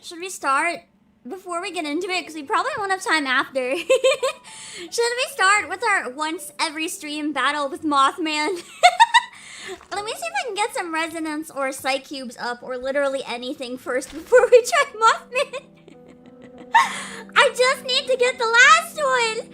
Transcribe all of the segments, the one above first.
Should we start before we get into it? Because we probably won't have time after. Should we start with our once every stream battle with Mothman? Let me see if I can get some resonance or psych cubes up or literally anything first before we try Mothman. I just need to get the last one.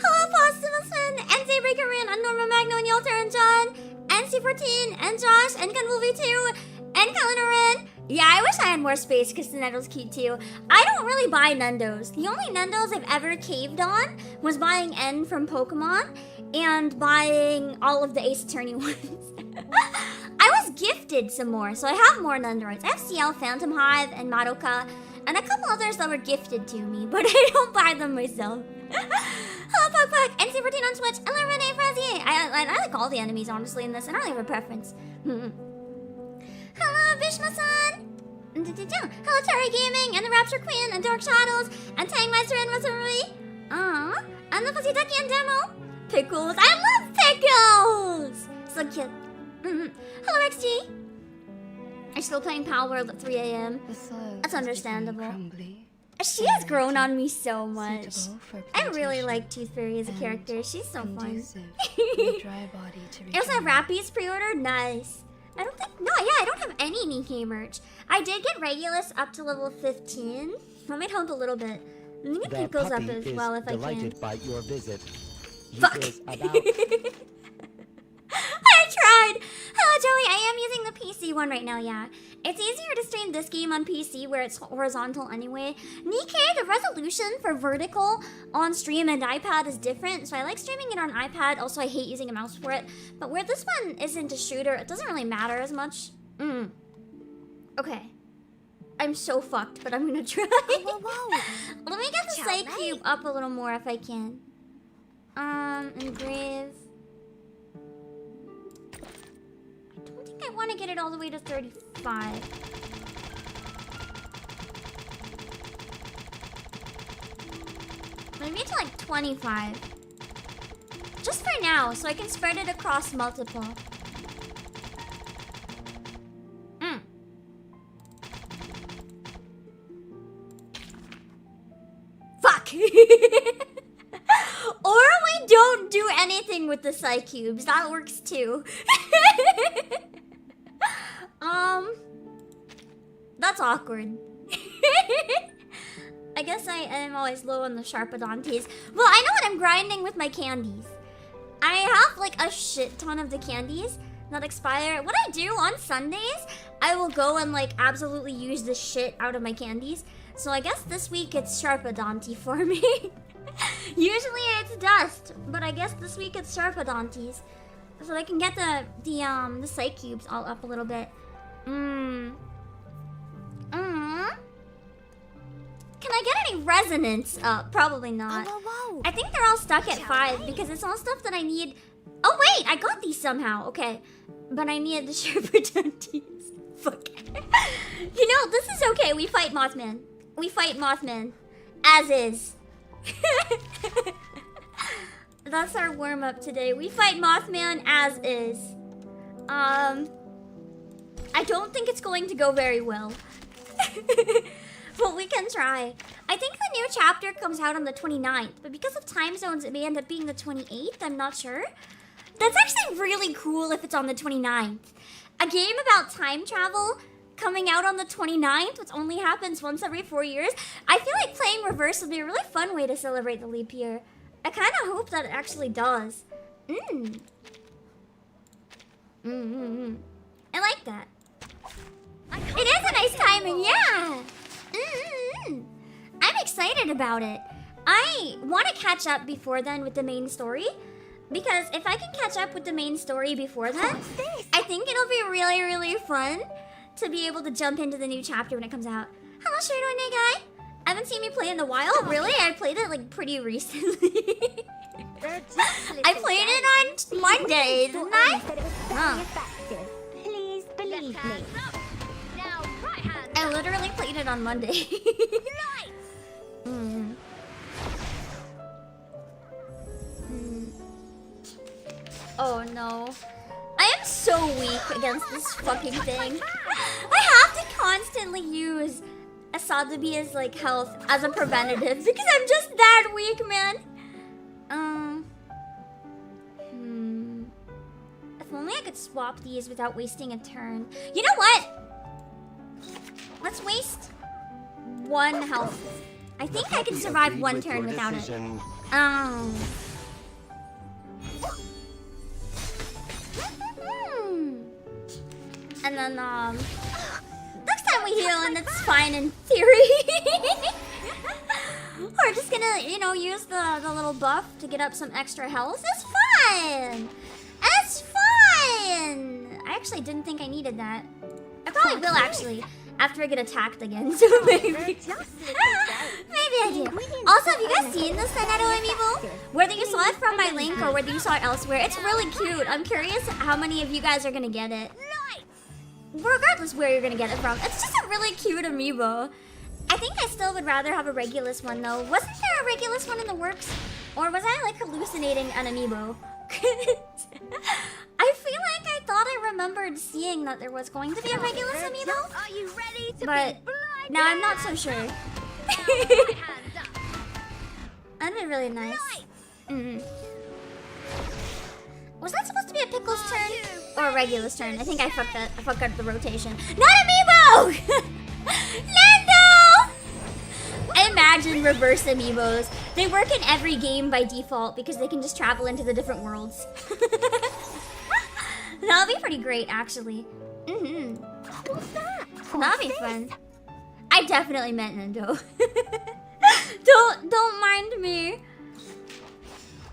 Hello, Posthumousman, NC Breaker Ran, Unnorma Magno, and Yalter, and John, NC14, and Josh, and Convolv2, and Kalinaran. Yeah, I wish I had more space because the Nendo's cute too. I don't really buy Nendos. The only Nendos I've ever caved on was buying N from Pokemon and buying all of the Ace Attorney ones. I was gifted some more, so I have more Nendoroids. I have CL, Phantom Hive, and Madoka, and a couple others that were gifted to me, but I don't buy them myself. Hello, Puck, NC14 on Switch, hello, Renee Frazier. I like all the enemies, honestly, in this. I don't really have a preference. Hello, Bishma-san. Hello, Terry Gaming, and the Rapture Queen, and Dark Shadows, and Tangmeister, and Rosarui. And the Fuzzy and Demo. Pickles. I love pickles! So cute. Hello, XG. I'm still playing Power World at 3 a.m. That's understandable. She has grown on me so much. I really like Tooth Fairy as a character. She's so fun. Also, Rappy's pre-ordered? Nice. I don't think... No, yeah, I don't have any Nikkei merch. I did get Regulus up to level 15. That might help a little bit. Let me keep those up as well if I can. By your visit. Fuck! I tried! Hello, Joey. I am using the PC one right now, yeah. It's easier to stream this game on PC where it's horizontal anyway. Nikkei, the resolution for vertical on stream and iPad is different, so I like streaming it on iPad. Also, I hate using a mouse for it. But where this one isn't a shooter, it doesn't really matter as much. Okay. I'm so fucked, but I'm gonna try. Whoa. Let me get the Psych Cube up a little more if I can. Engrave. I want to get it all the way to 35. Maybe to like 25. Just for now, so I can spread it across multiple. Fuck! Or we don't do anything with the Psych Cubes. That works too. That's awkward. I guess I am always low on the Sharpodontes. Well, I know what I'm grinding with my candies. I have like a shit ton of the candies that expire. What I do on Sundays, I will go and like absolutely use the shit out of my candies. So I guess this week it's Sharpodonte for me. Usually it's dust, but I guess this week it's Sharpodontes. So I can get the Psych Cubes all up a little bit. Can I get any resonance up? Probably not. I think they're all stuck at 5 because it's all stuff that I need. Oh wait, I got these somehow. Okay, but I need the Sharpodontes. Fuck. You know, this is okay. We fight Mothman. We fight Mothman. As is. That's our warm-up today. We fight Mothman as is. I don't think it's going to go very well. But we can try. I think the new chapter comes out on the 29th, but because of time zones, it may end up being the 28th. I'm not sure. That's actually really cool if it's on the 29th. A game about time travel coming out on the 29th, which only happens once every 4 years. I feel like playing Reverse would be a really fun way to celebrate the leap year. I kind of hope that it actually does. I like that. It is a nice timing, yeah. I'm excited about it. I want to catch up before then with the main story. Because if I can catch up with the main story before then, I think it'll be really, really fun to be able to jump into the new chapter when it comes out. Hello, Shirdo Guy. I haven't seen me play in a while. Really? I played it like pretty recently. I played it on Monday, didn't I? Please believe me. I literally played it on Monday. Oh no. I am so weak against this fucking thing. I have to constantly use Asadobi's like health as a preventative because I'm just that weak, man. If only I could swap these without wasting a turn. You know what? Let's waste 1 health. I think I can survive 1 turn without it. And then next time we heal, and it's fine in theory. We're just gonna, you know, use the little buff to get up some extra health. It's fine. It's fine. I actually didn't think I needed that. I probably will actually after I get attacked again. So maybe, maybe I do. Also, have you guys seen the Senato amiibo? Whether you saw it from my link or whether you saw it elsewhere, it's really cute. I'm curious how many of you guys are gonna get it. Regardless where you're gonna get it from, it's just a really cute amiibo. I think I still would rather have a Regulus one though. Wasn't there a Regulus one in the works? Or was I like hallucinating an amiibo? I feel like I thought I remembered seeing that there was going to be a Regulus amiibo. Are you ready to but now I'm not so sure. That'd be really nice. Was that supposed to be a Pickles turn? Or a Regulus turn? I think I fucked up the rotation. Not amiibo! Lando! I imagine reverse amiibos. They work in every game by default because they can just travel into the different worlds. That'll be pretty great, actually. What's that? That'll be fun. I definitely meant Nendo. Don't mind me.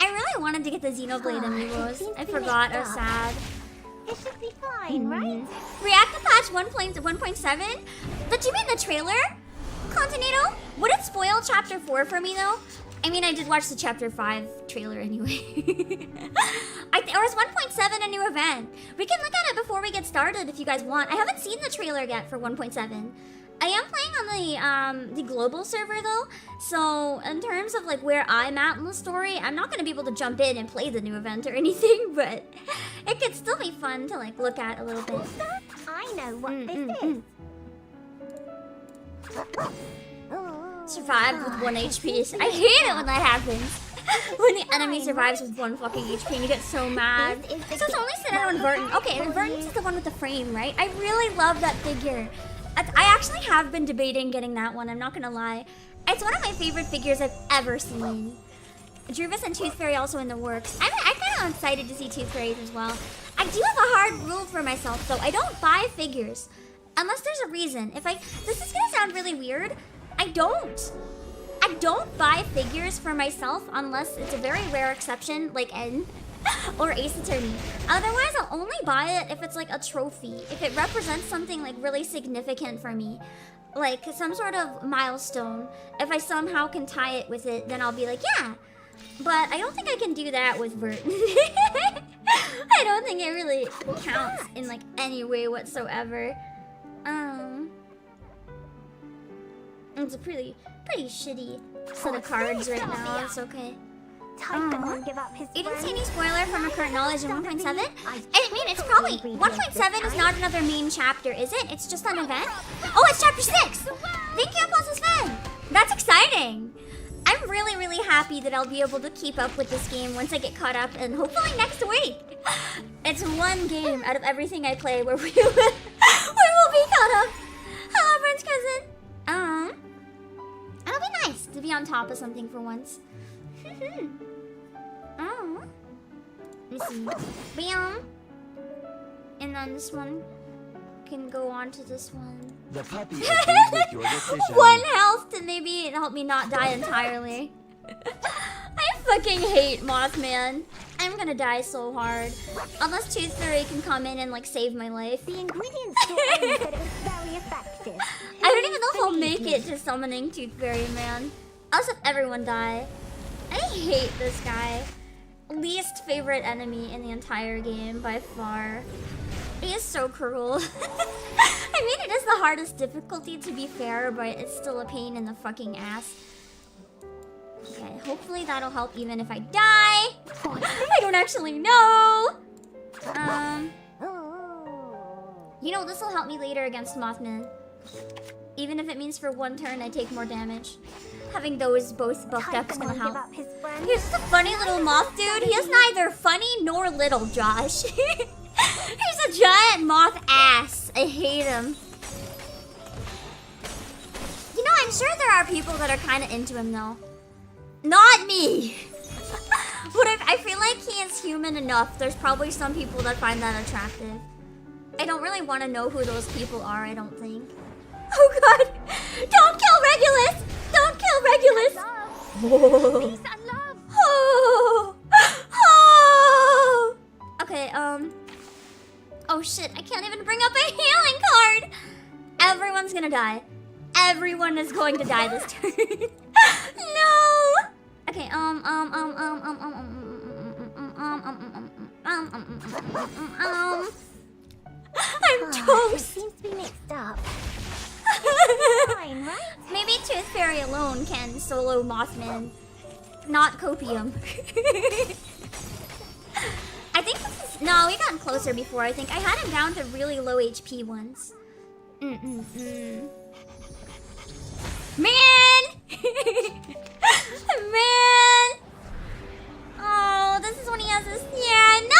I really wanted to get the Xenoblade amiibos. I forgot. I was sad. It should be fine, right? React to patch 1.7? Did you mean the trailer? Continito? Would it spoil chapter 4 for me though? I mean, I did watch the chapter 5 trailer anyway. Or is 1.7 a new event? We can look at it before we get started if you guys want. I haven't seen the trailer yet for 1.7. I am playing on the global server though, so in terms of like where I'm at in the story, I'm not gonna be able to jump in and play the new event or anything, but it could still be fun to like look at a little bit. I know what this is. Survive with 1 HP. I hate it when that happens. When the enemy survives with 1 fucking HP and you get so mad. So it's only Senato and Burton. Okay, and Burton is the one with the frame, right? I really love that figure. I actually have been debating getting that one, I'm not gonna lie. It's one of my favorite figures I've ever seen. Druvis and Tooth Fairy also in the works. I'm kind of excited to see Tooth Fairies as well. I do have a hard rule for myself though. I don't buy figures unless there's a reason. This is gonna sound really weird. I don't buy figures for myself unless it's a very rare exception like N or Ace Attorney. Otherwise, I'll only buy it if it's like a trophy. If it represents something like really significant for me. Like some sort of milestone. If I somehow can tie it with it, then I'll be like, yeah. But I don't think I can do that with Vert. I don't think it really counts in like any way whatsoever. It's a pretty shitty set of cards right now. It's okay. You didn't see any spoiler from our current knowledge in 1.7? I mean, it's probably 1.7 is not another main chapter, is it? It's just an event. Oh, it's chapter 6. Thank you, Apostle Sven. That's exciting. I'm really happy that I'll be able to keep up with this game once I get caught up, and hopefully next week. It's one game out of everything I play where we will be caught up. Hello, French cousin. It'll be nice to be on top of something for once. Oh. Let me see. Bam. And then this one can go on to this one. The puppy agrees with your decision. 1 health to maybe help me not die entirely. I fucking hate Mothman. I'm gonna die so hard. Unless Tooth Fairy can come in and like save my life. The ingredients said it was very effective. I don't even know if I'll make it to summoning Tooth Fairy, man. I'll just have everyone die. I hate this guy. Least favorite enemy in the entire game by far. He is so cruel. I mean, it is the hardest difficulty to be fair, but it's still a pain in the fucking ass. Okay, hopefully that'll help even if I die. I don't actually know. You know, this will help me later against Mothman. Even if it means for one turn I take more damage. Having those both buffed up is gonna Give help. up his friend. He's just a funny little moth dude. He is neither funny nor little, Josh. He's a giant moth ass. I hate him. You know, I'm sure there are people that are kind of into him, though. Not me. But I feel like he is human enough. There's probably some people that find that attractive. I don't really want to know who those people are, I don't think. Oh god! Don't kill Regulus! Don't kill Regulus! Love. Peace and love. Oh. Oh. Okay, oh shit, I can't even bring up a healing card! Everyone's gonna die. Everyone is going to die this turn. No! Okay, I'm It toast. seems to be mixed up. Fine, right? Maybe Tooth Fairy alone can solo Mothman. Not Copium. I think this is... No, we got closer before, I think. I had him down to really low HP once. Man! Man! Oh, this is when he has this... Yeah, no!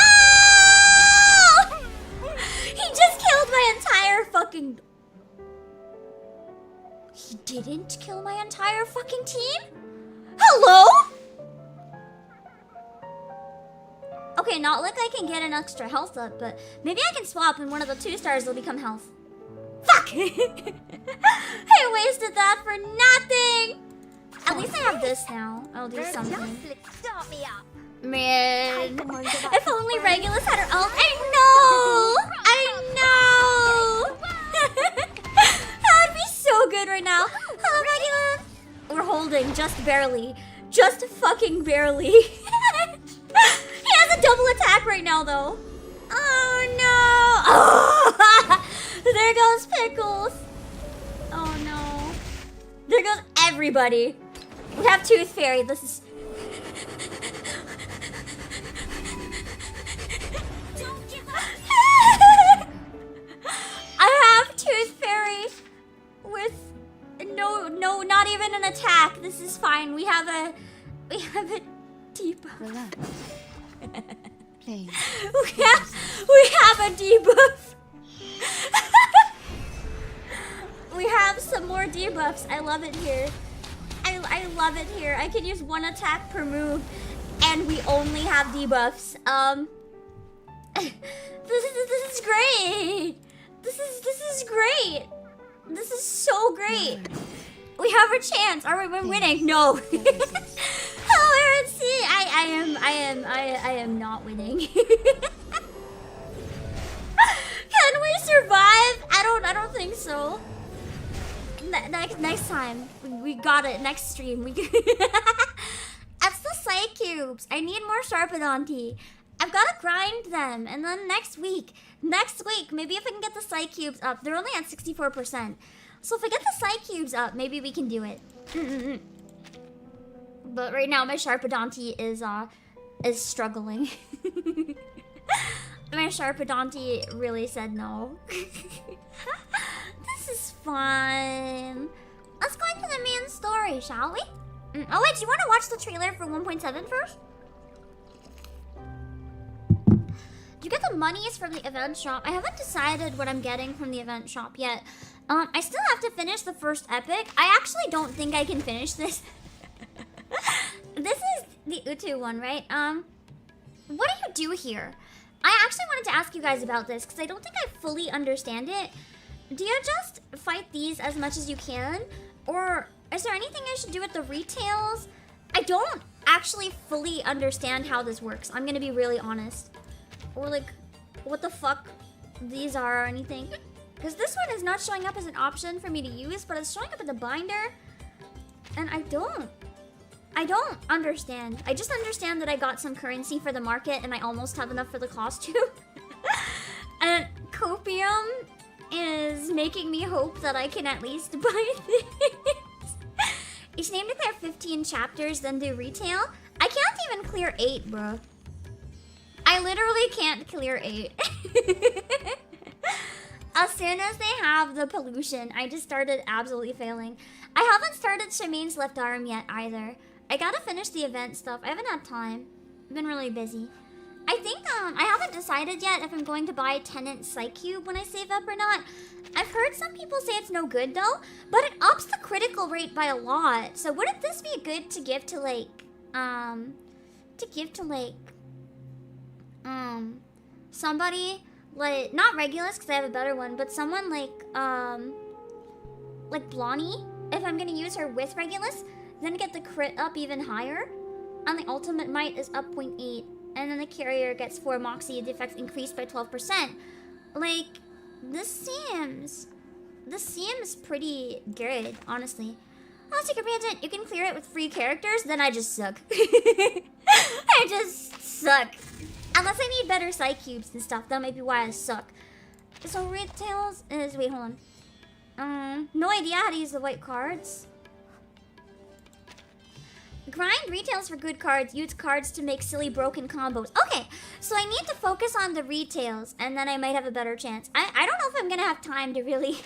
He just killed my entire fucking... He didn't kill my entire fucking team? Hello? Okay, not like I can get an extra health up, but maybe I can swap and one of the 2 stars will become health. Fuck! I wasted that for nothing! At least I have this now. I'll do something. Just start me up. Man. Take one, give up If his only friend. Regulus had her ult. I know! That would be so good right now. Hello, Regulus! We're holding, just barely. Just fucking barely. He has a double attack right now, though. Oh, no! Oh, there goes Pickles. Oh, no. There goes everybody. We have Tooth Fairy. This is... Don't give up. I have Tooth Fairy with no, not even an attack. This is fine. We have a debuff. Relax. Please. We have a debuff. We have some more debuffs. I love it here. I love it here. I can use 1 attack per move, and we only have debuffs. This is great. This is great. This is so great. We have a chance. Are we winning? No. Hello, RNC. I am not winning. Can we survive? I don't think so. Next time. We got it. Next stream. That's the Psych Cubes. I need more Sharpodonty. I've got to grind them. And then next week, maybe if I can get the Psych Cubes up. They're only at 64%. So if I get the Psych Cubes up, maybe we can do it. But right now, my Sharpodonty is struggling. My Sharpodonty really said no. This is fun. Let's go into the main story, shall we? Oh wait, do you want to watch the trailer for 1.7 first? You get the monies from the event shop. I haven't decided what I'm getting from the event shop yet. I still have to finish the first epic. I actually don't think I can finish this. This is the Utu one, right? What do you do here? I actually wanted to ask you guys about this because I don't think I fully understand it. Do you just fight these as much as you can? Or is there anything I should do with the retails? I don't actually fully understand how this works. I'm gonna be really honest. Or like, what the fuck these are or anything. Because this one is not showing up as an option for me to use, but it's showing up in the binder. And I don't understand. I just understand that I got some currency for the market and I almost have enough for the costume. And Copium is making me hope that I can at least buy this. Each name declare 15 chapters, then do retail. I can't even clear 8, bro. I literally can't clear 8. As soon as they have the pollution, I just started absolutely failing. I haven't started Shemaine's left arm yet either. I gotta finish the event stuff. I haven't had time. I've been really busy. I think I haven't decided yet if I'm going to buy Tenant Psych Cube when I save up or not. I've heard some people say it's no good though, but it ups the critical rate by a lot. So wouldn't this be good to give to somebody like, not Regulus because I have a better one, but someone like Blonnie, if I'm gonna use her with Regulus, then get the crit up even higher. And the ultimate might is up 0.8. And then the carrier gets 4 moxie, the effects increased by 12%. Like, this seems pretty good, honestly. Oh, Secret Pageant, you can clear it with free characters, then I just suck. I just suck. Unless I need better psych cubes and stuff, that might be why I suck. So retails is, wait, hold on. No idea how to use the white cards. Grind retails for good cards. Use cards to make silly broken combos. Okay, so I need to focus on the retails, and then I might have a better chance. I don't know if I'm gonna have time to really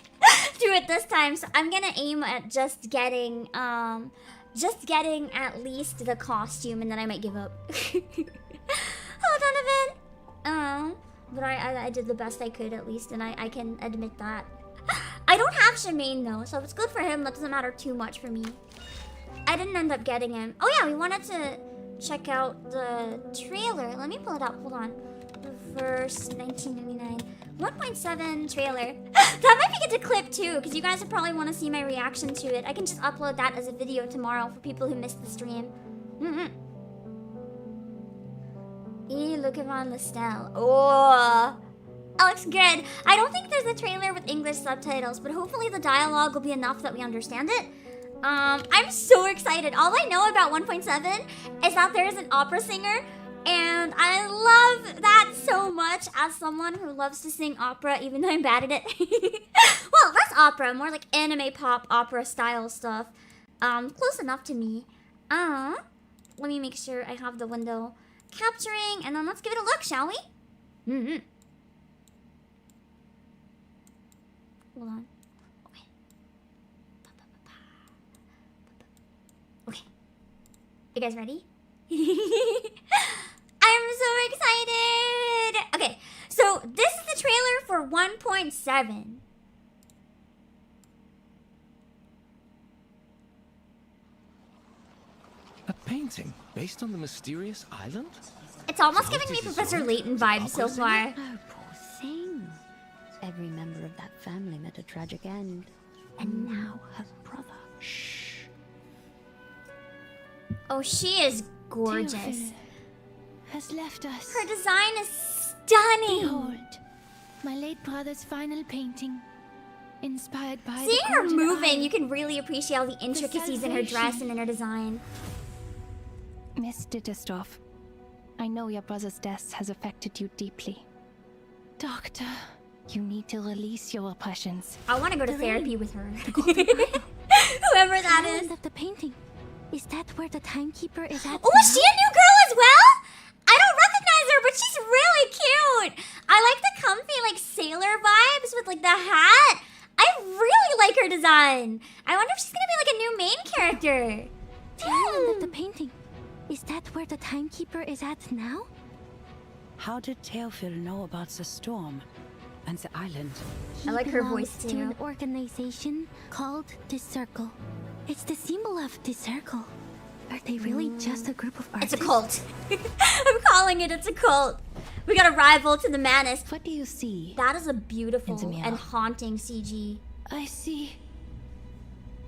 do it this time, so I'm gonna aim at just getting at least the costume, and then I might give up. Hello, Donovan. But I did the best I could at least, and I can admit that. I don't have Shemaine though, so if it's good for him, that doesn't matter too much for me. I didn't end up getting him. Oh yeah, we wanted to check out the trailer. Let me pull it up. Hold on. The first 1999 1.7 trailer. That might be good to clip too, because you guys would probably want to see my reaction to it. I can just upload that as a video tomorrow for people who missed the stream. Look at Von Listel. Oh, that looks good. I don't think there's a trailer with English subtitles, but hopefully the dialogue will be enough that we understand it. I'm so excited. All I know about 1.7 is that there is an opera singer, and I love that so much as someone who loves to sing opera, even though I'm bad at it. Well, less opera, more like anime pop opera style stuff. Close enough to me. Let me make sure I have the window capturing, and then let's give it a look, shall we? Hold on. Okay. You guys ready? I'm so excited! Okay, so this is the trailer for 1.7. A painting based on the mysterious island? It's almost How giving me did this Professor work? Layton vibes so Opera singer? far. Oh, poor thing. Every member of that family met a tragic end. And now her brother. Shh. Oh, she is gorgeous. Theophil has left us. Her design is stunning. Behold, my late brother's final painting, inspired by Seeing the her golden moving, eye. you can really appreciate all the intricacies in her dress salvation. and in her design. Miss Dittersdorf, I know your brother's death has affected you deeply. Doctor, you need to release your oppressions. I want to go to The therapy ring. with her. The golden eye. Whoever that The is. island of the painting. Is that where the timekeeper is at? Oh, is she a new girl as well? I don't recognize her, but she's really cute. I like the comfy, like, sailor vibes with, like, the hat. I really like her design. I wonder if she's gonna be, like, a new main character. The island of the painting. Is that where the timekeeper is at now? How did Theophil know about the storm and the island? I like her belongs voice, to too. an organization called the Circle. It's the symbol of the Circle. Are they really just a group of It's artists? a cult. I'm calling it, it's a cult. We got a rival to the Manus. What do you see? That is a beautiful In the mirror. and haunting CG. I see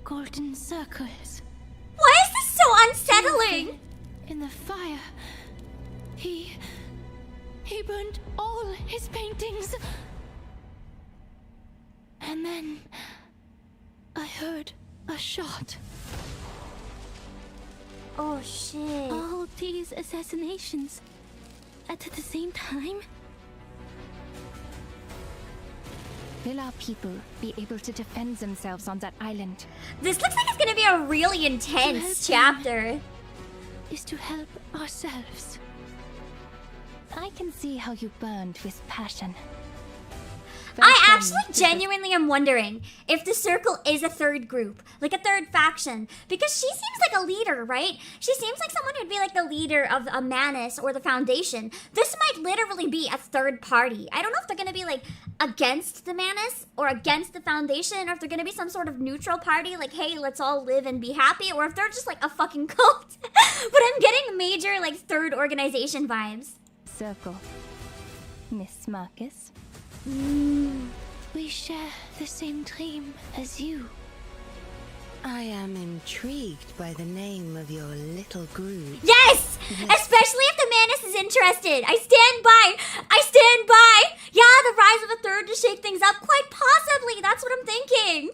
golden circles. Why is this so unsettling? In the fire, he burned all his paintings. And then I heard a shot. Oh shit. All these assassinations at the same time? Will our people be able to defend themselves on that island? This looks like it's gonna be a really intense chapter. Is to help ourselves. I can see how you burned with passion. But I actually genuinely am wondering if the circle is a third group, like a third faction, because she seems like a leader, right? She seems like someone who'd be like the leader of a Manus or the Foundation. This might literally be a third party. I don't know if they're gonna be like against the Manus or against the Foundation, or if they're gonna be some sort of neutral party, like, hey, let's all live and be happy, or if they're just like a fucking cult. But I'm getting major like third organization vibes. Circle. Miss Marcus. We share the same dream as you. I am intrigued by the name of your little group. Yes! Especially if the Manus is interested. I stand by. I stand by. Yeah, the rise of a third to shake things up. Quite possibly. That's what I'm thinking.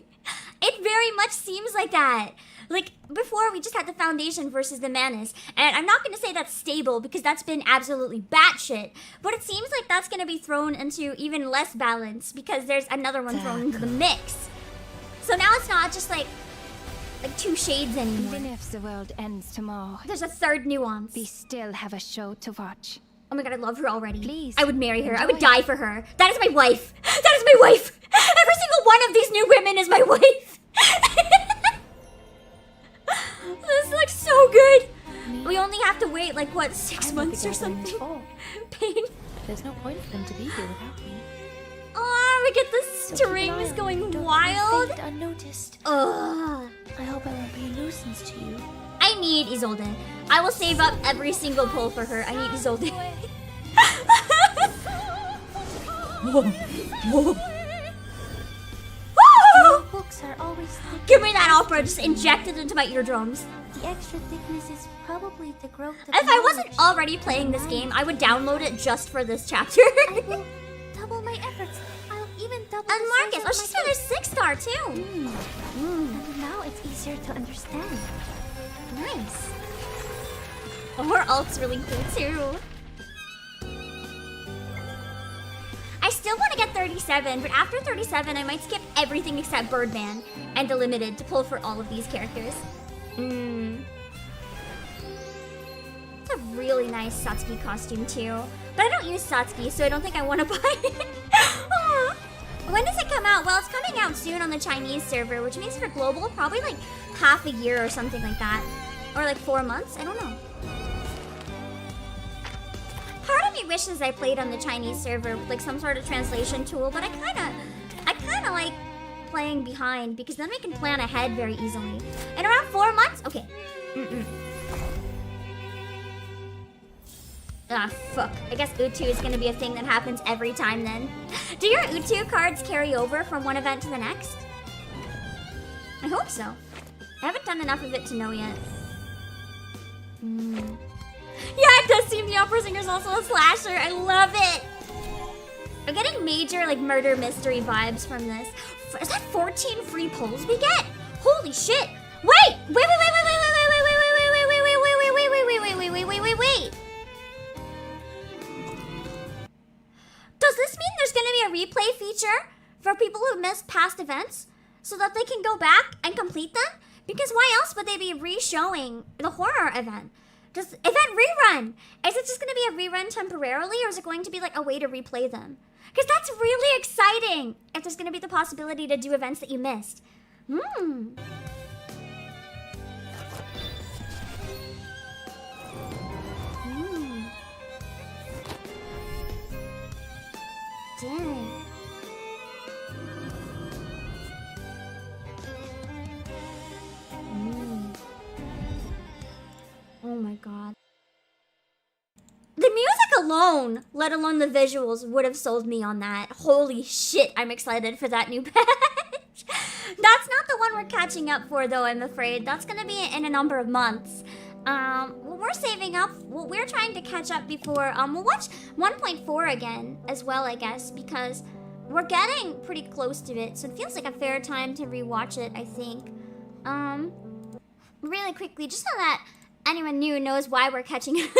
It very much seems like that. Like, before we just had the Foundation versus the Manus. And I'm not going to say that's stable because that's been absolutely batshit. But it seems like that's going to be thrown into even less balance because there's another one thrown into the mix. So now it's not just like two shades anymore. Even if the world ends tomorrow, There's a third nuance. we still have a show to watch. Oh my god, I love her already. Please, I would marry her. I would enjoy. die for her. That is my wife. That is my wife. Every single one of these new women is my wife. This looks so good. We only have to wait like what, 6 months or something. Pain. There's no point for them to be here without me. Oh, we get the strings going wild. Unnoticed. Ugh. I hope I won't be a nuisance to you. I need Isolde. I will save up every single pull for her. I need Isolde. Books are always thick. Give me that opera. Just inject it into my eardrums. The extra thickness is probably the growth of If I wasn't knowledge. already playing this game, I would download it just for this chapter. I will double my efforts. I'll even double And the Marcus, oh, size she's of got my her 6-star too. And now it's easier to understand. Nice. Oh, her ult's really cool too. I still want to get 37, but after 37, I might skip everything except Birdman and the Limited to pull for all of these characters. It's a really nice Satsuki costume too. But I don't use Satsuki, so I don't think I want to buy it. Aw. When does it come out? Well, it's coming out soon on the Chinese server, which means for global, probably like half a year or something like that. Or like 4 months, I don't know. Part of me wishes I played on the Chinese server with like some sort of translation tool, but I kinda like playing behind because then we can plan ahead very easily. In around 4 months? Okay. Ah, fuck. I guess Utu is gonna be a thing that happens every time then. Do your Utu cards carry over from one event to the next? I hope so. I haven't done enough of it to know yet. Yeah, it does seem the opera singer's also a slasher. I love it. I'm getting major like murder mystery vibes from this. Is that 14 free pulls we get? Holy shit! Wait! Wait! Does this mean there's gonna be a replay feature for people who missed past events so that they can go back and complete them? Because why else would they be re-showing the horror event? Just event rerun! Is it just gonna be a rerun temporarily, or is it going to be like a way to replay them? Because that's really exciting if there's gonna be the possibility to do events that you missed. Dang. Oh my god. The music alone, let alone the visuals, would have sold me on that. Holy shit, I'm excited for that new patch. That's not the one we're catching up for, though, I'm afraid. That's gonna be in a number of months. Well, we're saving up. Well, we're trying to catch up before. We'll watch 1.4 again as well, I guess, because we're getting pretty close to it, so it feels like a fair time to rewatch it, I think. Really quickly, just so that anyone new knows why we're catching up.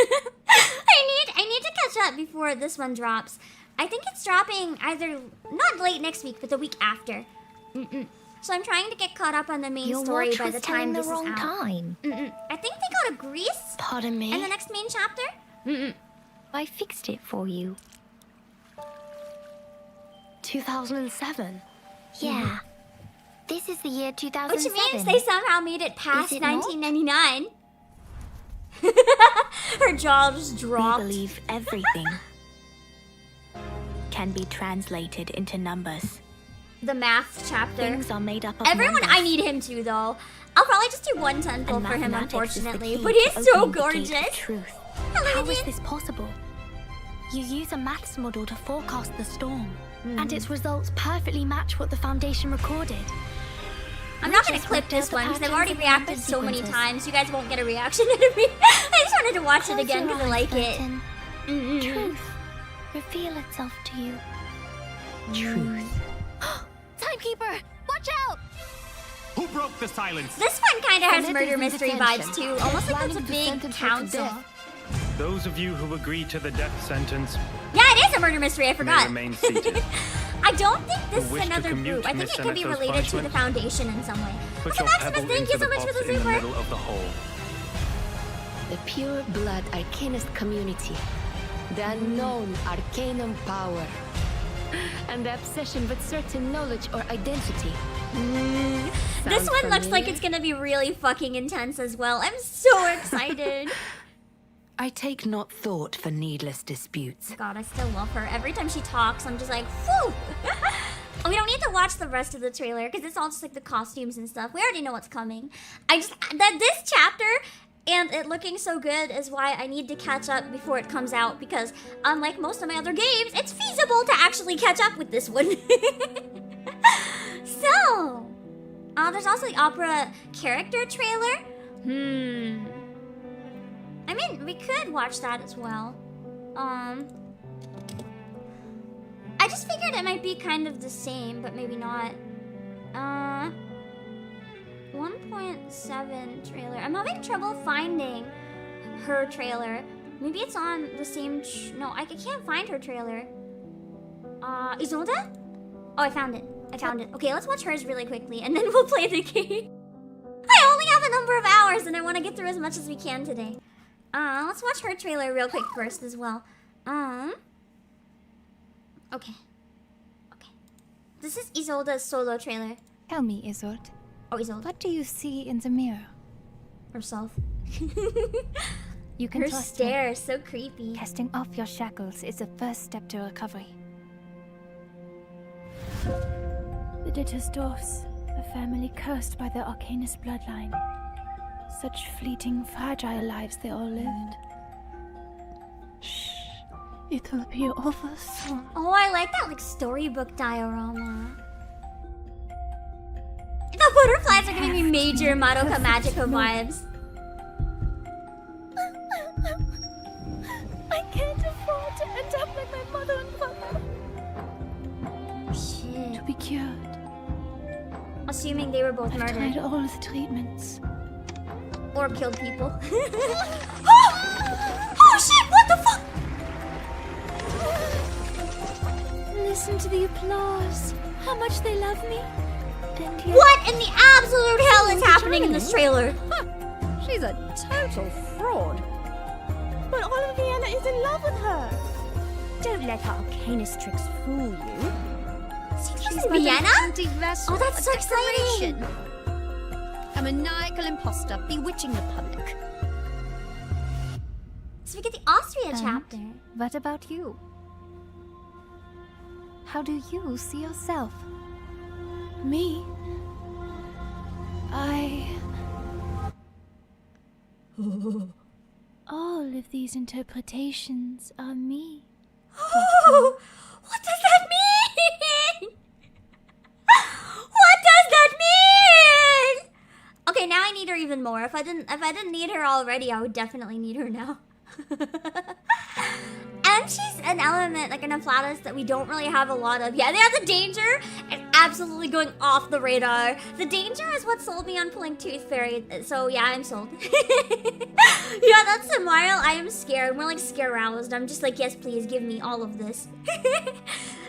I need to catch up before this one drops. I think it's dropping either not late next week, but the week after. So I'm trying to get caught up on the main story by the time this is out. time. I think they go to Greece Pardon me. in the next main chapter. I fixed it for you. 2007. Yeah. This is the year 2007. Which means they somehow made it past Is it not? 1999. Her jaw just We dropped. believe everything can be translated into numbers. The math chapter. Things are made up of Everyone, numbers. I need him to though. I'll probably just do one temple And for him, mathematics is the unfortunately. key But to he's so opening the gate of gorgeous. Truth. Hello, How is Indian. this possible? You use a maths model to forecast the storm, and its results perfectly match what the Foundation recorded. I'm not gonna just clip worked out this the one because I've patterns already of the number reacted so many sequences. times. You guys won't get a reaction out of me. I just wanted to watch it Close again your because I eyes, like it. Burton. Mm-mm. Truth. Reveal itself to you. Truth. Timekeeper, watch out! Who broke the silence? This one kind of has Senate murder is in mystery detention. vibes too. Almost like Planning it's a to big sentence her to council. death. Those of you who agreed to the death sentence Yeah, it is a murder mystery. I may forgot. remain seated. I don't think this is wish to another commute group. I think Miss it could be Seneca's related to the punishment. Foundation in some way. Put Okay, your Maximus, pebble thank into you so the much for pot the in the super. middle of the hole. The pure blood arcanist community. The unknown arcanum power. And the obsession with certain knowledge or identity. This Sound one looks like familiar? it's gonna be really fucking intense as well. I'm so excited. I take not thought for needless disputes. God, I still love her. Every time she talks, I'm just like, whew. We don't need to watch the rest of the trailer because it's all just like the costumes and stuff. We already know what's coming. This chapter and it looking so good is why I need to catch up before it comes out because unlike most of my other games, it's feasible to actually catch up with this one. So, there's also the opera character trailer. I mean, we could watch that as well. I just figured it might be kind of the same, but maybe not. 1.7 trailer. I'm having trouble finding her trailer. Maybe it's on the same. No, I can't find her trailer. Isolde? Oh, I found it. I found it. Okay, let's watch hers really quickly, and then we'll play the game. I only have a number of hours, and I want to get through as much as we can today. Let's watch her trailer real quick first as well. Okay. Okay. This is Isolde's solo trailer. Tell me, Isolde, Oh, Isolde. what do you see in the mirror? Herself. You can Her trust me. stare is so creepy. Casting off your shackles is the first step to recovery. The Dittersdorfs, a family cursed by the Arcanist bloodline. Such fleeting, fragile lives they all lived. Shh. It'll be over soon. Oh, I like that like storybook diorama. The butterflies are giving me major Madoka Magica vibes. I can't afford to end up like my mother and father. Shit. To be cured, Assuming they were both I've tried murdered all the treatments. or killed people. Oh shit! What the fuck? Listen to the applause. How much they love me. And yet What in the absolute hell is happening in this trailer? She's a total fraud. But Oliviana is in love with her. Don't let her arcanist tricks fool you. She's in Vienna? Oh, that's so exciting! A maniacal imposter bewitching the public. So we get the Austria And chapter. what about you? How do you see yourself? Me? All of these interpretations are me. What does that mean? What does that mean? Okay, now I need her even more. If I didn't need her already, I would definitely need her now. And she's an element, like an afflatus, that we don't really have a lot of. Yeah, they have the danger and absolutely going off the radar. The danger is what sold me on pulling Tooth Fairy, so yeah, I'm sold. Yeah, that's the Mario. I am scared. More like scare-roused. I'm just like, yes, please, give me all of this.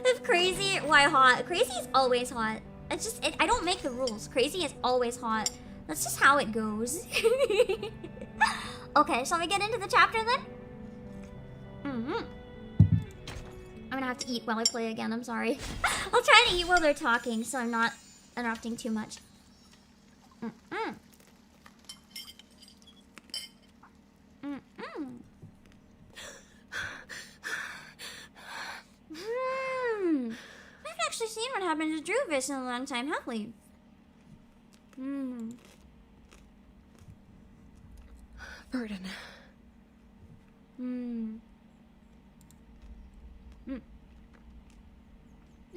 If crazy, why hot? Crazy is always hot. It's just, I don't make the rules. Crazy is always hot. That's just how it goes. Okay, shall we get into the chapter then? I'm gonna have to eat while I play again, I'm sorry. I'll try to eat while they're talking so I'm not interrupting too much. We haven't actually seen what happened to Druvis in a long time, have we? Burden.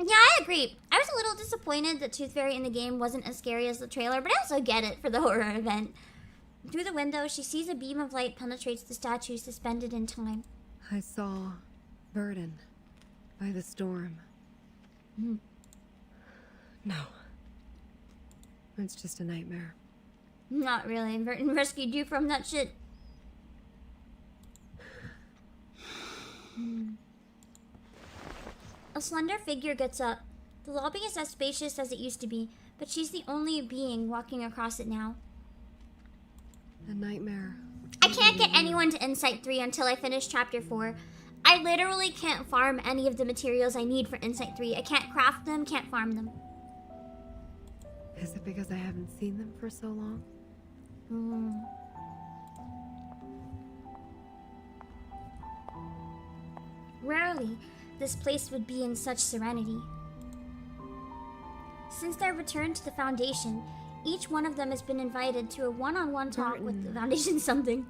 Yeah, I agree. I was a little disappointed that Tooth Fairy in the game wasn't as scary as the trailer, but I also get it for the horror event. Through the window, she sees a beam of light penetrates the statue suspended in time. I saw Burden by the storm. No. It's just a nightmare. Not really. Burton rescued you from that shit. A slender figure gets up. The lobby is as spacious as it used to be, but she's the only being walking across it now. A nightmare. I can't get anyone to Insight 3 until I finish Chapter 4. I literally can't farm any of the materials I need for Insight 3. I can't craft them, can't farm them. Is it because I haven't seen them for so long? Rarely, this place would be in such serenity. Since their return to the Foundation, each one of them has been invited to a one-on-one talk with the Foundation something.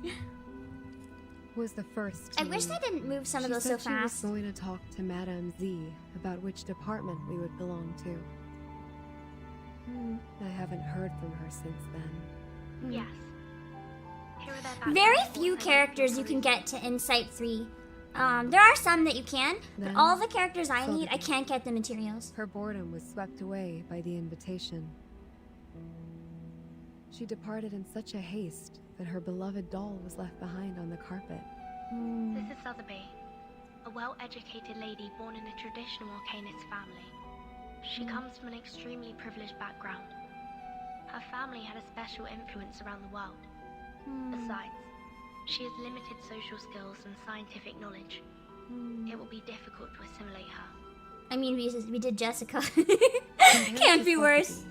Was the first. I wish they didn't move some of those so She was fast. going to talk to Madame Z about which department we would belong to. I haven't heard from her since then. Yes. Here are their backgrounds. Very few characters you can get to Insight 3. There are some that you can, but Then all the characters I saw need, the I can't get the materials. Her boredom was swept away by the invitation. She departed in such a haste that her beloved doll was left behind on the carpet. This is Sotheby, a well-educated lady born in a traditional Arcanist family. She comes from an extremely privileged background. Her family had a special influence around the world. Besides, she has limited social skills and scientific knowledge. It will be difficult to assimilate her. I mean, we did Jessica. Can't be worse.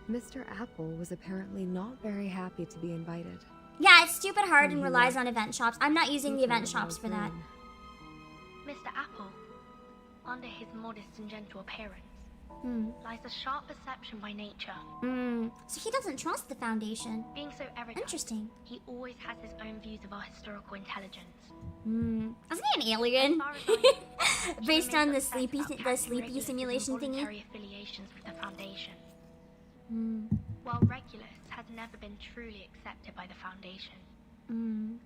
Mr. Apple was apparently not very happy to be invited. Yeah, it's stupid hard When and he relies left, on event shops. I'm not using the event shops for that. Mr. Apple, under his modest and gentle appearance, lies a sharp perception by nature. So he doesn't trust the Foundation. Being so erudite, Interesting. he always has his own views of our historical intelligence. Wasn't he an alien? As far as I know, Based she on remains the obsessed about sleepy casting Regulus' simulation thingy? involuntary affiliations with the Foundation. While Regulus has never been truly accepted by the Foundation,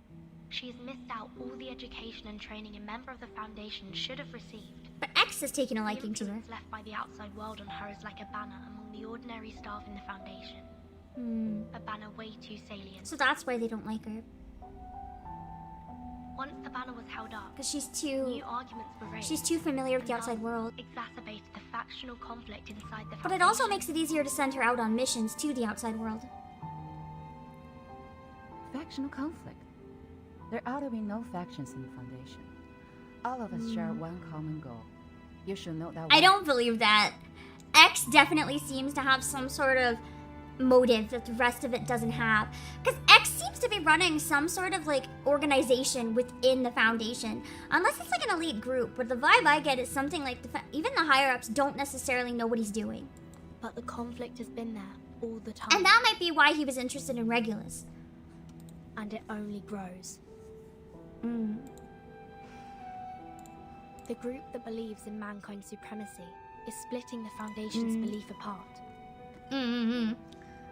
she has missed out all the education and training a member of the Foundation should have received. But X has taken a The liking to her. influence left by the outside world on her is like a banner among the ordinary staff in the Foundation. A banner way too salient. So that's why they don't like her. Once the banner was held up, Because she's new arguments were raised. She's too familiar with the and outside thus world. exacerbated the factional conflict inside the Foundation. But it also makes it easier to send her out on missions to the outside world. Factional conflict. There ought to be no factions in the Foundation. All of us share one common goal. You should know that. I don't believe that. X definitely seems to have some sort of motive that the rest of it doesn't have. Because X seems to be running some sort of like organization within the Foundation. Unless it's like an elite group, but the vibe I get is something like even the higher ups don't necessarily know what he's doing. But the conflict has been there all the time. And that might be why he was interested in Regulus. And it only grows. The group that believes in mankind's supremacy is splitting the Foundation's belief apart.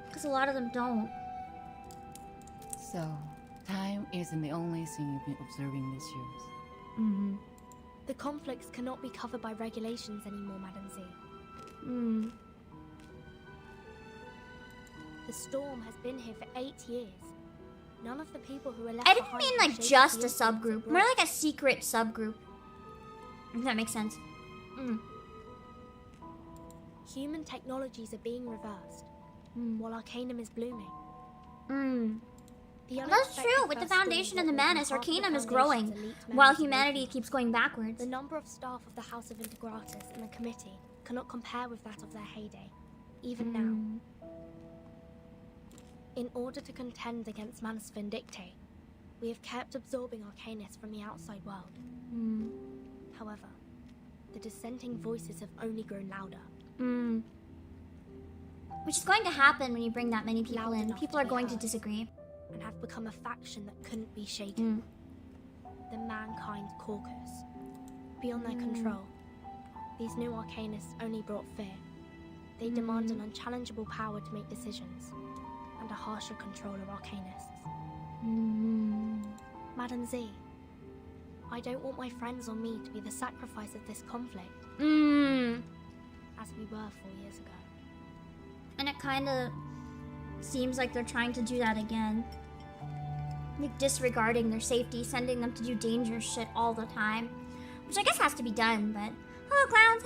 Because a lot of them don't. So, time isn't the only thing you've been observing these years. The conflicts cannot be covered by regulations anymore, Madam Z. The storm has been here for 8 years. None of the people who are left I didn't behind mean have like shaped just the a subgroup, influence it more brought. like a secret subgroup. If that makes sense. Human technologies are being reversed, while Arcanum is blooming. That's true. With the Foundation and the Manus, Arcanum is growing, while humanity keeps going backwards. The number of staff of the House of Integratus and the committee cannot compare with that of their heyday, even now. In order to contend against Manus Vindicte, we have kept absorbing Arcanus from the outside world. However, the dissenting voices have only grown louder. Which is going to happen when you bring that many people in. People are going to disagree. And have become a faction that couldn't be shaken. The Mankind Caucus. Beyond their control, these new Arcanists only brought fear. They demand an unchallengeable power to make decisions, and a harsher control of Arcanists. Madam Z, I don't want my friends or me to be the sacrifice of this conflict. As we were 4 years ago. And it kind of seems like they're trying to do that again. Like disregarding their safety, sending them to do dangerous shit all the time. Which I guess has to be done, but... Hello, clowns!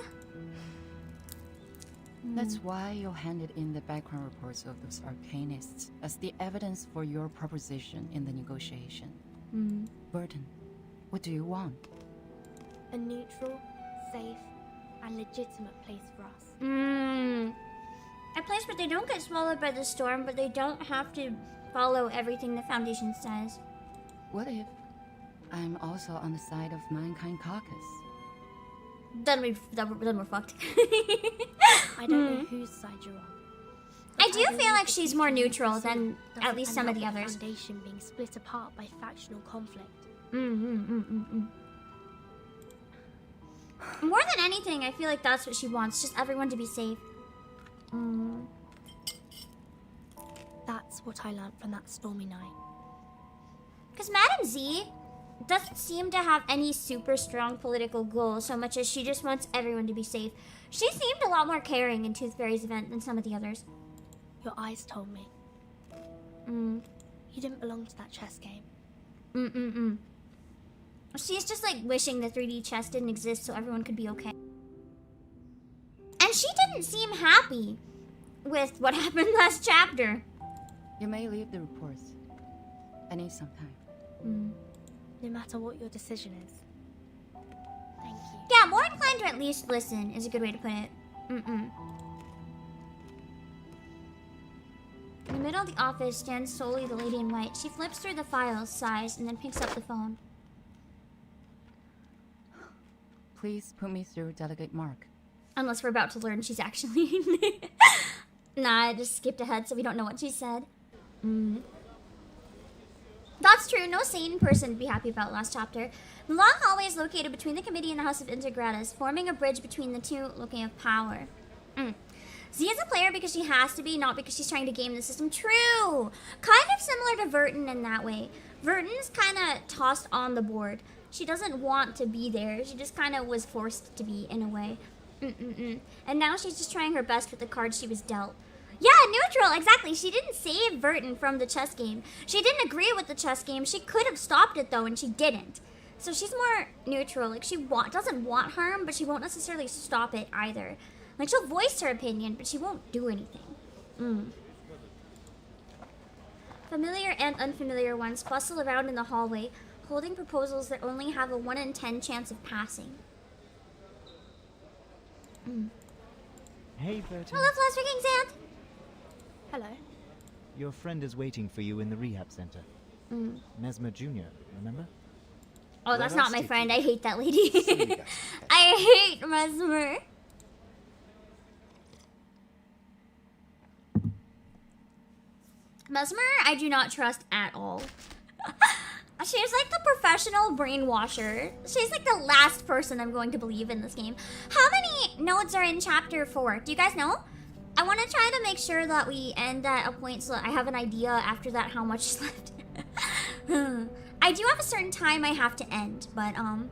That's why you handed in the background reports of those Arcanists as the evidence for your proposition in the negotiation. Burton, what do you want? A neutral, safe, and legitimate place for us. A place where they don't get swallowed by the storm, but they don't have to follow everything the Foundation says. What if I'm also on the side of Mankind Caucus? Then we're fucked. I don't know whose side you're on. I do feel like she's more neutral than at least some of the others. Foundation being split apart by factional conflict. More than anything, I feel like that's what she wants, just everyone to be safe. That's what I learned from that stormy night. Because Madam Z doesn't seem to have any super strong political goals so much as she just wants everyone to be safe. She seemed a lot more caring in Toothfairy's event than some of the others. Your eyes told me. You didn't belong to that chess game. She's just like wishing the 3D chess didn't exist so everyone could be okay. And she didn't seem happy with what happened last chapter. You may leave the reports. I need some time. No matter what your decision is. Thank you. Yeah, more inclined to at least listen is a good way to put it. In the middle of the office stands solely the lady in white. She flips through the files, sighs, and then picks up the phone. Please put me through Delegate Mark. Unless we're about to learn she's actually... Nah, I just skipped ahead so we don't know what she said. That's true. No sane person would be happy about last chapter. The long hallway is located between the committee and the House of Integratus, forming a bridge between the two, looking of power. Z is a player because she has to be, not because she's trying to game the system. True! Kind of similar to Verton in that way. Verton's kind of tossed on the board. She doesn't want to be there. She just kind of was forced to be, in a way. And now she's just trying her best with the cards she was dealt. Yeah, neutral, exactly. She didn't save Verton from the chess game. She didn't agree with the chess game. She could have stopped it, though, and she didn't. So she's more neutral. Like, she doesn't want harm, but she won't necessarily stop it either. Like, she'll voice her opinion, but she won't do anything. Familiar and unfamiliar ones bustle around in the hallway, holding proposals that only have a 1 in 10 chance of passing. Hey, Burton. Hello, Fluster King Sand. Hello. Your friend is waiting for you in the rehab center. Mesmer Jr., remember? Oh, that's not my friend. I hate that lady. I hate Mesmer. Mesmer, I do not trust at all. She's like the professional brainwasher. She's like the last person I'm going to believe in this game. How many nodes are in chapter 4? Do you guys know? I want to try to make sure that we end at a point so that I have an idea after that how much is left. I do have a certain time I have to end, but I'll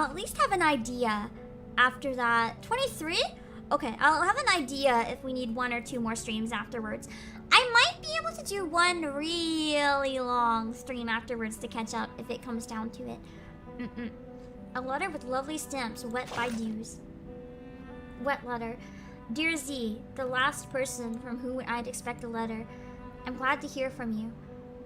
at least have an idea after that. 23? Okay, I'll have an idea if we need 1 or 2 more streams afterwards. I might be able to do one really long stream afterwards to catch up if it comes down to it. A letter with lovely stamps, wet by dews. Wet letter. Dear Z, the last person from whom I'd expect a letter. I'm glad to hear from you.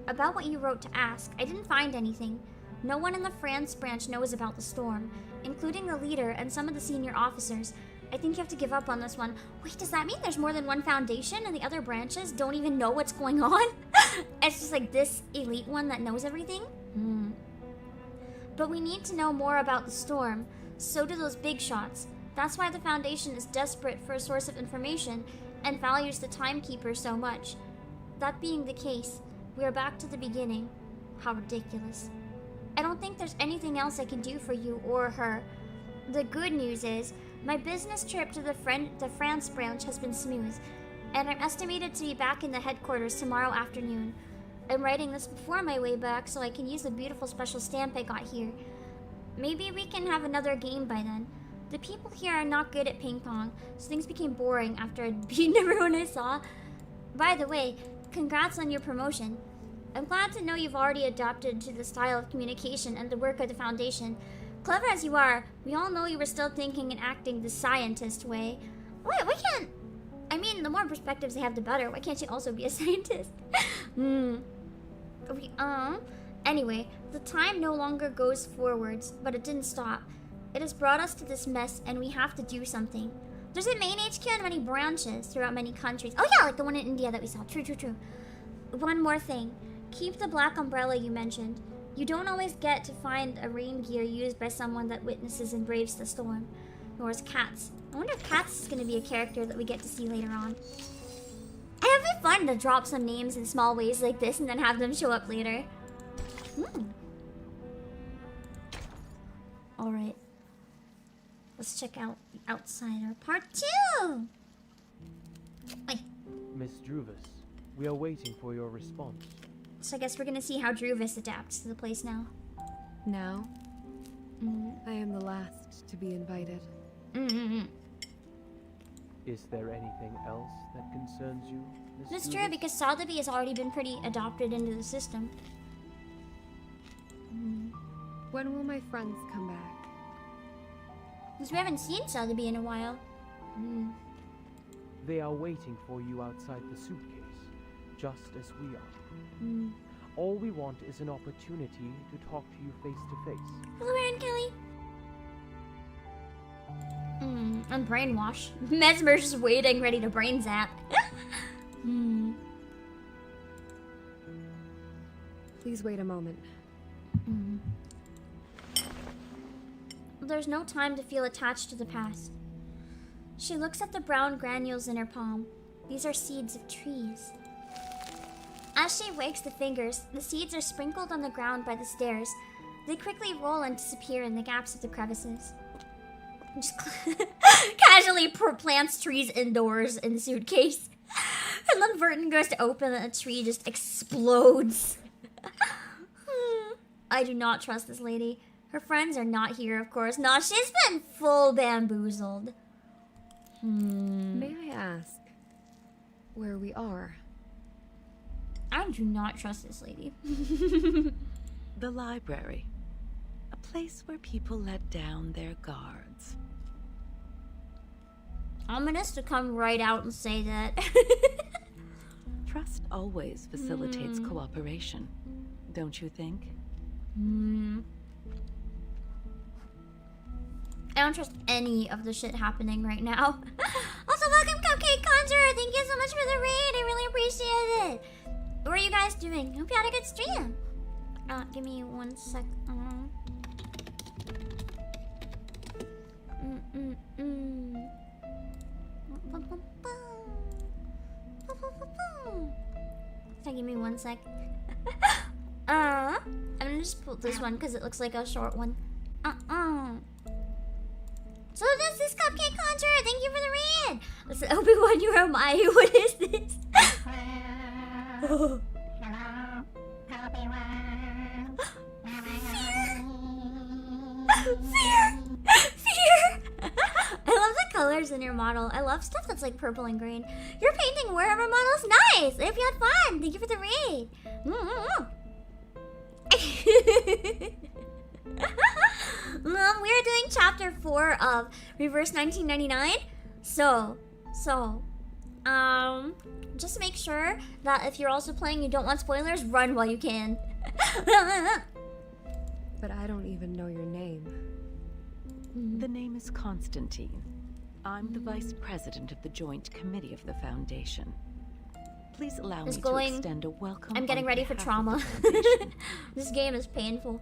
About what you wrote to ask, I didn't find anything. No one in the France branch knows about the storm, including the leader and some of the senior officers. I think you have to give up on this one. Wait, does that mean there's more than one foundation and the other branches don't even know what's going on? It's just like this elite one that knows everything? But we need to know more about the storm. So do those big shots. That's why the Foundation is desperate for a source of information and values the Timekeeper so much. That being the case, we are back to the beginning. How ridiculous. I don't think there's anything else I can do for you or her. The good news is, my business trip to the France branch has been smooth, and I'm estimated to be back in the headquarters tomorrow afternoon. I'm writing this before my way back so I can use the beautiful special stamp I got here. Maybe we can have another game by then. The people here are not good at ping pong, so things became boring after I'd beaten everyone I saw. By the way, congrats on your promotion. I'm glad to know you've already adapted to the style of communication and the work of the Foundation. Clever as you are, we all know you were still thinking and acting the scientist way. Wait, why can't... I mean, the more perspectives they have, the better. Why can't you also be a scientist? Anyway, the time no longer goes forwards, but it didn't stop. It has brought us to this mess, and we have to do something. There's a main HQ and many branches throughout many countries. Oh yeah, like the one in India that we saw. True. One more thing. Keep the black umbrella you mentioned. You don't always get to find a rain gear used by someone that witnesses and braves the storm. Nor is Cats. I wonder if Cats is going to be a character that we get to see later on. It would be fun to drop some names in small ways like this and then have them show up later. Alright. Let's check out the Outsider Part 2! Wait. Miss Druvis, we are waiting for your response. So I guess we're gonna see how Druvis adapts to the place now. Now, I am the last to be invited. Is there anything else that concerns you, Miss That's Druvis? true, because Sotheby has already been pretty adopted into the system. When will my friends come back? Because we haven't seen Sotheby in a while. They are waiting for you outside the suitcase, just as we are. All we want is an opportunity to talk to you face to face. Hello, Aaron Kelly. I'm brainwashed. Mesmer's just waiting, ready to brain zap. Please wait a moment. There's no time to feel attached to the past. She looks at the brown granules in her palm. These are seeds of trees. As she wags the fingers, the seeds are sprinkled on the ground by the stairs. They quickly roll and disappear in the gaps of the crevices. Just casually plants trees indoors in the suitcase. And then Burton goes to open and the tree just explodes. I do not trust this lady. Her friends are not here, of course. No, she's been full bamboozled. May I ask where we are? I do not trust this lady. The library. A place where people let down their guards. Ominous to come right out and say that. Trust always facilitates cooperation, don't you think? I don't trust any of the shit happening right now. Also, welcome Cupcake Conjurer. Thank you so much for the raid. I really appreciate it. What are you guys doing? Hope you had a good stream. Give me 1 sec. So give me 1 sec. I'm gonna just pull this one because it looks like a short one. So this is Cupcake Conjurer. Thank you for the raid. Listen, Obi-Wan, you are my. What is this? Hello, Obi-Wan. Fear! I love the colors in your model. I love stuff that's like purple and green. Your painting Warhammer model's nice. I hope you had fun. Thank you for the raid. We are doing chapter 4 of Reverse 1999. So Just make sure that if you're also playing, you don't want spoilers, run while you can. But I don't even know your name. The name is Constantine. I'm the Vice President of the Joint Committee of the Foundation. Please allow me to extend a welcome. I'm getting ready for trauma. This game is painful.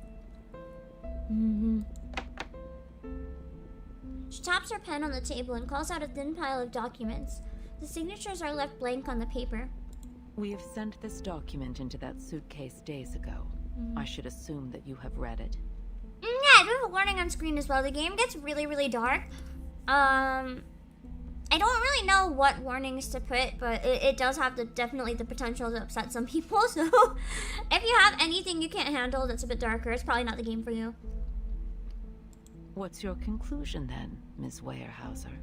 She taps her pen on the table and calls out a thin pile of documents. The signatures are left blank on the paper. We have sent this document into that suitcase days ago. I should assume that you have read it. Yeah, I do have a warning on screen as well. The game gets really, really dark. I don't really know what warnings to put, but it does have definitely the potential to upset some people. So if you have anything you can't handle that's a bit darker, it's probably not the game for you. What's your conclusion then, Ms. Weyerhaeuser?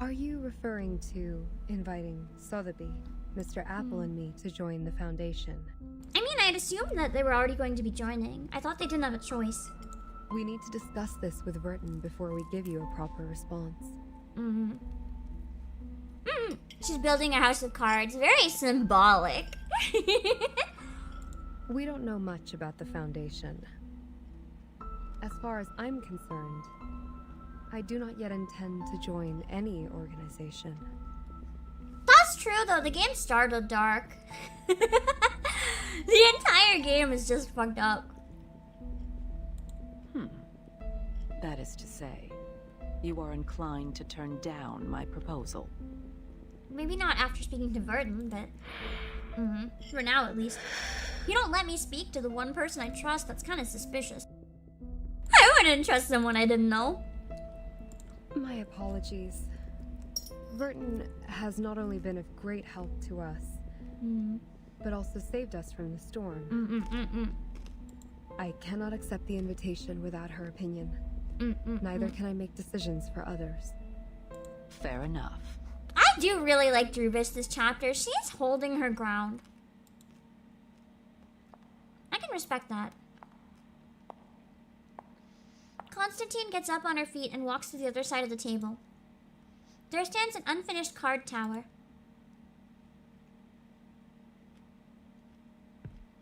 Are you referring to inviting Sotheby, Mr. Apple, and me to join the Foundation? I mean, I'd assumed that they were already going to be joining. I thought they didn't have a choice. We need to discuss this with Verton before we give you a proper response. She's building a house of cards. Very symbolic. We don't know much about the Foundation. As far as I'm concerned, I do not yet intend to join any organization. That's true, though. The game started dark. The entire game is just fucked up. That is to say, you are inclined to turn down my proposal. Maybe not after speaking to Verton, but... for now, at least. You don't let me speak to the one person I trust. That's kind of suspicious. I wouldn't trust someone I didn't know. My apologies. Verton has not only been of great help to us, but also saved us from the storm. I cannot accept the invitation without her opinion. Neither can I make decisions for others. Fair enough. I do really like Drubis this chapter. She's holding her ground. I can respect that. Constantine gets up on her feet and walks to the other side of the table. There stands an unfinished card tower.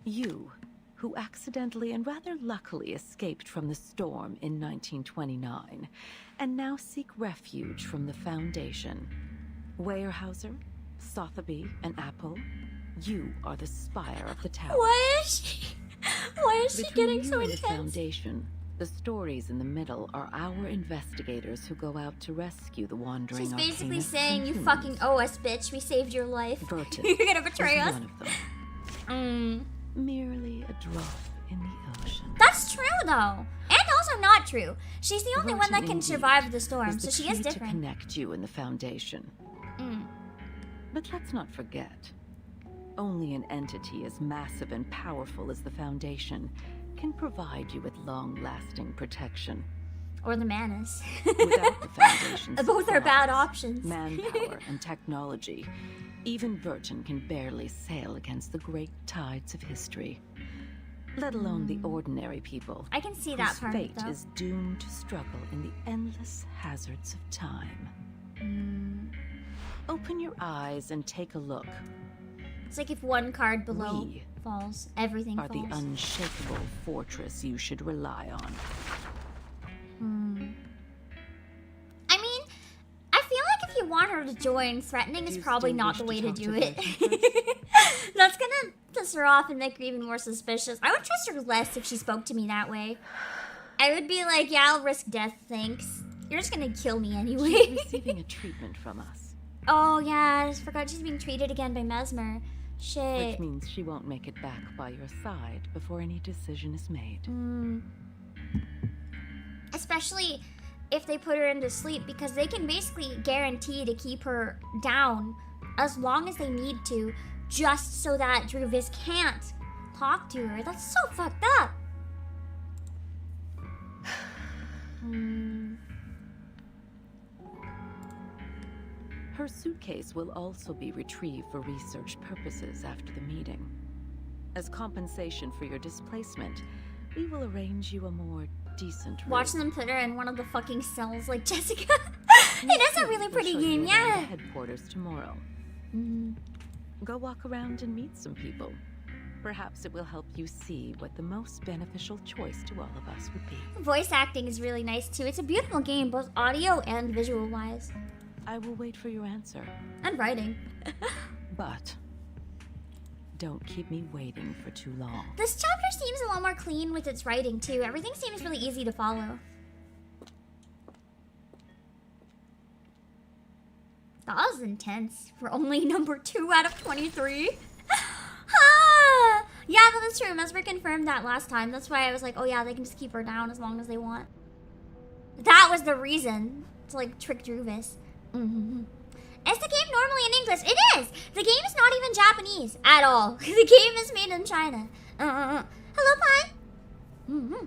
You, who accidentally and rather luckily escaped from the storm in 1929, and now seek refuge from the Foundation. Weyerhaeuser, Sotheby, and Apple, you are the spire of the tower. Why is she getting so Between you and intense? the Foundation, the stories in the middle are our investigators who go out to rescue the wandering She's basically arcanists saying, and you humans. fucking owe us, bitch. We saved your life. Verton You're gonna betray was us? one of them. Merely a drop in the ocean. That's true, though. And also not true. She's the only one that can Verton survive the storm, was so the she is key to different. connect you and the Foundation. But let's not forget, only an entity as massive and powerful as the Foundation can provide you with long-lasting protection. Or the Manus. Without the Foundation's Both are bad supplies, options. manpower, and technology, even Verton can barely sail against the great tides of history. Let alone the ordinary people. I can see that whose part of it, fate though. is doomed to struggle in the endless hazards of time. Open your eyes and take a look. It's like if one card below We falls, everything are falls. the unshakable fortress you should rely on. I mean, I feel like if you want her to join, threatening is probably not the way to do it. That's gonna piss her off and make her even more suspicious. I would trust her less if she spoke to me that way. I would be like, yeah, I'll risk death, thanks. You're just gonna kill me anyway. She's receiving a treatment from us, Oh yeah, I just forgot she's being treated again by Mesmer. Shit. which means she won't make it back by your side before any decision is made. Especially if they put her into sleep, because they can basically guarantee to keep her down as long as they need to, just so that Druvis can't talk to her. That's so fucked up. Her suitcase will also be retrieved for research purposes after the meeting. As compensation for your displacement, we will arrange you a more decent room. Watch them put her in one of the fucking cells like Jessica. It is a really pretty game, yeah. Headquarters tomorrow. Mm-hmm. Go walk around and meet some people. Perhaps it will help you see what the most beneficial choice to all of us would be. Voice acting is really nice too. It's a beautiful game, both audio and visual wise. I will wait for your answer. And writing. But don't keep me waiting for too long. This chapter seems a lot more clean with its writing too. Everything seems really easy to follow. That was intense for only number 2 out of 23. Yeah, that's true. Mesmer confirmed that last time. That's why I was like, oh yeah, they can just keep her down as long as they want. That was the reason to like trick Druvis. Mm-hmm. Is the game normally in English? It is! The game is not even Japanese at all. The game is made in China. Hello, Pie. Mm-hmm.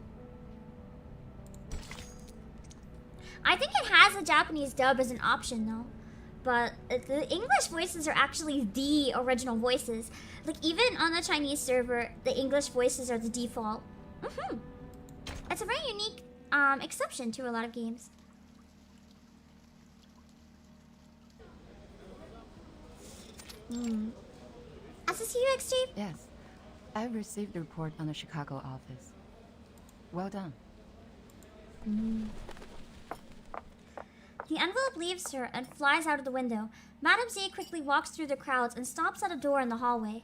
I think it has a Japanese dub as an option though. But the English voices are actually the original voices. Like, even on the Chinese server, the English voices are the default. It's a very unique exception to a lot of games. SSUX chief? Yes. I've received the report on the Chicago office. Well done. The envelope leaves her and flies out of the window. Madame Z quickly walks through the crowds and stops at a door in the hallway.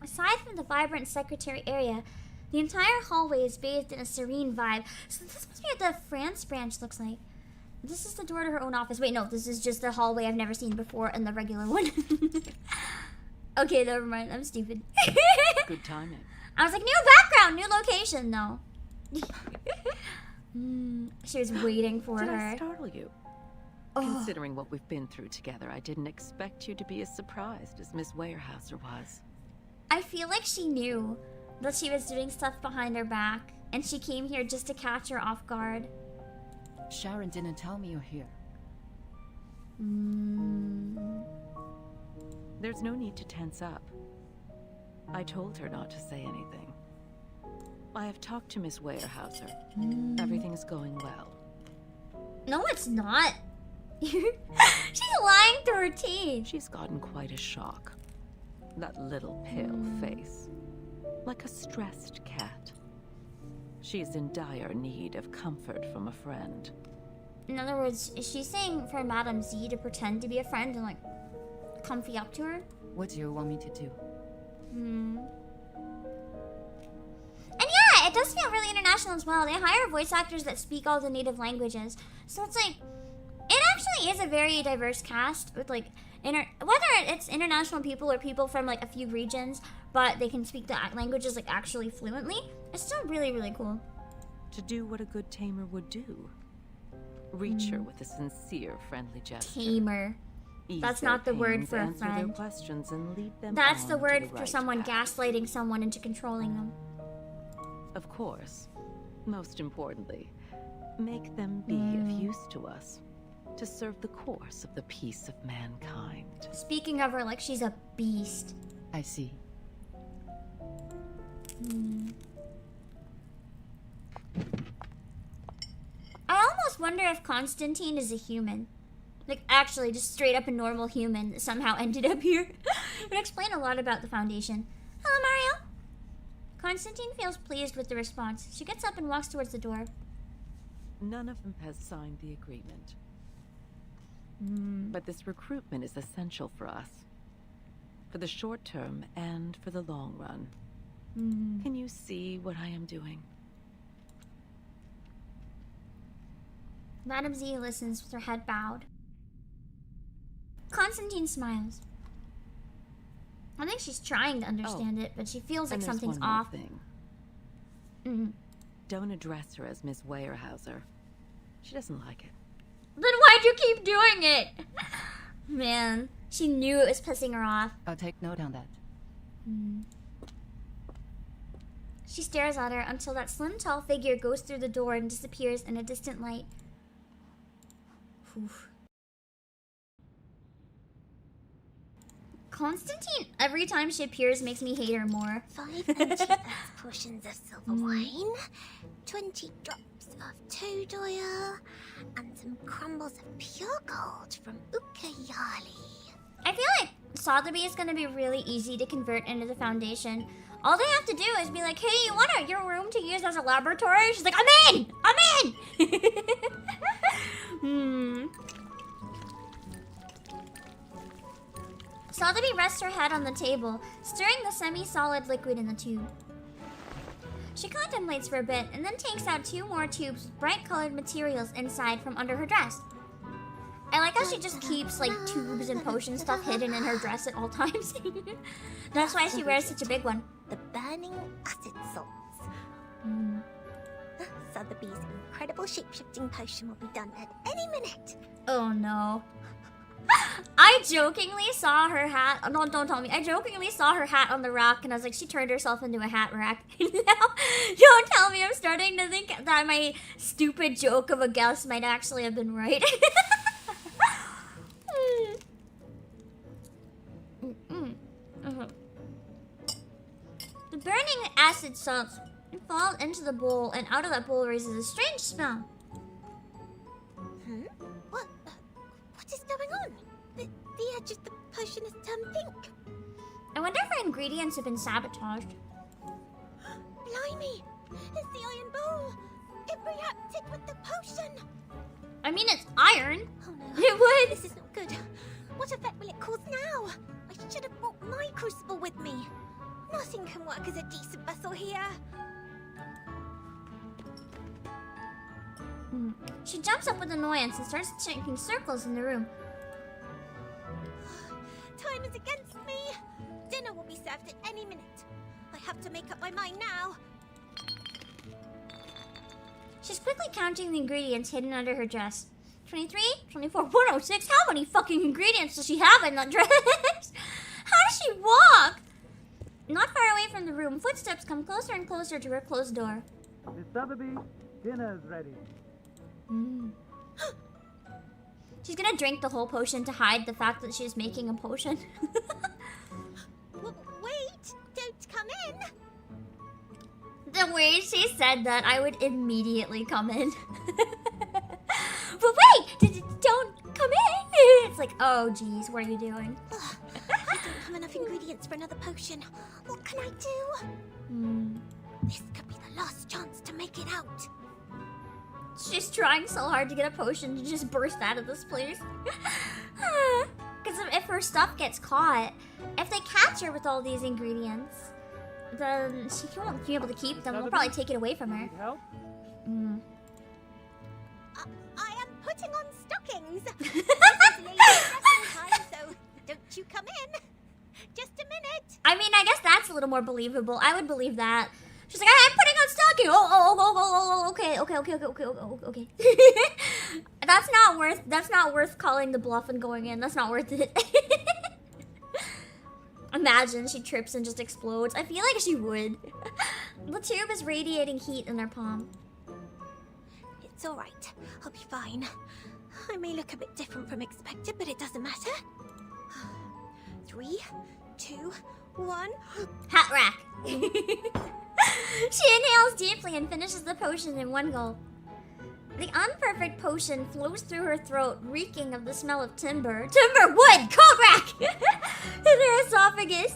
Aside from the vibrant secretary area, the entire hallway is bathed in a serene vibe. So this must be what the France branch looks like. This is the door to her own office. Wait, no, this is just the hallway I've never seen before and the regular one. Okay, never mind. I'm stupid. Good timing. I was like, new background, new location, though. She was waiting for Did her. I startle you? Considering what we've been through together, I didn't expect you to be as surprised as Miss Weyerhaeuser was. I feel like she knew that she was doing stuff behind her back, and she came here just to catch her off guard. Sharon didn't tell me you're here. There's no need to tense up. I told her not to say anything. I have talked to Miss Weyerhaeuser. Everything's going well. No, it's not. She's lying through her teeth. She's gotten quite a shock. That little pale face. Like a stressed cat. She's in dire need of comfort from a friend. In other words, is she saying for Madame Z to pretend to be a friend and like comfy up to her? What do you want me to do? And yeah, it does feel really international as well. They hire voice actors that speak all the native languages. So it's like, it actually is a very diverse cast with like, whether it's international people or people from like a few regions, but they can speak the languages like actually fluently. It's still really, really cool. To do what a good tamer would do. Reach her with a sincere, friendly gesture. Tamer. That's not the word for a answer their friend. questions and lead them That's on the to word for right someone path. gaslighting someone into controlling them. Of course. Most importantly, make them be of use to us. To serve the course of the peace of mankind. Speaking of her like she's a beast. I see. I almost wonder if Constantine is a human. Like, actually, just straight up a normal human that somehow ended up here. It would explain a lot about the Foundation. Hello, Mario. Constantine feels pleased with the response. She gets up and walks towards the door. None of them has signed the agreement. But this recruitment is essential for us. For the short term and for the long run. Can you see what I am doing? Madame Z listens with her head bowed. Constantine smiles. I think she's trying to understand it, but she feels like And there's something's one more off. thing. Don't address her as Miss Weyerhaeuser. She doesn't like it. Then why'd you keep doing it? Man, she knew it was pissing her off. I'll take note on that. She stares at her until that slim, tall figure goes through the door and disappears in a distant light. Constantine, every time she appears, makes me hate her more. 5 anti-earth portions of silver wine, 20 drops of toad oil, and some crumbles of pure gold from Ukayali. I feel like Sotheby is gonna be really easy to convert into the Foundation. All they have to do is be like, hey, you want your room to use as a laboratory? She's like, I'm in! I'm in! Sotheby rests her head on the table, stirring the semi-solid liquid in the tube. She contemplates for a bit and then takes out 2 more tubes with bright-colored materials inside from under her dress. I like how she just keeps like tubes and potion stuff hidden in her dress at all times. That's why she wears such a big one. The burning acid salts. Sotheby's incredible shape-shifting potion will be done at any minute. Oh no. I jokingly saw her hat. Oh, no, don't tell me. I jokingly saw her hat on the rack, and I was like, she turned herself into a hat rack. Now, don't tell me. I'm starting to think that my stupid joke of a guess might actually have been right. The burning acid salts fall into the bowl, and out of that bowl raises a strange smell. What is going on? The edge of the potion has turned pink. I wonder if her ingredients have been sabotaged. Blimey! It's the iron bowl! It reacted with the potion! I mean, it's iron. Oh no. It would. This is not good. What effect will it cause now? I should have brought my crucible with me. Nothing can work as a decent vessel here. She jumps up with annoyance and starts making circles in the room. Time is against me. Dinner will be served at any minute. I have to make up my mind now. She's quickly counting the ingredients hidden under her dress. 23, 24, 106. How many fucking ingredients does she have in that dress? How does she walk? Not far away from the room, footsteps come closer and closer to her closed door. Miss Sotheby, dinner is ready. She's gonna drink the whole potion to hide the fact that she's making a potion. Wait! Don't come in! The way she said that, I would immediately come in. But wait! Don't come in! It's like, oh geez, what are you doing? I don't have enough ingredients for another potion. What can I do? This could be the last chance to make it out. She's trying so hard to get a potion to just burst out of this place. Because if her stuff gets caught, if they catch her with all these ingredients, then she won't be able to keep them. They'll probably take it away from her. Help? I am putting on stockings. This is lady dressing time, so don't you come in. Just a minute. I mean, I guess that's a little more believable. I would believe that. She's like, I'm putting on stocking. Oh, okay. That's not worth calling the bluff and going in. That's not worth it. Imagine she trips and just explodes. I feel like she would. The tube is radiating heat in her palm. It's all right. I'll be fine. I may look a bit different from expected, but it doesn't matter. 3, 2, 1. Hat rack. She inhales deeply and finishes the potion in one gulp. The unperfect potion flows through her throat, reeking of the smell of timber wood, coat rack, in her esophagus.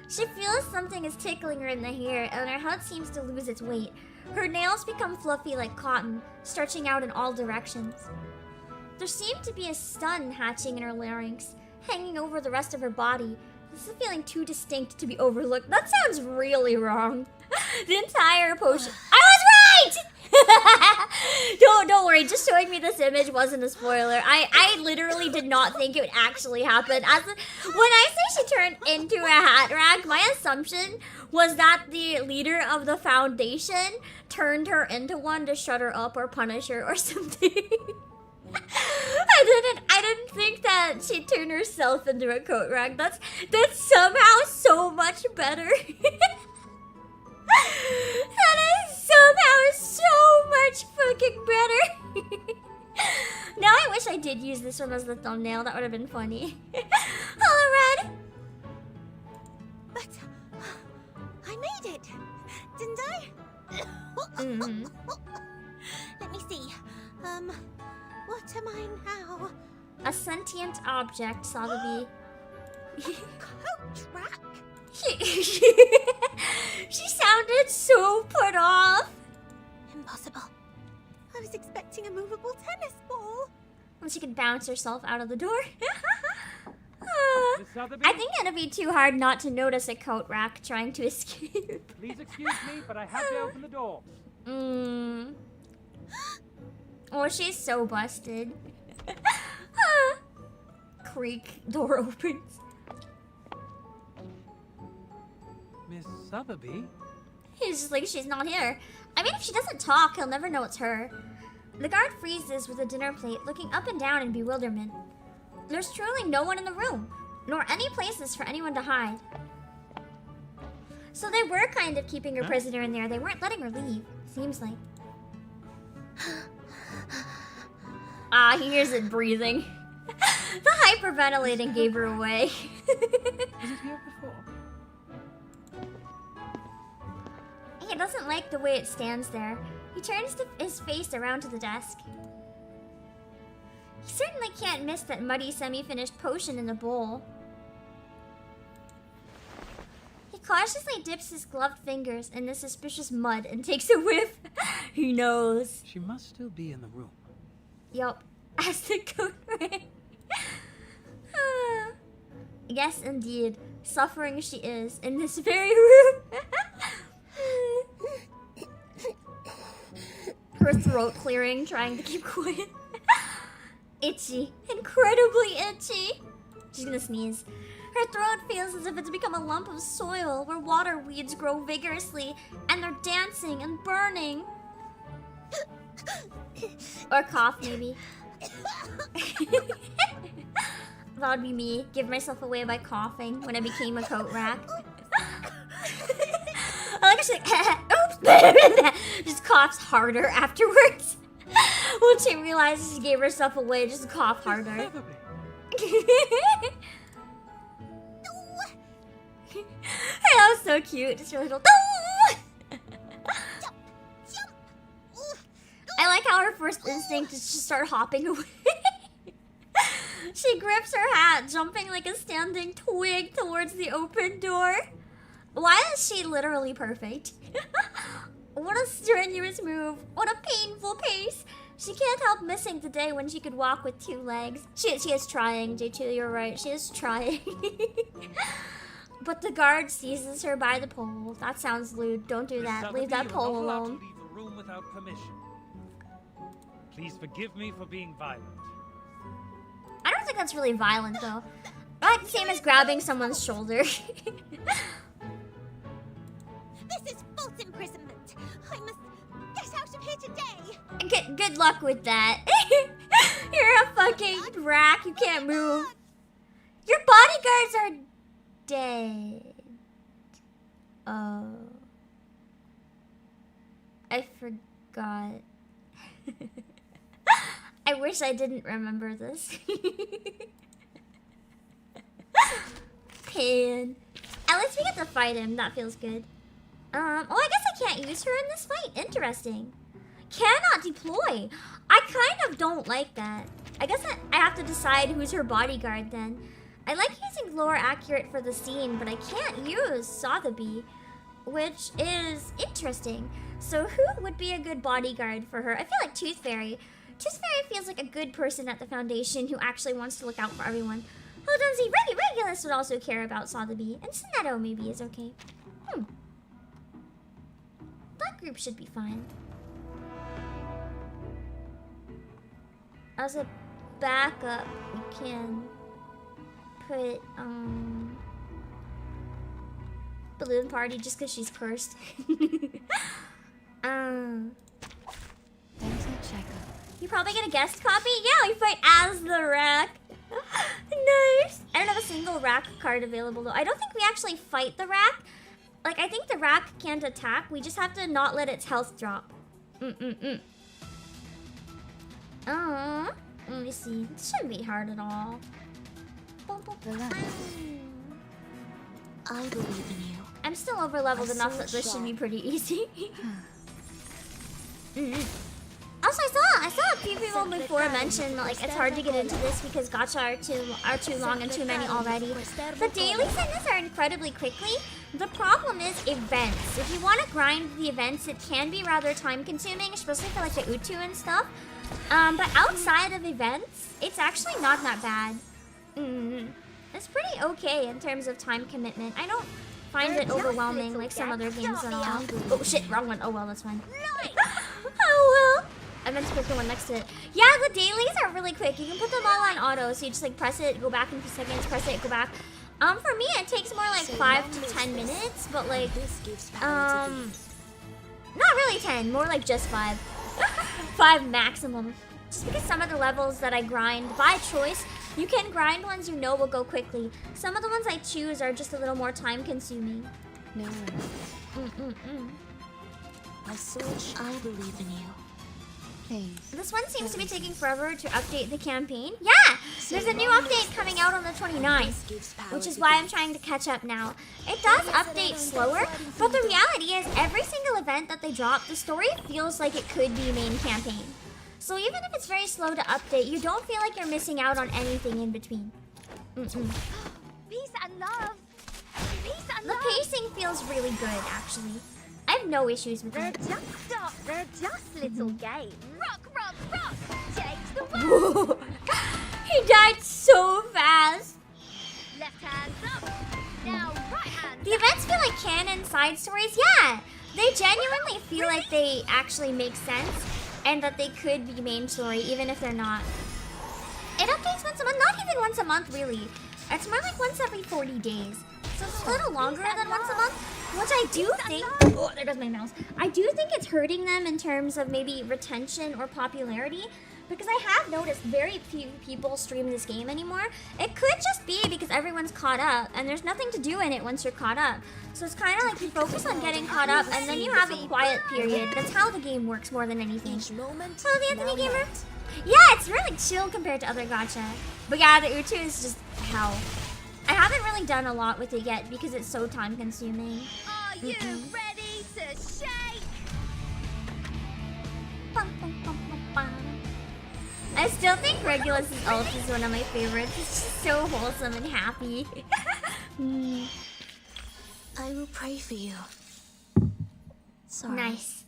She feels something is tickling her in the hair, and her head seems to lose its weight. Her nails become fluffy like cotton, stretching out in all directions. There seemed to be a stun hatching in her larynx, hanging over the rest of her body. This is feeling too distinct to be overlooked. That sounds really wrong. The entire potion. I was right! Don't worry, just showing me this image wasn't a spoiler. I literally did not think it would actually happen. When I say she turned into a hat rack, my assumption was that the leader of the Foundation turned her into one to shut her up or punish her or something. I didn't think that she'd turn herself into a coat rack. That's somehow so much better. That is somehow so much fucking better. Now I wish I did use this one as the thumbnail. That would have been funny. Hello, Red. Mm-hmm. Let me see. What am I now? A sentient object, Sotheby. Coat rack? She sounded so put off. Impossible. I was expecting a movable tennis ball. Well, she could bounce herself out of the door. Miss Sotheby? I think it'd be too hard not to notice a coat rack trying to escape. Please excuse me, but I have to open the door. Oh, she's so busted. Creak, door opens. Miss Sotheby? He's just like, she's not here. I mean, if she doesn't talk, he'll never know it's her. The guard freezes with a dinner plate, looking up and down in bewilderment. There's truly no one in the room, nor any places for anyone to hide. So they were kind of keeping her prisoner in there. They weren't letting her leave, seems like. Ah, he hears it breathing. The hyperventilating gave her away. Was it here before? He doesn't like the way it stands there. He turns his face around to the desk. He certainly can't miss that muddy, semi-finished potion in the bowl. He cautiously dips his gloved fingers in the suspicious mud and takes a whiff. He knows. She must still be in the room. Yup, as the coat ran. Yes, indeed. Suffering she is in this very room. Her throat clearing, trying to keep quiet. Itchy. Incredibly itchy. She's gonna sneeze. Her throat feels as if it's become a lump of soil where water weeds grow vigorously and they're dancing and burning. Or cough, maybe. That would be me. Give myself away by coughing when I became a coat rack. I like how she's like, oops! Just coughs harder afterwards. Once she realizes she gave herself away, just cough harder. That was so cute. Just her little. I like how her first instinct is to start hopping away. She grips her hat, jumping like a standing twig towards the open door. Why is she literally perfect? What a strenuous move. What a painful pace. She can't help missing the day when she could walk with 2 legs. She is trying, J2, you're right. She is trying. But the guard seizes her by the pole. That sounds lewd. Don't do that. Leave that pole alone. Leave the room without permission. Please forgive me for being violent. I don't think that's really violent, though. I like the same as grabbing someone's shoulder. This is false imprisonment. I must get out of here today. Good luck with that. You're a fucking rack. You can't move. Your bodyguards are dead. Oh. I forgot. I wish I didn't remember this. Pain. At least we get to fight him. That feels good. Oh, I guess I can't use her in this fight. Interesting. Cannot deploy. I kind of don't like that. I guess I have to decide who's her bodyguard then. I like using lore accurate for the scene, but I can't use Sotheby, which is interesting. So who would be a good bodyguard for her? I feel like Tooth Fairy. Tooth Fairy feels like a good person at the Foundation who actually wants to look out for everyone. Hodunzi, Regulus would also care about Sotheby, and Sonetto maybe is okay. That group should be fine. As a backup, we can put, Balloon Party just because she's cursed. You probably get a guest copy? Yeah, we fight as the rack. Nice. I don't have a single rack card available though. I don't think we actually fight the rack. Like, I think the rack can't attack. We just have to not let its health drop. Let me see. This shouldn't be hard at all. I believe in you. I'm still over leveled enough that this should be pretty easy. Also, I saw a few people before mention like it's hard to get into this because gacha are too long and too many already. The dailies in this are incredibly quickly. The problem is events. If you want to grind the events, it can be rather time consuming, especially for like the Utu and stuff. But outside of events, it's actually not that bad. It's pretty okay in terms of time commitment. I don't find it overwhelming like some other games at all. Oh shit, wrong one. Oh well, that's fine. Oh well. I meant to put the one next to it. Yeah, the dailies are really quick. You can put them all on auto, so you just like press it, go back in 2 seconds, press it, go back. For me, it takes more like 5 to 10 minutes, but like, not really 10, more like just 5. 5 maximum. Just because some of the levels that I grind by choice, you can grind ones you know will go quickly. Some of the ones I choose are just a little more time consuming. No. My Switch, I believe in you. Please. This one seems to be taking forever to update the campaign. Yeah! There's a new update coming out on the 29th, which is why I'm trying to catch up now. It does update slower, but the reality is every single event that they drop, the story feels like it could be main campaign. So even if it's very slow to update, you don't feel like you're missing out on anything in between. Peace and love. Peace and love. The pacing feels really good, actually. I have no issues with it. They're just little games. Rock. Take the world. He died so fast. Left hand up. Now right hand. The events feel like canon side stories. Yeah, they genuinely feel like they actually make sense and that they could be main story even if they're not. It updates once a month, not even once a month really. It's more like once every 40 days. So it's a little longer than once a month, which I do think, oh, there goes my mouse. I do think it's hurting them in terms of maybe retention or popularity, because I have noticed very few people stream this game anymore. It could just be because everyone's caught up, and there's nothing to do in it once you're caught up. So it's kind of like you focus on getting caught up, and then you have a quiet period. That's how the game works more than anything. Hello, the Anthony Gamer. Yeah, it's really chill compared to other gacha. But yeah, the Utu is just hell. I haven't really done a lot with it yet because it's so time consuming. Are you ready to shake? I still think Regulus's ult is one of my favorites. It's just so wholesome and happy. I will pray for you. Sorry. Nice.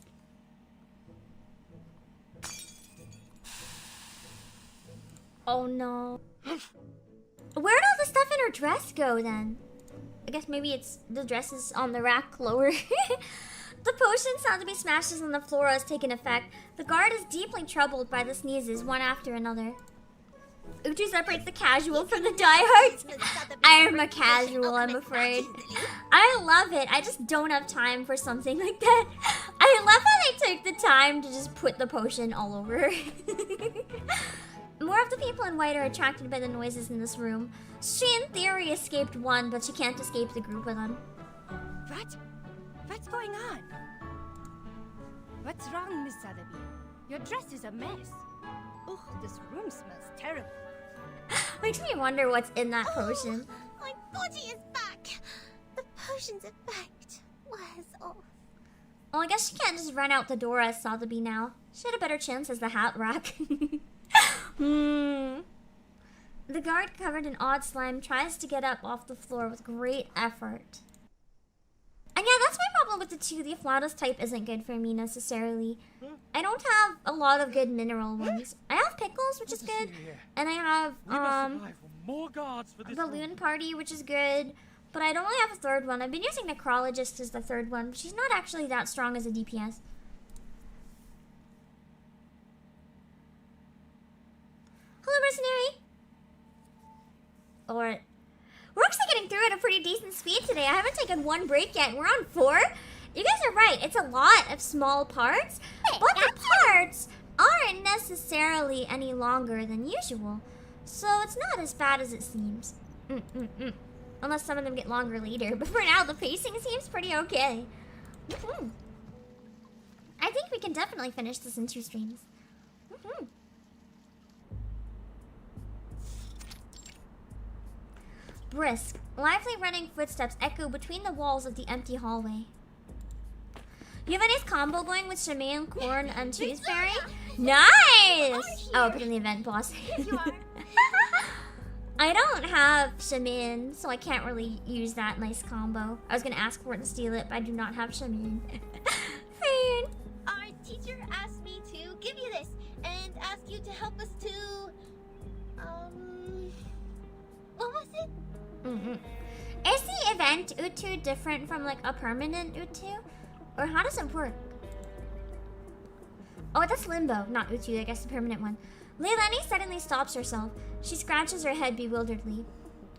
Oh no. Where'd all the stuff in her dress go then? I guess maybe it's the dress is on the rack lower. The potion sound to be smashes on the floor has taken effect. The guard is deeply troubled by the sneezes, one after another. Utu separates the casual from the diehards. I am a casual, I'm afraid. I love it. I just don't have time for something like that. I love how they took the time to just put the potion all over. More of the people in white are attracted by the noises in this room. She, in theory, escaped one, but she can't escape the group of them. What's going on? What's wrong, Miss Sotheby? Your dress is a mess. Ugh, this room smells terrible. Makes me wonder what's in that potion. My body is back. The potion's effect wears off. Well, I guess she can't just run out the door as Sotheby now. She had a better chance as the hat rack. The guard, covered in odd slime, tries to get up off the floor with great effort. And yeah, that's my problem with the two. The Afflatus type isn't good for me necessarily. I don't have a lot of good mineral ones. I have Pickles, which is good. And I have Balloon Party, which is good. But I don't really have a third one. I've been using Necrologist as the third one, but she's not actually that strong as a DPS. Hello, Mercenary! Or... We're actually getting through at a pretty decent speed today. I haven't taken one break yet. We're on 4. You guys are right. It's a lot of small parts. But the parts aren't necessarily any longer than usual. So it's not as bad as it seems. Unless some of them get longer later. But for now, the pacing seems pretty okay. I think we can definitely finish this in 2 streams. Brisk, lively running footsteps echo between the walls of the empty hallway. You have a nice combo going with Shemaine, Corn, and Toothberry? Nice! Oh, put in the event boss. I don't have Shemaine, so I can't really use that nice combo. I was gonna ask for it and steal it, but I do not have Shemaine. Fair. Our teacher asked me to give you this and ask you to help us to... What was it? Is the event Utu different from like a permanent Utu? Or how does it work? Oh, that's Limbo, not Utu, I guess the permanent one. Leilani suddenly stops herself. She scratches her head bewilderedly.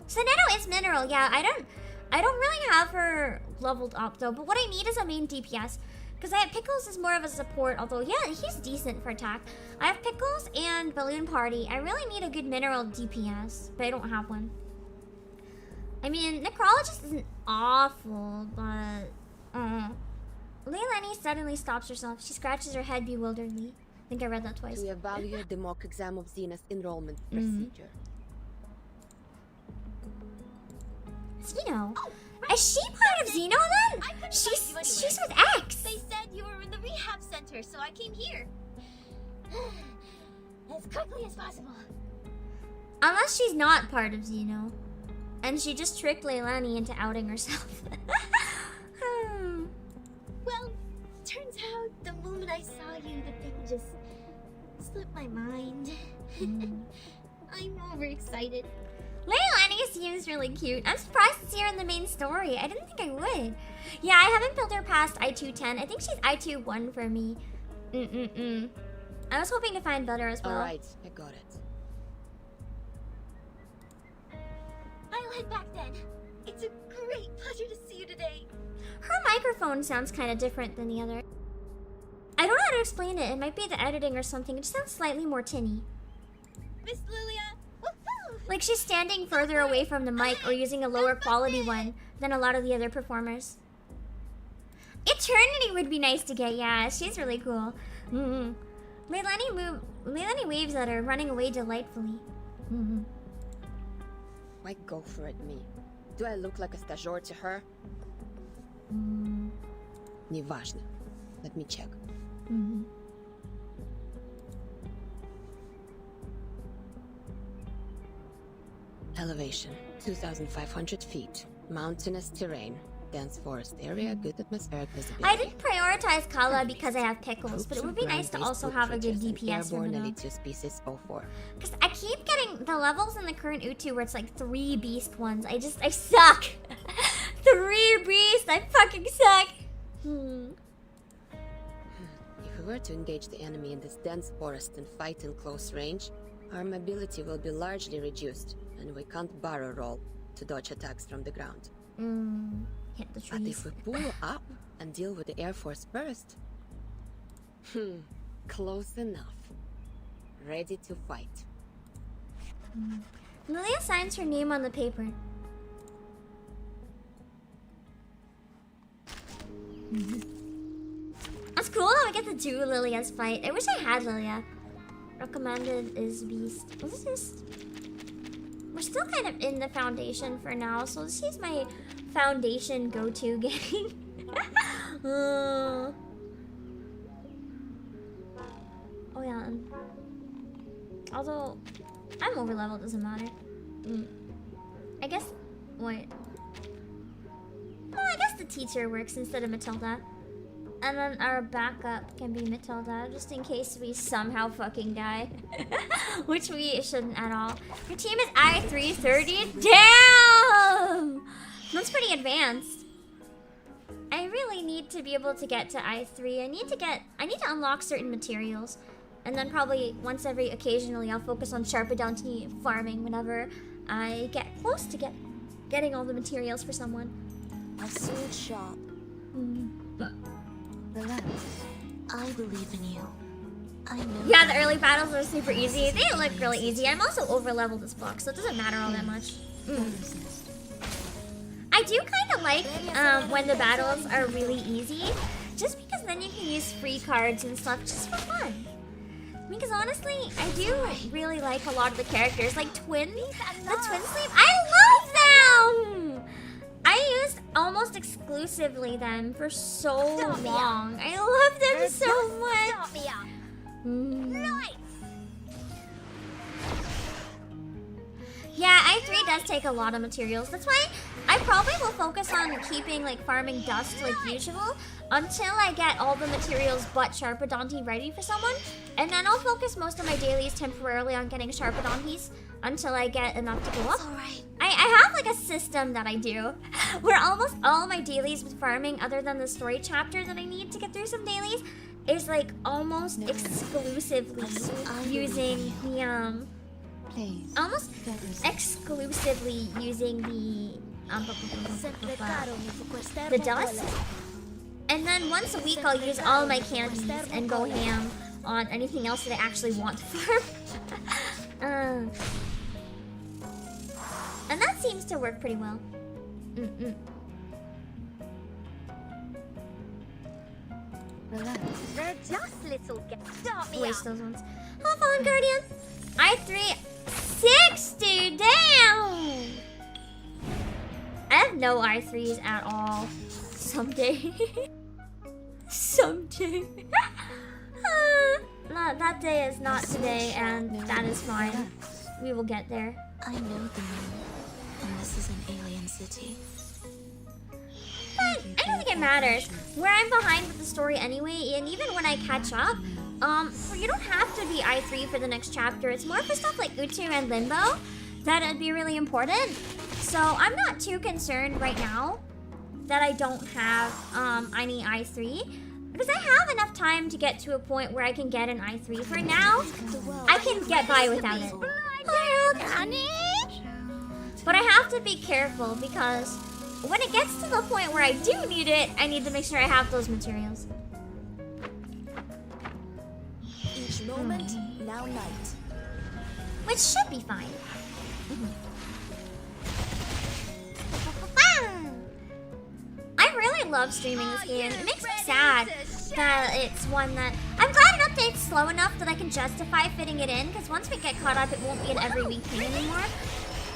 Sonetto is mineral, yeah, I don't really have her leveled up though, but what I need is a main DPS. Because I have Pickles is more of a support, although yeah, he's decent for attack. I have Pickles and Balloon Party. I really need a good mineral DPS, but I don't have one. I mean, Necrologist isn't awful, but... Leilani suddenly stops herself. She scratches her head bewilderedly. I think I read that twice. To evaluate the mock exam of Xena's enrollment procedure. Xeno? Is she part of Xeno then? She's with X. They said you were in the rehab center, so I came here. As quickly as possible. Unless she's not part of Xeno. And she just tricked Leilani into outing herself. Well, turns out the moment I saw you, the thing just slipped my mind. I'm overexcited. Leilani seems really cute. I'm surprised to see her in the main story. I didn't think I would. Yeah, I haven't built her past I210. I think she's I2-1 for me. I was hoping to find better as well. Alright, I got it. I'll head back then. It's a great pleasure to see you today. Her microphone sounds kind of different than the other. I don't know how to explain it. It might be the editing or something. It just sounds slightly more tinny. Miss Lilia! Like she's standing further away from the mic or using a lower quality one than a lot of the other performers. Eternity would be nice to get, yeah. She's really cool. Leilani waves at her, running away delightfully. Why go for it, me? Do I look like a stagiaire to her? Неважно. Let me check. Elevation, 2,500 feet. Mountainous terrain. Dense forest area, good atmospheric visibility. I didn't prioritize Kala because I have Pickles, but it would be nice to also have a good DPS for Airborne Elite species 04. Because I keep getting the levels in the current Utu where it's like 3 beast ones. I suck. 3 beasts, I fucking suck. If we were to engage the enemy in this dense forest and fight in close range, our mobility will be largely reduced, and we can't barrel roll to dodge attacks from the ground. Hit the trees. But if we pull up and deal with the Air Force first... close enough. Ready to fight. Lilia signs her name on the paper. That's cool that we get to do Lilia's fight. I wish I had Lilia. Recommended is Beast. What's this? We're still kind of in the foundation for now, so this is my foundation go-to game. Oh yeah. Although I'm over leveled, doesn't matter. I guess. Wait. Well, I guess the teacher works instead of Matilda. And then our backup can be Matilda, just in case we somehow fucking die. Which we shouldn't at all. Your team is I-330? Damn! That's pretty advanced. I really need to be able to get to I-3. I need to unlock certain materials. And then probably once every occasionally I'll focus on Sharpedounty farming whenever I get close to getting all the materials for someone. I'll soon shop. Relax. I believe in you. I know. Yeah, the early battles are super easy. They look really easy. I'm also over leveled as fuck, so it doesn't matter all that much. I do kind of like when the battles are really easy, just because then you can use free cards and stuff just for fun. Because honestly, I do really like a lot of the characters, like the Twin Sleep. I love them! I used almost exclusively them for so long. I love them so much. Yeah, I3 does take a lot of materials. That's why I probably will focus on keeping like farming dust like usual until I get all the materials but Sharpodonty ready for someone. And then I'll focus most of my dailies temporarily on getting Sharpodonties until I get enough to go up. I have like a system that I do where almost all my dailies with farming, other than the story chapter that I need to get through some dailies, is like almost exclusively using the almost exclusively using the dust. And then once a week I'll use all my candies and go ham on anything else that I actually want to farm. And that seems to work pretty well. They're just little Waste those ones. Have fun, Guardian. I3 60 down. I have no I3s at all. Someday. Someday. That day is not today, and that is fine. We will get there. I know the name, and this is an alien city. But I don't think it matters. Where I'm behind with the story anyway, and even when I catch up, you don't have to be I3 for the next chapter. It's more for stuff like Utu and Limbo that it'd be really important. So I'm not too concerned right now that I don't have any I3. Because I have enough time to get to a point where I can get an I3. For now, I can get by without it. But I have to be careful because when it gets to the point where I do need it, I need to make sure I have those materials. Each moment, now night. Which should be fine. I really love streaming this game. It makes me sad that it's one that... I'm glad an update's slow enough that I can justify fitting it in, because once we get caught up, it won't be an every week thing anymore.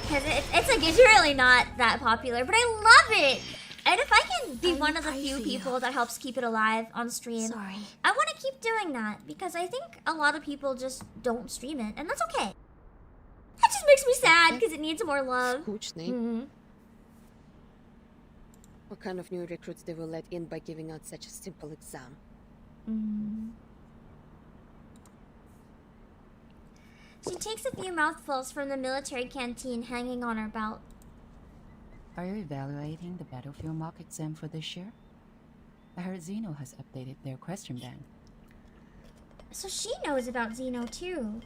Because it's really not that popular, but I love it! And if I can be one of the few people that helps keep it alive on stream, I want to keep doing that, because I think a lot of people just don't stream it, and that's okay. That just makes me sad, because it needs more love. What kind of new recruits they will let in by giving out such a simple exam? She takes a few mouthfuls from the military canteen hanging on her belt. Are you evaluating the battlefield mock exam for this year? I heard Xeno has updated their question bank. So she knows about Xeno too.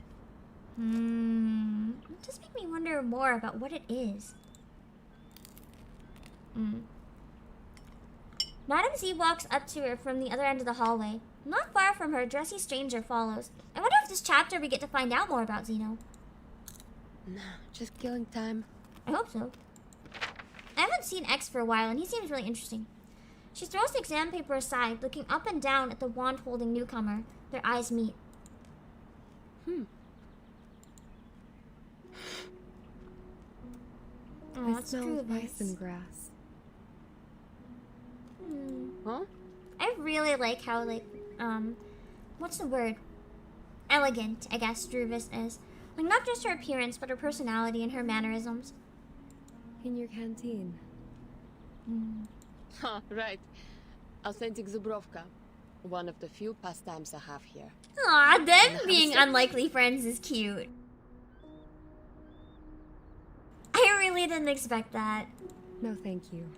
It just makes me wonder more about what it is. Madam Z walks up to her from the other end of the hallway. Not far from her, a dressy stranger follows. I wonder if this chapter we get to find out more about Xeno. No, just killing time. I hope so. I haven't seen X for a while, and he seems really interesting. She throws the exam paper aside, looking up and down at the wand-holding newcomer. Their eyes meet. I smell rice and grass. Huh? I really like how, what's the word? Elegant, I guess, Druvis is. Like, not just her appearance, but her personality and her mannerisms. In your canteen. Huh, right. Authentic Zubrovka. One of the few pastimes I have here. Aw, them being unlikely friends is cute. I really didn't expect that. No, thank you.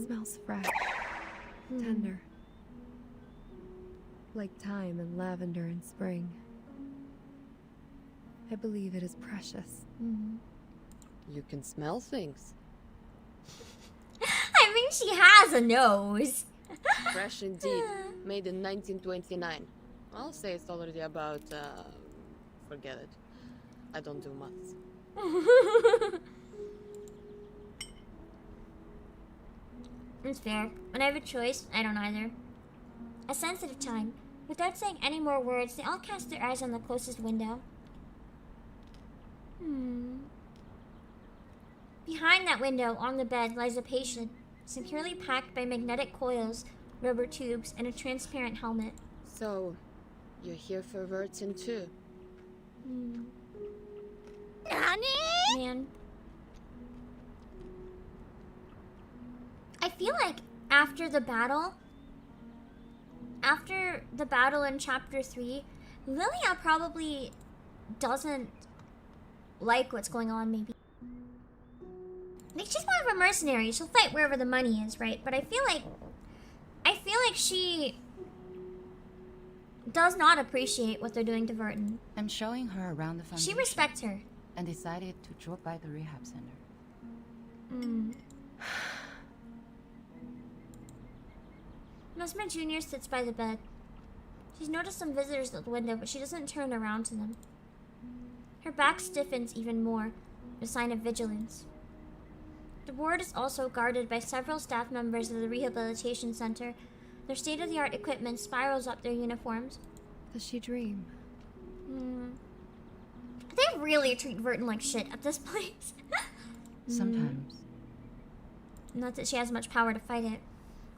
Smells fresh. Tender. Like thyme and lavender in spring. I believe it is precious. You can smell things. I mean, she has a nose. Fresh indeed. Made in 1929. I'll say it's already about, forget it. I don't do maths. It's fair. When I have a choice, I don't either. A sensitive time. Without saying any more words, they all cast their eyes on the closest window. Behind that window, on the bed, lies a patient, securely packed by magnetic coils, rubber tubes, and a transparent helmet. So, you're here for Vertin too? Man. I feel like after the battle in chapter 3, Lilia probably doesn't like what's going on, maybe. Like, she's more of a mercenary. She'll fight wherever the money is, right? But I feel like she does not appreciate what they're doing to Vertin. I'm showing her around the foundation. She respects her. And decided to drop by the rehab center. Mesmer Jr. sits by the bed. She's noticed some visitors at the window, but she doesn't turn around to them. Her back stiffens even more, a sign of vigilance. The ward is also guarded by several staff members of the rehabilitation center. Their state-of-the-art equipment spirals up their uniforms. Does she dream? They really treat Vertin like shit at this place. Sometimes. Not that she has much power to fight it.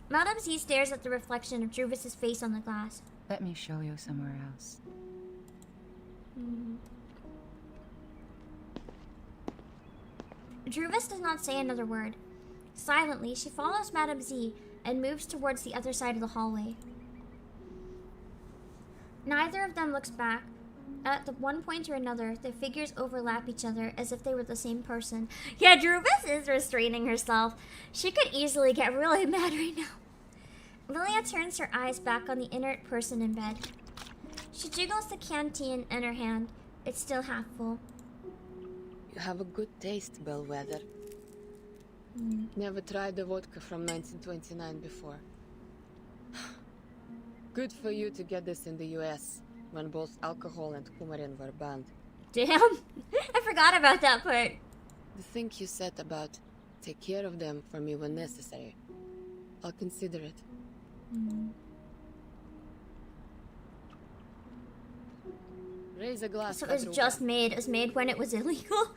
Madame Z stares at the reflection of Druvis's face on the glass. Let me show you somewhere else. Druvis does not say another word. Silently, she follows Madame Z and moves towards the other side of the hallway. Neither of them looks back. At the one point or another, their figures overlap each other as if they were the same person. Yeah, Druvis is restraining herself. She could easily get really mad right now. Lilia turns her eyes back on the inert person in bed. She jiggles the canteen in her hand. It's still half full. You have a good taste, Bellwether. Never tried the vodka from 1929 before. Good for you to get this in the US, when both alcohol and coumarin were banned. Damn, I forgot about that part. The thing you said about take care of them for me when necessary, I'll consider it. Raise a glass. So it was just made. It was made when it was illegal.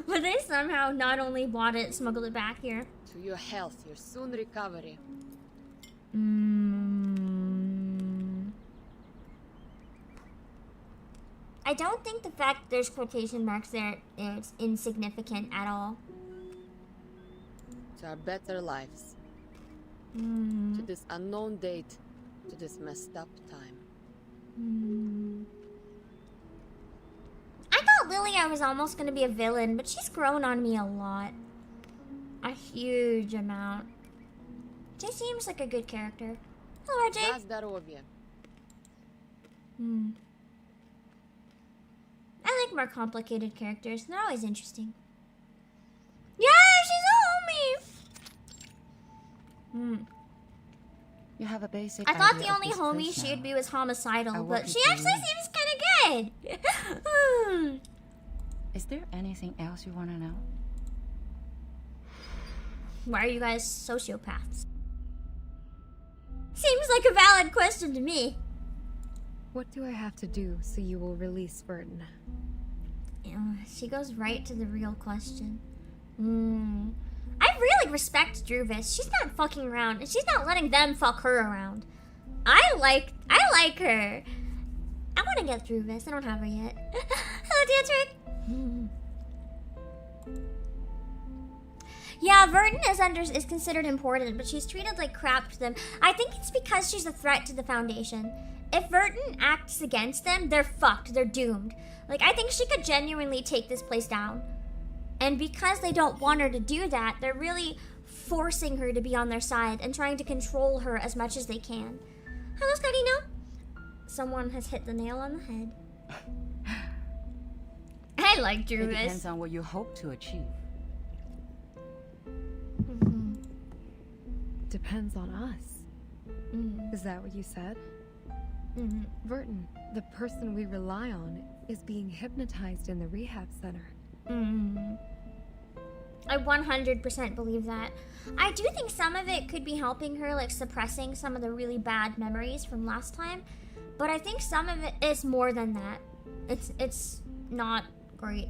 But they somehow not only bought it, smuggled it back here. To your health, your soon recovery. I don't think the fact there's quotation marks there is insignificant at all. To our better lives. To this unknown date. To this messed up time. I thought Lilia was almost going to be a villain, but she's grown on me a lot. A huge amount. She seems like a good character. Hello, RJ. I like more complicated characters. They're always interesting. Yeah, she's a homie! You have a basic I thought idea the of only this homie place she'd now. be was homicidal, I but want she you to actually leave. seems kind of good. Is there anything else you want to know? Why are you guys sociopaths? Seems like a valid question to me. What do I have to do so you will release Vertin? She goes right to the real question. I really respect Druvis. She's not fucking around, and she's not letting them fuck her around. I like her. I want to get Druvis. I don't have her yet. Hello, Dantrick. Yeah, Vertin is considered important, but she's treated like crap to them. I think it's because she's a threat to the Foundation. If Vertin acts against them, they're fucked. They're doomed. Like, I think she could genuinely take this place down. And because they don't want her to do that, they're really forcing her to be on their side and trying to control her as much as they can. Hello, Scotino. Someone has hit the nail on the head. I like Druvis. It depends on what you hope to achieve. Depends on us. Is that what you said? Vertin, the person we rely on, is being hypnotized in the rehab center. I 100% believe that. I do think some of it could be helping her, like suppressing some of the really bad memories from last time. But I think some of it is more than that. It's not great.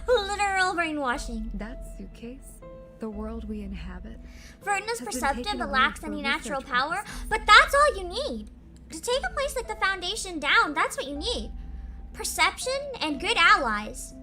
Literal brainwashing. That suitcase, the world we inhabit. Vertin is has been perceptive taken but away lacks for any natural research power, purposes. but that's all you need. To take a place like the Foundation down, that's what you need. Perception and good allies.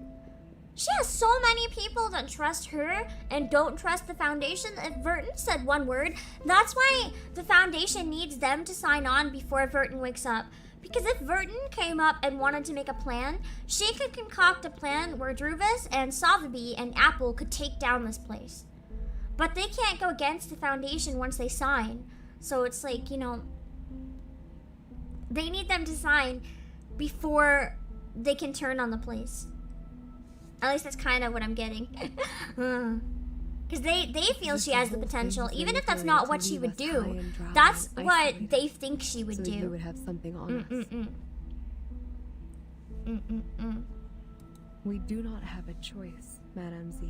She has so many people that trust her and don't trust the Foundation. If Vertin said one word, that's why the Foundation needs them to sign on before Vertin wakes up. Because if Vertin came up and wanted to make a plan, she could concoct a plan where Druvis and Sotheby and Apple could take down this place. But they can't go against the Foundation once they sign. So it's like, you know, they need them to sign before they can turn on the place. At least that's kind of what I'm getting. Because they feel she has the potential, even if that's not what she would do. That's what they think she would so do. You would have something on us. We do not have a choice, Madame Z.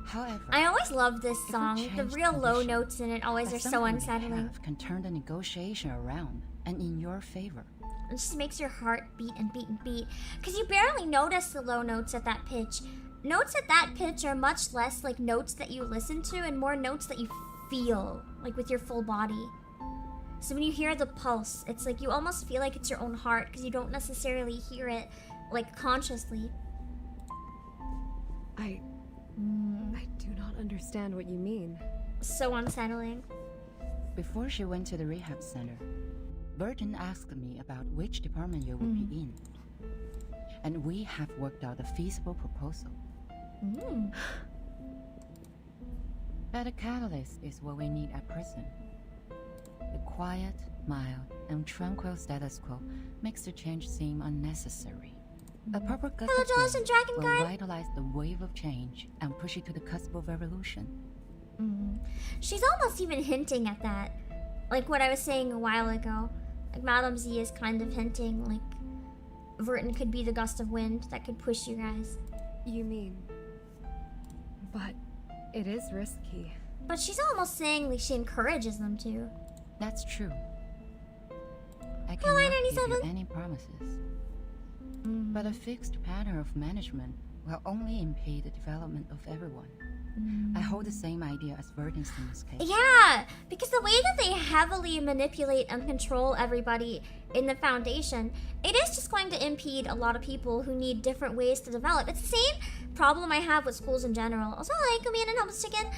However, I always love this if we song. The change real low conditions, notes in it always that are so something we unsettling. have can turn the negotiation around and in your favor. It just makes your heart beat and beat and beat. Because you barely notice the low notes at that pitch. Notes at that pitch are much less like notes that you listen to and more notes that you feel, like with your full body. So when you hear the pulse, it's like you almost feel like it's your own heart because you don't necessarily hear it like consciously. I do not understand what you mean. So unsettling. Before she went to the rehab center, Burton asked me about which department you would be in. And we have worked out a feasible proposal. But a catalyst is what we need at present. The quiet, mild, and tranquil status quo makes the change seem unnecessary. A proper gust Hello, of Jonas and wind Dragon will Guard. vitalize the wave of change and push it to the cusp of revolution. She's almost even hinting at that. Like what I was saying a while ago. Like Madame Z is kind of hinting like Vertin could be the gust of wind that could push you guys. You mean... But it is risky. But she's almost saying like she encourages them to. That's true. I Hello, cannot give you 97. any promises. But a fixed pattern of management will only impede the development of everyone. I hold the same idea as Vertin's in this case. Yeah, because the way that they heavily manipulate and control everybody in the Foundation, it is just going to impede a lot of people who need different ways to develop. It's the same problem I have with schools in general. Also, like, come in and help us chicken.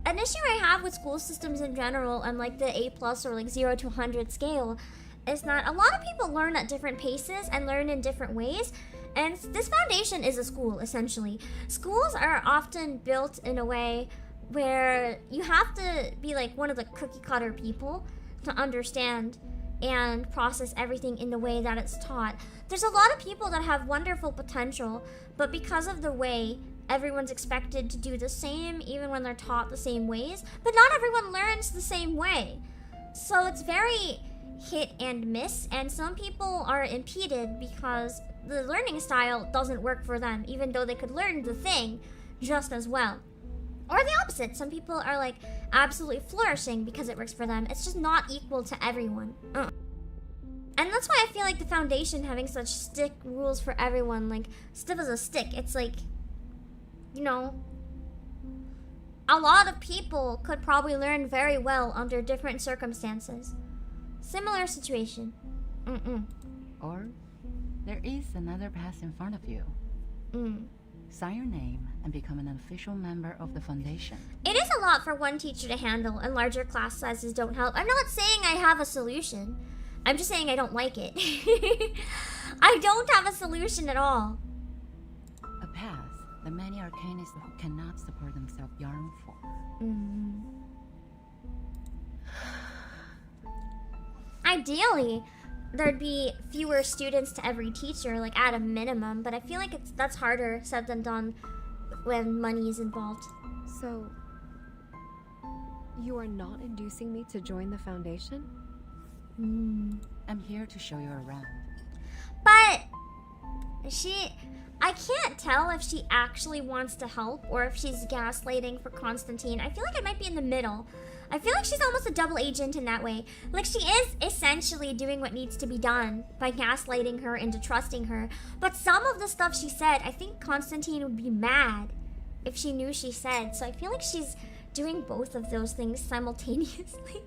An issue I have with school systems in general and like the A+ or like 0 to 100 scale is that a lot of people learn at different paces and learn in different ways. And this Foundation is a school, essentially. Schools are often built in a way where you have to be like one of the cookie cutter people to understand and process everything in the way that it's taught. There's a lot of people that have wonderful potential, but because of the way everyone's expected to do the same, even when they're taught the same ways, but not everyone learns the same way. So it's very hit and miss, and some people are impeded because the learning style doesn't work for them, even though they could learn the thing just as well. Or the opposite, some people are like absolutely flourishing because it works for them. It's just not equal to everyone. And that's why I feel like the Foundation having such stick rules for everyone, like stiff as a stick, it's like, you know, a lot of people could probably learn very well under different circumstances. Similar situation. Or there is another path in front of you. Sign your name and become an official member of the Foundation. It is a lot for one teacher to handle, and larger class sizes don't help. I'm not saying I have a solution. I'm just saying I don't like it. I don't have a solution at all. A path that many arcanists who cannot support themselves yearn for. Ideally, there'd be fewer students to every teacher, like at a minimum, but I feel like that's harder said than done when money is involved. So, you are not inducing me to join the Foundation? I'm here to show you around. But I can't tell if she actually wants to help or if she's gaslighting for Constantine. I feel like it might be in the middle. I feel like she's almost a double agent in that way. Like, she is essentially doing what needs to be done by gaslighting her into trusting her. But some of the stuff she said, I think Constantine would be mad if she knew she said. So I feel like she's doing both of those things simultaneously.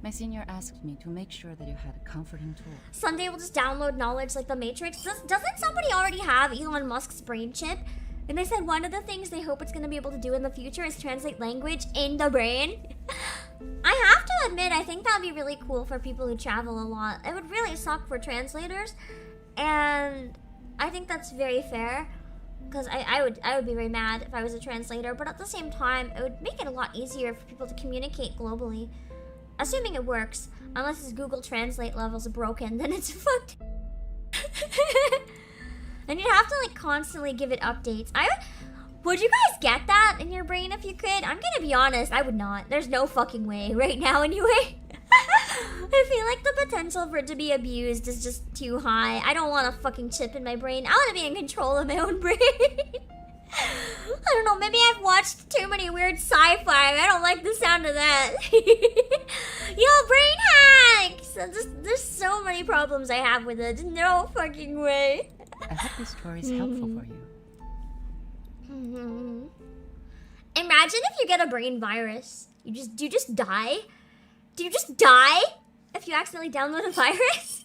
My senior asked me to make sure that you had a comforting tool. Someday we'll just download knowledge like the Matrix. Doesn't somebody already have Elon Musk's brain chip? And they said one of the things they hope it's going to be able to do in the future is translate language in the brain. I have to admit, I think that would be really cool for people who travel a lot. It would really suck for translators. And I think that's very fair. Because I would be very mad if I was a translator. But at the same time, it would make it a lot easier for people to communicate globally. Assuming it works. Unless his Google Translate level's broken, then it's fucked. And you'd have to like constantly give it updates. Would you guys get that in your brain if you could? I'm gonna be honest, I would not. There's no fucking way right now anyway. I feel like the potential for it to be abused is just too high. I don't want a fucking chip in my brain. I want to be in control of my own brain. I don't know, maybe I've watched too many weird sci-fi. I don't like the sound of that. Yo, brain hacks! There's so many problems I have with it. No fucking way. I hope this story is helpful for you. Imagine if you get a brain virus. Do you just die? Do you just die if you accidentally download a virus?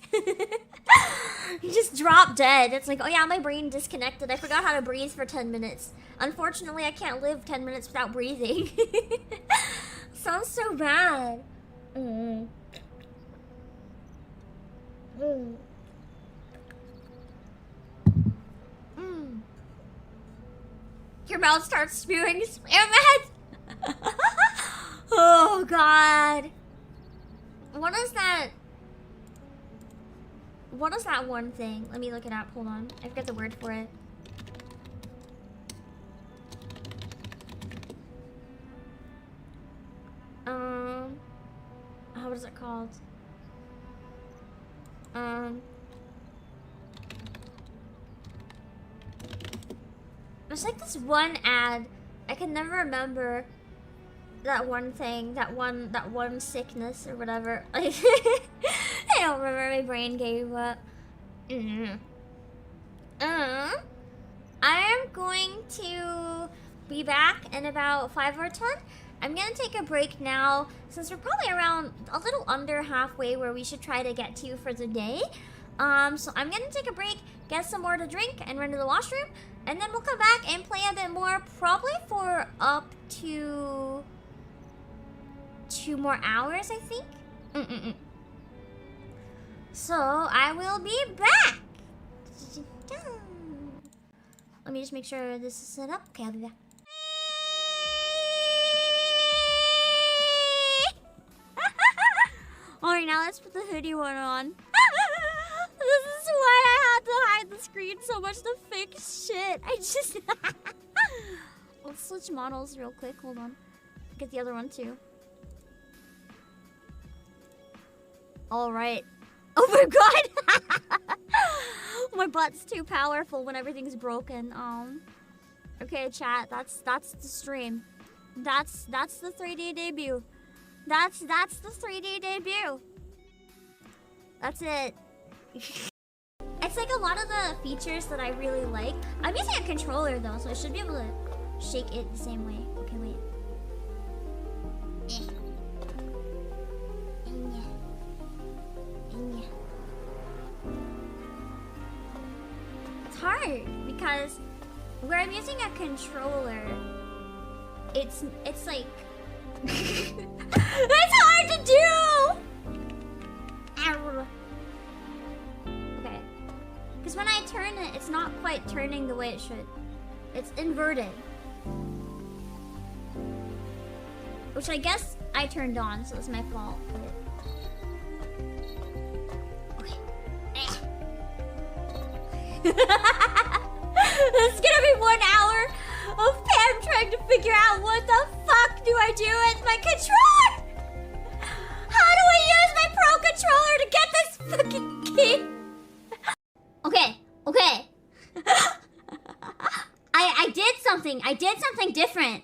You just drop dead. It's like, oh yeah, my brain disconnected. I forgot how to breathe for 10 minutes. Unfortunately, I can't live 10 minutes without breathing. Sounds so bad. Your mouth starts spewing spam ads. Oh god. What is that? What is that one thing? Let me look it up. Hold on. I forget the word for it. What is it called? There's like this one ad. I can never remember that one thing, that one sickness or whatever. I don't remember. My brain gave up. I am going to be back in about 5 or 10. I'm gonna take a break now since we're probably around a little under halfway where we should try to get to for the day. So I'm gonna take a break, get some more to drink, and run to the washroom, and then we'll come back and play a bit more, probably for up to 2 more hours, I think. So I will be back. Let me just make sure this is set up. Okay, I'll be back. Alright, now let's put the hoodie one on. This is why I had to hide the screen so much to fix shit. I just... Let's switch models real quick. Hold on. Get the other one too. Alright. Oh my god! My butt's too powerful when everything's broken. Okay, chat. That's the stream. That's the 3D debut. That's the 3D debut. That's it. It's like a lot of the features that I really like. I'm using a controller though, so I should be able to shake it the same way. Okay, wait. It's hard because where I'm using a controller, it's like it's hard to do. Okay, because when I turn it, it's not quite turning the way it should. It's inverted, which I guess I turned on, so it's my fault. This is gonna be 1 hour of Pam trying to figure out what the fuck do I do with my controller? How do I use my pro controller to get this fucking game? Okay. I did something different.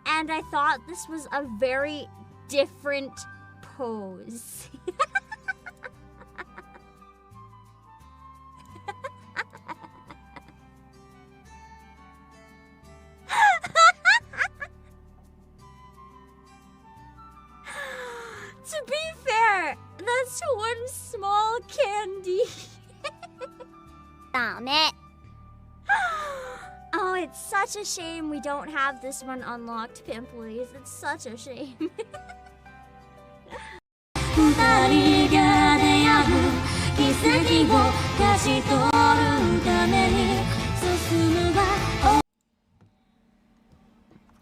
and I thought this was a very different pose. To be fair, that's one small candy. Damn it. Oh, it's such a shame we don't have this one unlocked, Pimplies. It's such a shame.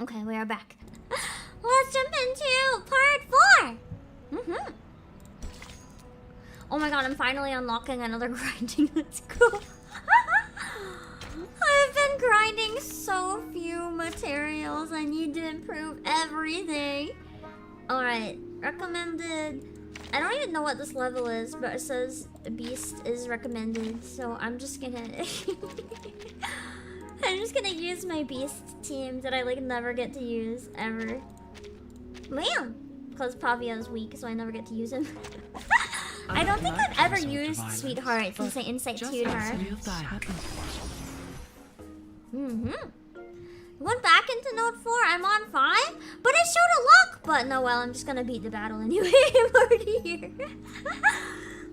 Okay, we are back. Let's jump into part 4. Oh my god, I'm finally unlocking another grinding. Let's go. I've been grinding so few materials. I need to improve everything. Alright, recommended. I don't even know what this level is, but it says Beast is recommended. So I'm just gonna... I'm just gonna use my Beast team that I like never get to use, ever. Man! Because Pavia is weak, so I never get to use him. I don't think I've ever used Sweetheart since I Insight 2'd her. Went back into Note 4, I'm on 5, but it showed a lock button. Oh well, I'm just gonna beat the battle anyway. I'm already here.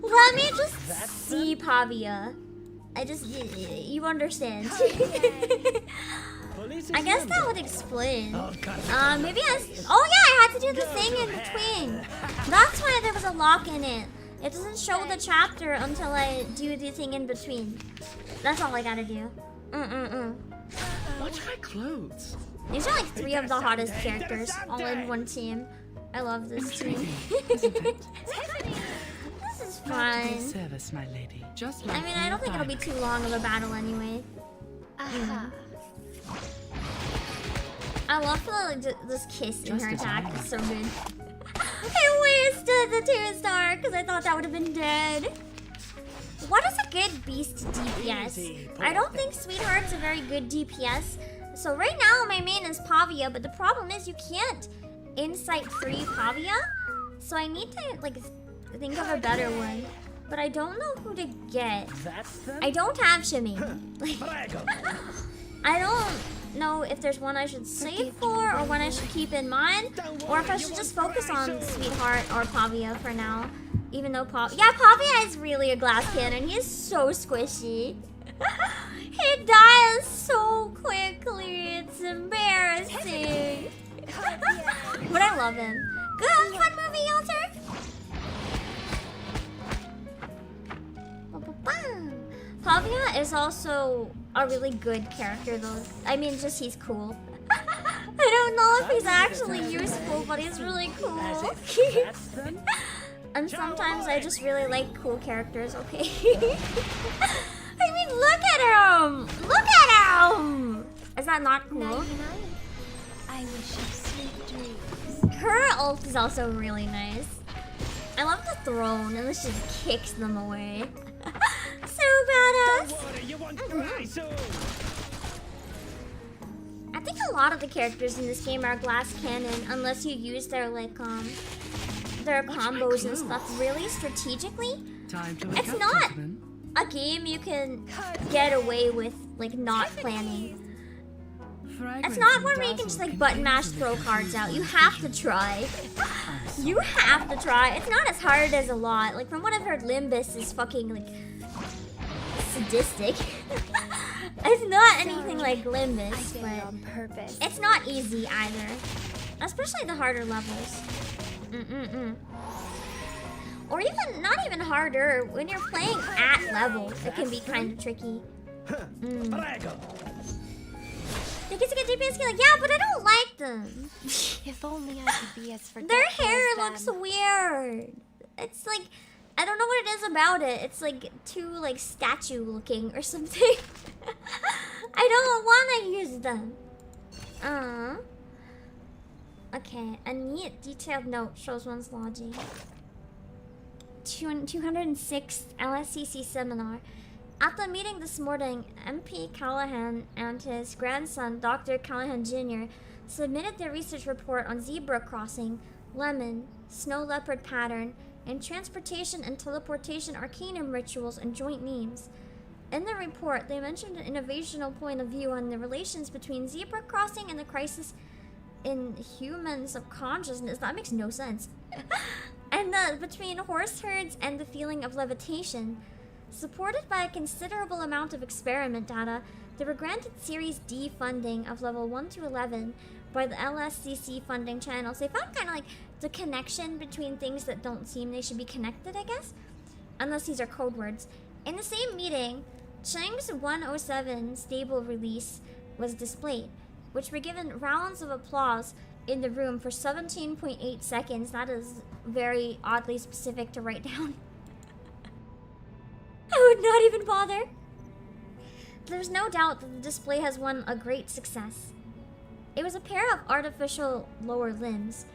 Let me just see Pavia. You understand. I guess that would explain. Maybe oh yeah, I had to do the thing in between. That's why there was a lock in it. It doesn't show the chapter until I do the thing in between. That's all I gotta do. Watch my clothes. These are like 3 of the hottest characters all in one team. I love this team. This is fine. Service, my lady. Just I mean, I don't think it'll be too long of a battle anyway. I love this kiss in her attack. It's so good. I wasted the 2-star because I thought that would have been dead. What is a good Beast DPS? I don't think Sweetheart's a very good DPS. So right now my main is Pavia, but the problem is you can't Insight 3 Pavia. So I need to like think of a better one. But I don't know who to get. I don't have Shimmy. I don't know if there's one I should save for or one I should keep in mind. Or if I should just focus on Sweetheart or Pavia for now. Even though Pavia is really a glass cannon. He is so squishy. He dies so quickly. It's embarrassing. But I love him. Good, fun movie, Alter. Pavia is also a really good character though. I mean, just he's cool. I don't know if he's actually useful, but he's really cool. And sometimes I just really like cool characters, okay? I mean, look at him! Look at him! Is that not cool? I wish you sweet dreams. Her ult is also really nice. I love the throne, and this just kicks them away. So badass! I think a lot of the characters in this game are glass cannon, unless you use their like their combos and stuff really strategically. It's not a game you can get away with like not planning. It's not one where you can just like button mash throw cards out. You have to try. You have to try. It's not as hard as a lot. Like from what I've heard, Limbus is fucking like sadistic. It's not anything like Limbus, but on purpose. It's not easy either. Especially the harder levels. Or even, not even harder, when you're playing at level, it can be kind of tricky. They get to get DPS skill, yeah, but I don't like them. If only I could be as forgetful Their hair as them. looks weird. It's like, I don't know what it is about it. It's like too like statue looking or something. I don't want to use them. Okay, a neat detailed note shows one's lodging. 206th LSCC seminar. At the meeting this morning, MP Callahan and his grandson, Dr. Callahan Jr., submitted their research report on zebra crossing, lemon, snow leopard pattern, and transportation and teleportation arcanum rituals and joint names. In the report, they mentioned an innovational point of view on the relations between zebra crossing and the crisis in human subconsciousness. That makes no sense. And between horse herds and the feeling of levitation. Supported by a considerable amount of experiment data, they were granted Series D funding of level 1 to 11 by the LSCC funding channels. They found kind of like the connection between things that don't seem they should be connected, I guess? Unless these are code words. In the same meeting, Cheng's 107 stable release was displayed, which were given rounds of applause in the room for 17.8 seconds. That is very oddly specific to write down. I would not even bother. There's no doubt that the display has won a great success. It was a pair of artificial lower limbs,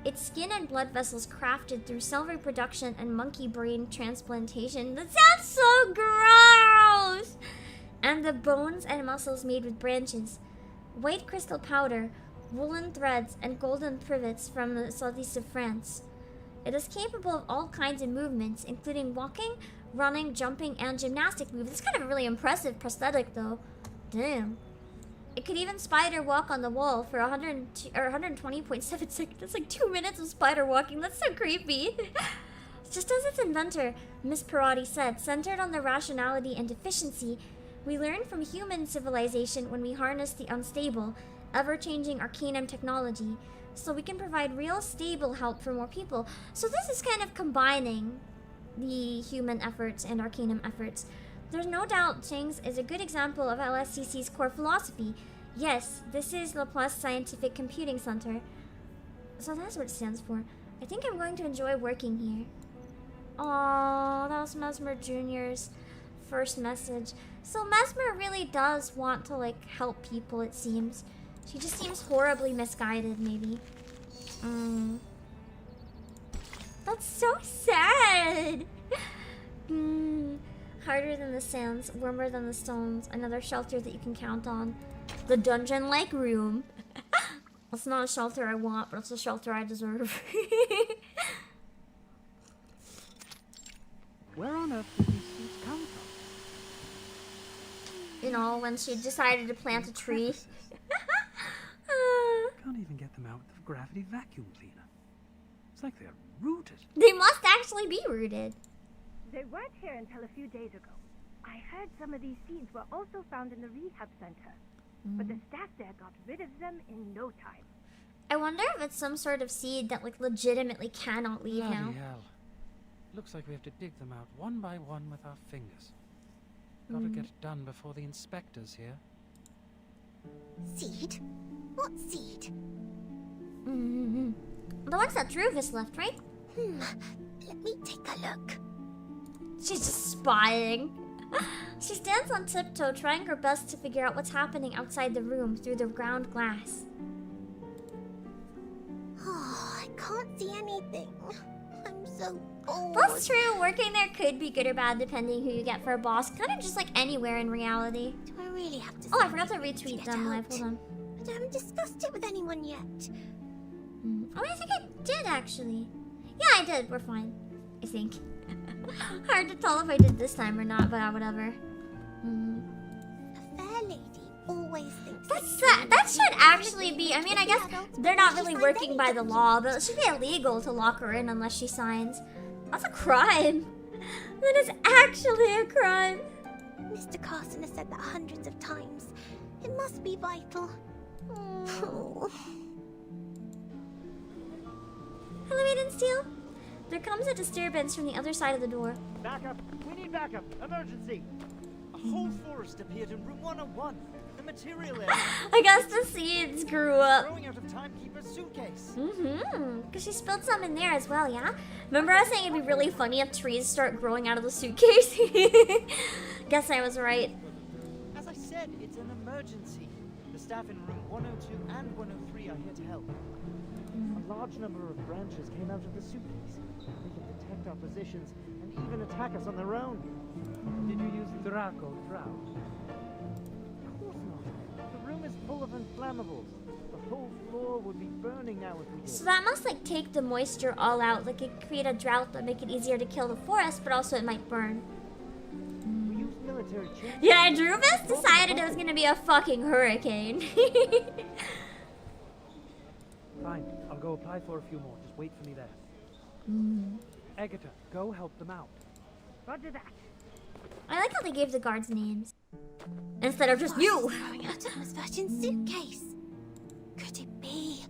its skin and blood vessels crafted through cell reproduction and monkey brain transplantation. That sounds so gross! And the bones and muscles made with branches, white crystal powder, woolen threads, and golden privets from the southeast of France. It is capable of all kinds of movements, including walking, running, jumping, and gymnastic moves. It's kind of a really impressive prosthetic, though. Damn. It could even spider walk on the wall for 120.7 seconds. That's like 2 minutes of spider walking. That's so creepy. Just as its inventor, Miss Parati said, centered on the rationality and efficiency we learn from human civilization when we harness the unstable, ever-changing arcanum technology, so we can provide real stable help for more people. So this is kind of combining the human efforts and arcanum efforts. There's no doubt Cheng's is a good example of LSCC's core philosophy. Yes, this is Laplace Scientific Computing Center. So that's what it stands for. I think I'm going to enjoy working here. Aww, that was Mesmer Jr.'s first message. So Mesmer really does want to, like, help people, it seems. She just seems horribly misguided, maybe. That's so sad! Harder than the sands, warmer than the stones, another shelter that you can count on. The dungeon-like room. It's not a shelter I want, but it's a shelter I deserve. Where on earth did these seeds come from? You know, when she decided to plant a tree. Can't even get them out with the gravity vacuum cleaner. It's like they're rooted. They must actually be rooted. They weren't here until a few days ago. I heard some of these seeds were also found in the rehab center, but the staff there got rid of them in no time. I wonder if it's some sort of seed that, like, legitimately cannot leave now. Bloody hell. Looks like we have to dig them out one by one with our fingers. Gotta get it done before the inspector's here. Seed? What seed? The ones that Druvis left, right? Let me take a look. She's just spying. She stands on tiptoe, trying her best to figure out what's happening outside the room through the ground glass. Oh, I can't see anything. I'm so bored. That's true. Working there could be good or bad depending who you get for a boss. Kind of just like anywhere in reality. Do I really have to? Oh, I forgot to retweet them live. Hold on. But I haven't discussed it with anyone yet. Oh, I think I did actually. Yeah, I did. We're fine. I think. Hard to tell if I did this time or not, but whatever. A fair lady always thinks that should actually be. I mean, I guess they're not really working by the law, but it should be illegal to lock her in unless she signs. That's a crime. That is actually a crime. Mr. Carson has said that hundreds of times. It must be vital. Oh. Hello, Maiden Steel. There comes a disturbance from the other side of the door. Backup! We need backup! Emergency! A whole forest appeared in room 101. The material area. I guess the seeds grew up. Growing out of Timekeeper's suitcase. Because she spilled some in there as well, yeah? Remember I was saying it'd be really funny if trees start growing out of the suitcase? Guess I was right. As I said, it's an emergency. The staff in room 102 and 103 are here to help. A large number of branches came out of the suitcase. They can detect our positions and even attack us on their own. Did you use Draco Trout? Of course not. The room room is full of inflammables. The whole floor would be burning now if we did. So that must like take the moisture all out. Like it create a drought that make it easier to kill the forest, but also it might burn. We use military chains. Yeah, Drubus decided it was gonna be a fucking hurricane. Fine, I'll go apply for a few more. Just wait for me there. Agatha, go help them out. Roger that. I like how they gave the guards names instead of just you. Throwing out Emma's virgin suitcase. Could it be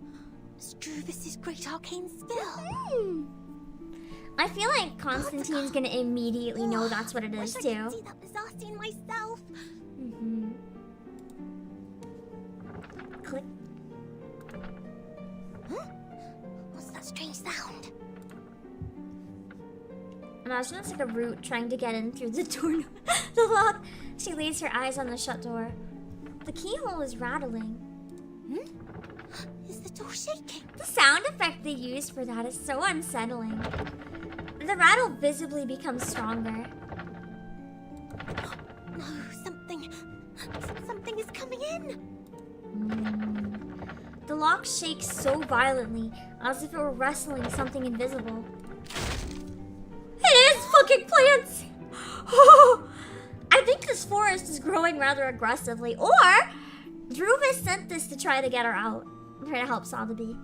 Struvus's great arcane skill? I feel like Constantine's gonna immediately know that's what it is Wish I too. could see that bizarre scene myself. Click. Huh? What's that strange sound? Imagine it's like a root trying to get in through the door. The lock. She lays her eyes on the shut door. The keyhole is rattling. Is the door shaking? The sound effect they used for that is so unsettling. The rattle visibly becomes stronger. No, something is coming in. The lock shakes so violently, as if it were wrestling something invisible. It is fucking plants! I think this forest is growing rather aggressively, or Drubus sent this to try to get her out. Try to help Sotheby.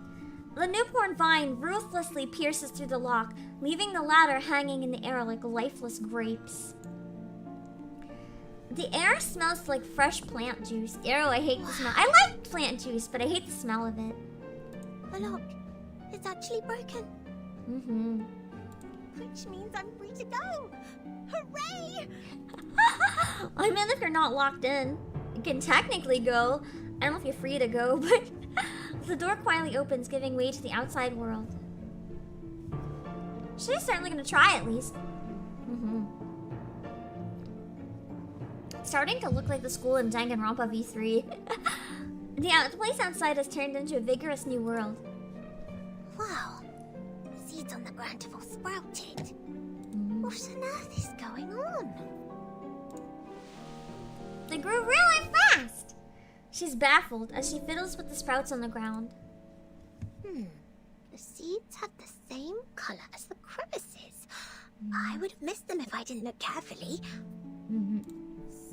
The newborn vine ruthlessly pierces through the lock, leaving the ladder hanging in the air like lifeless grapes. The air smells like fresh plant juice. Ew, I hate the smell. I like plant juice, but I hate the smell of it. The lock is actually broken. Which means I'm free to go. Hooray! I mean, if you're not locked in, you can technically go. I don't know if you're free to go, but the door quietly opens, giving way to the outside world. She's certainly gonna try at least. It's starting to look like the school in Danganronpa V3. The place outside has turned into a vigorous new world. Wow. The seeds on the ground have all sprouted. What on earth is going on? They grew really fast! She's baffled as she fiddles with the sprouts on the ground. The seeds have the same color as the crevices. I would have missed them if I didn't look carefully.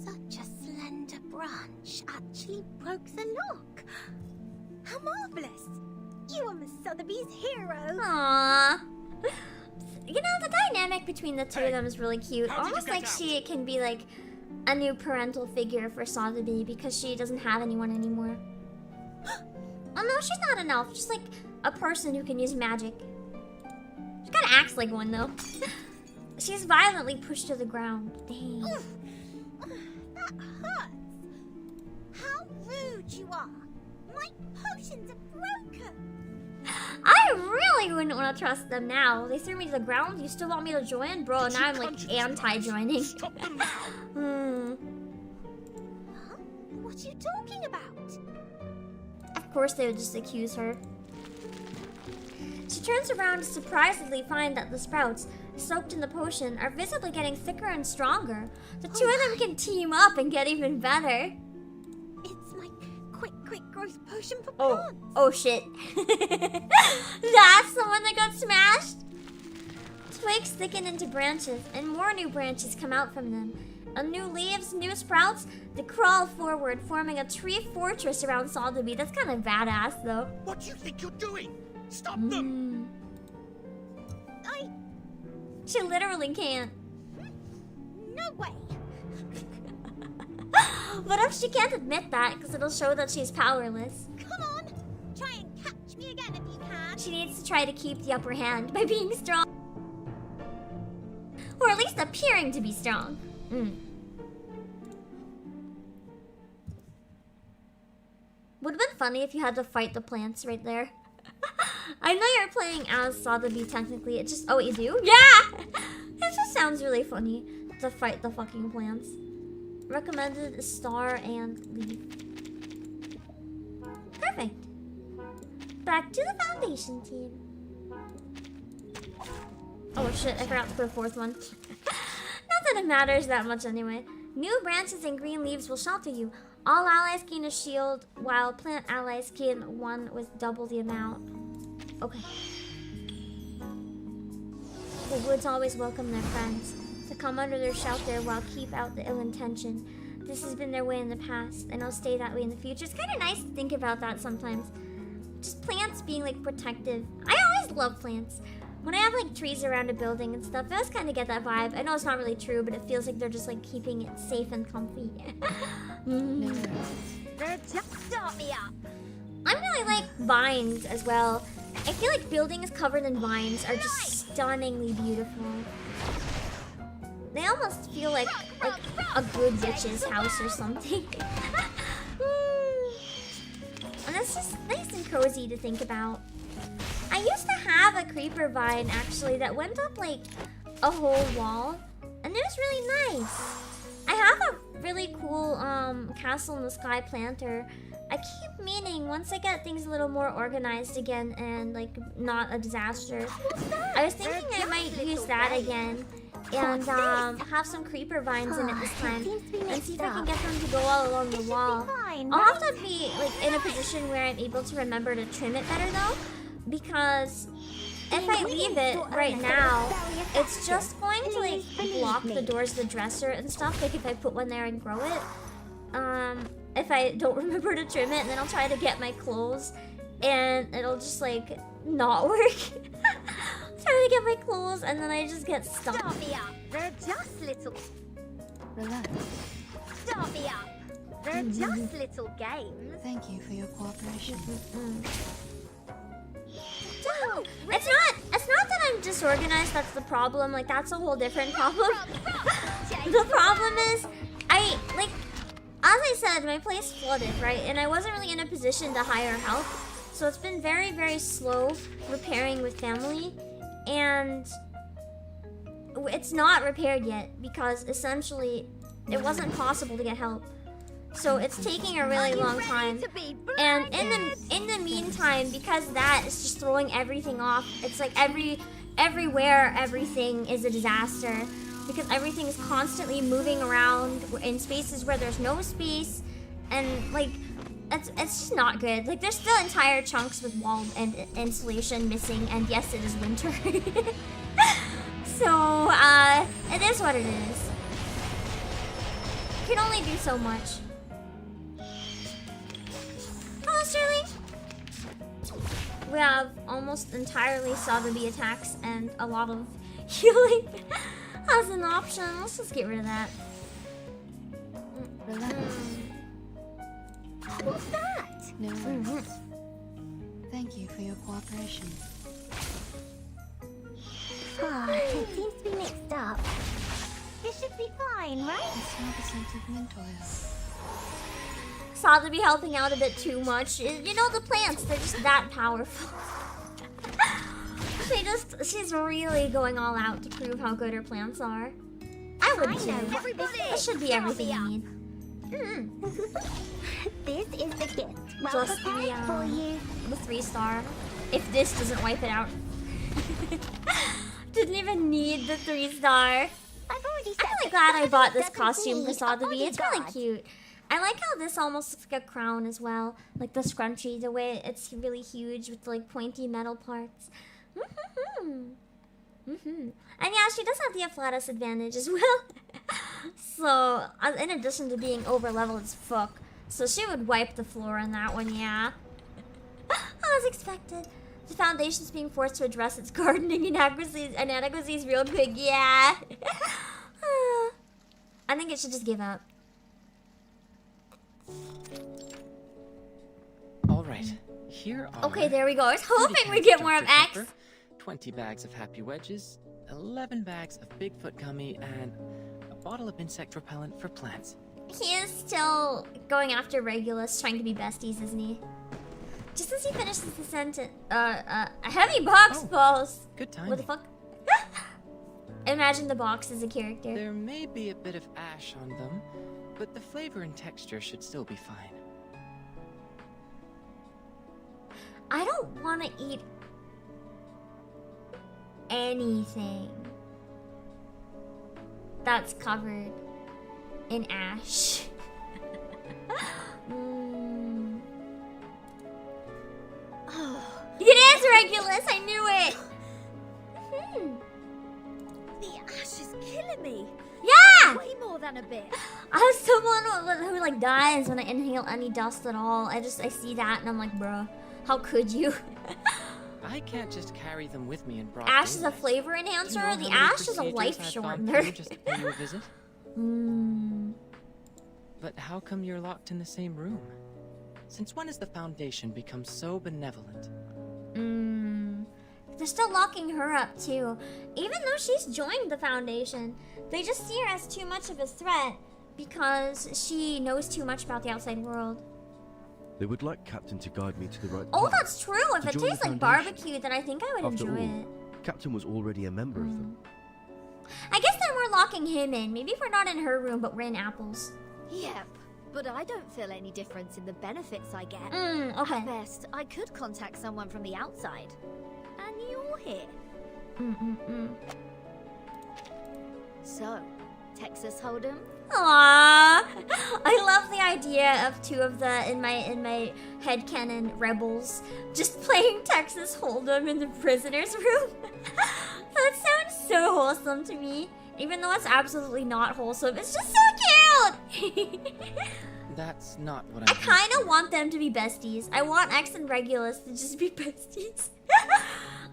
Such a slender branch actually broke the lock. How marvelous! You are Miss Sotheby's hero. Aww. You know, the dynamic between the two of them is really cute. Almost like she can be like a new parental figure for Sotheby because she doesn't have anyone anymore. Oh no, she's not an elf. Just like a person who can use magic. She kind of acts like one though. She's violently pushed to the ground. Dang. That hurts. How rude you are. My potions are broken. I really wouldn't want to trust them now. They threw me to the ground. You still want me to join? Bro, now I'm like anti-joining. Stop them now. Huh? What are you talking about? Of course they would just accuse her. She turns around to surprisingly find that the sprouts, soaked in the potion, are visibly getting thicker and stronger. The two of them can team up and get even better. It's my quick growth potion for plants. Oh shit. That's the one that got smashed? Twigs thicken into branches, and more new branches come out from them. And new leaves, new sprouts, they crawl forward, forming a tree fortress around Sotheby. That's kind of badass, though. What do you think you're doing? Stop them! She literally can't. No way! But if she can't admit that, because it'll show that she's powerless. Come on! Try and catch me again if you can! She needs to try to keep the upper hand by being strong. Or at least appearing to be strong. Would have been funny if you had to fight the plants right there. I know you're playing as Sotheby technically, it just... Oh, you do? Yeah! It just sounds really funny to fight the fucking plants. Recommended star and leaf. Perfect. Back to the foundation team. Oh shit, I forgot to put a fourth one. Not that it matters that much anyway. New branches and green leaves will shelter you. All allies gain a shield, while plant allies gain one with double the amount. Okay. The woods always welcome their friends to come under their shelter while keep out the ill intention. This has been their way in the past, and it'll stay that way in the future. It's kind of nice to think about that sometimes. Just plants being like protective. I always love plants. When I have like trees around a building and stuff, I always kind of get that vibe. I know it's not really true, but it feels like they're just like keeping it safe and comfy. Start me up. I really like vines as well. I feel like buildings covered in vines are just stunningly beautiful. They almost feel like a good witch's house or something. And it's just nice and cozy to think about. I used to have a creeper vine actually that went up like a whole wall, and it was really nice. I have a really cool castle in the sky planter. I keep meaning once I get things a little more organized again and like not a disaster, I was thinking I might use that again and have some creeper vines in it this time and see if I can get them to go all along the wall. I'll have to be like in a position where I'm able to remember to trim it better though, because if I leave it right now, it's just going to like block the doors of the dresser and stuff, like if I put one there and grow it. If I don't remember to trim it, and then I'll try to get my clothes and it'll just like not work. Trying to get my clothes and then I just get stuck. Start me up. They're just little. Relax. Start me up. They're just little games. Thank you for your cooperation. It's not that I'm disorganized, that's the problem. Like, that's a whole different problem. The problem is, as I said, my place flooded, right? And I wasn't really in a position to hire help. So it's been very, very slow repairing with family. And it's not repaired yet because essentially it wasn't possible to get help. So it's taking a really long time. And in the meantime, because that is just throwing everything off, it's like everywhere everything is a disaster. Because everything is constantly moving around in spaces where there's no space. And like, it's just not good. Like, there's still entire chunks with wall and insulation missing. And yes, it is winter. So, it is what it is. You can only do so much. Hello, Sterling. We have almost entirely Sotheby attacks and a lot of healing as an option. Let's just get rid of that. What's that? No worries. Thank you for your cooperation. It seems to be mixed up. This should be fine, right? It's not the scent of mint oil. Sotheby helping out a bit too much. You know, the plants, they're just that powerful. She's really going all out to prove how good her plants are. I would too. This should be everything you need. This is the gift. Well Just prepared for you. the 3-star. If this doesn't wipe it out. Didn't even need the 3-star. I'm really glad I bought this costume for Sotheby. It's really cute. I like how this almost looks like a crown as well. Like the scrunchie, the way it's really huge with the, like pointy metal parts. And yeah, she does have the afflatus advantage as well. So, in addition to being over leveled as fuck. So she would wipe the floor on that one, yeah. As expected. The Foundation's being forced to address its gardening inadequacies real quick, yeah. I think it should just give up. Alright, here are... Okay, there we go. I was hoping we'd get more of X. Pepper, 20 bags of Happy Wedges, 11 bags of Bigfoot Gummy, and a bottle of insect repellent for plants. He is still going after Regulus, trying to be besties, isn't he? Just as he finishes the sentence, a heavy box falls. Good timing. What the fuck? Imagine the box as a character. There may be a bit of ash on them, but the flavor and texture should still be fine. I don't want to eat anything that's covered in ash. Regulus, I knew it. The ash is killing me. Yeah! Way more than a bit. As someone who like dies when I inhale any dust at all, I see that and I'm like, bruh, how could you? I can't just carry them with me and broad Ash is a daylight. flavor Do you enhancer. know how The many ash is a procedures life I've gone shortener. through just to pay you a visit? But how come you're locked in the same room? Since when has the Foundation become so benevolent? They're still locking her up too. Even though she's joined the Foundation, they just see her as too much of a threat because she knows too much about the outside world. They would like Captain to guide me to the right Oh, path. that's true. If To it join the tastes like Foundation. barbecue, then I think I would After enjoy all, it. Captain was already a member of them. I guess then we're locking him in. Maybe if we're not in her room, but we're in Apple's. Yep, but I don't feel any difference in the benefits I get. Okay. At best, I could contact someone from the outside. And you're here. So, Texas Hold'em? Aww, I love the idea of two of the in my headcanon rebels just playing Texas Hold'em in the prisoners' room. That sounds so wholesome to me, even though it's absolutely not wholesome. It's just so cute. That's not what I I'm kind of want them to be besties. I want X and Regulus to just be besties.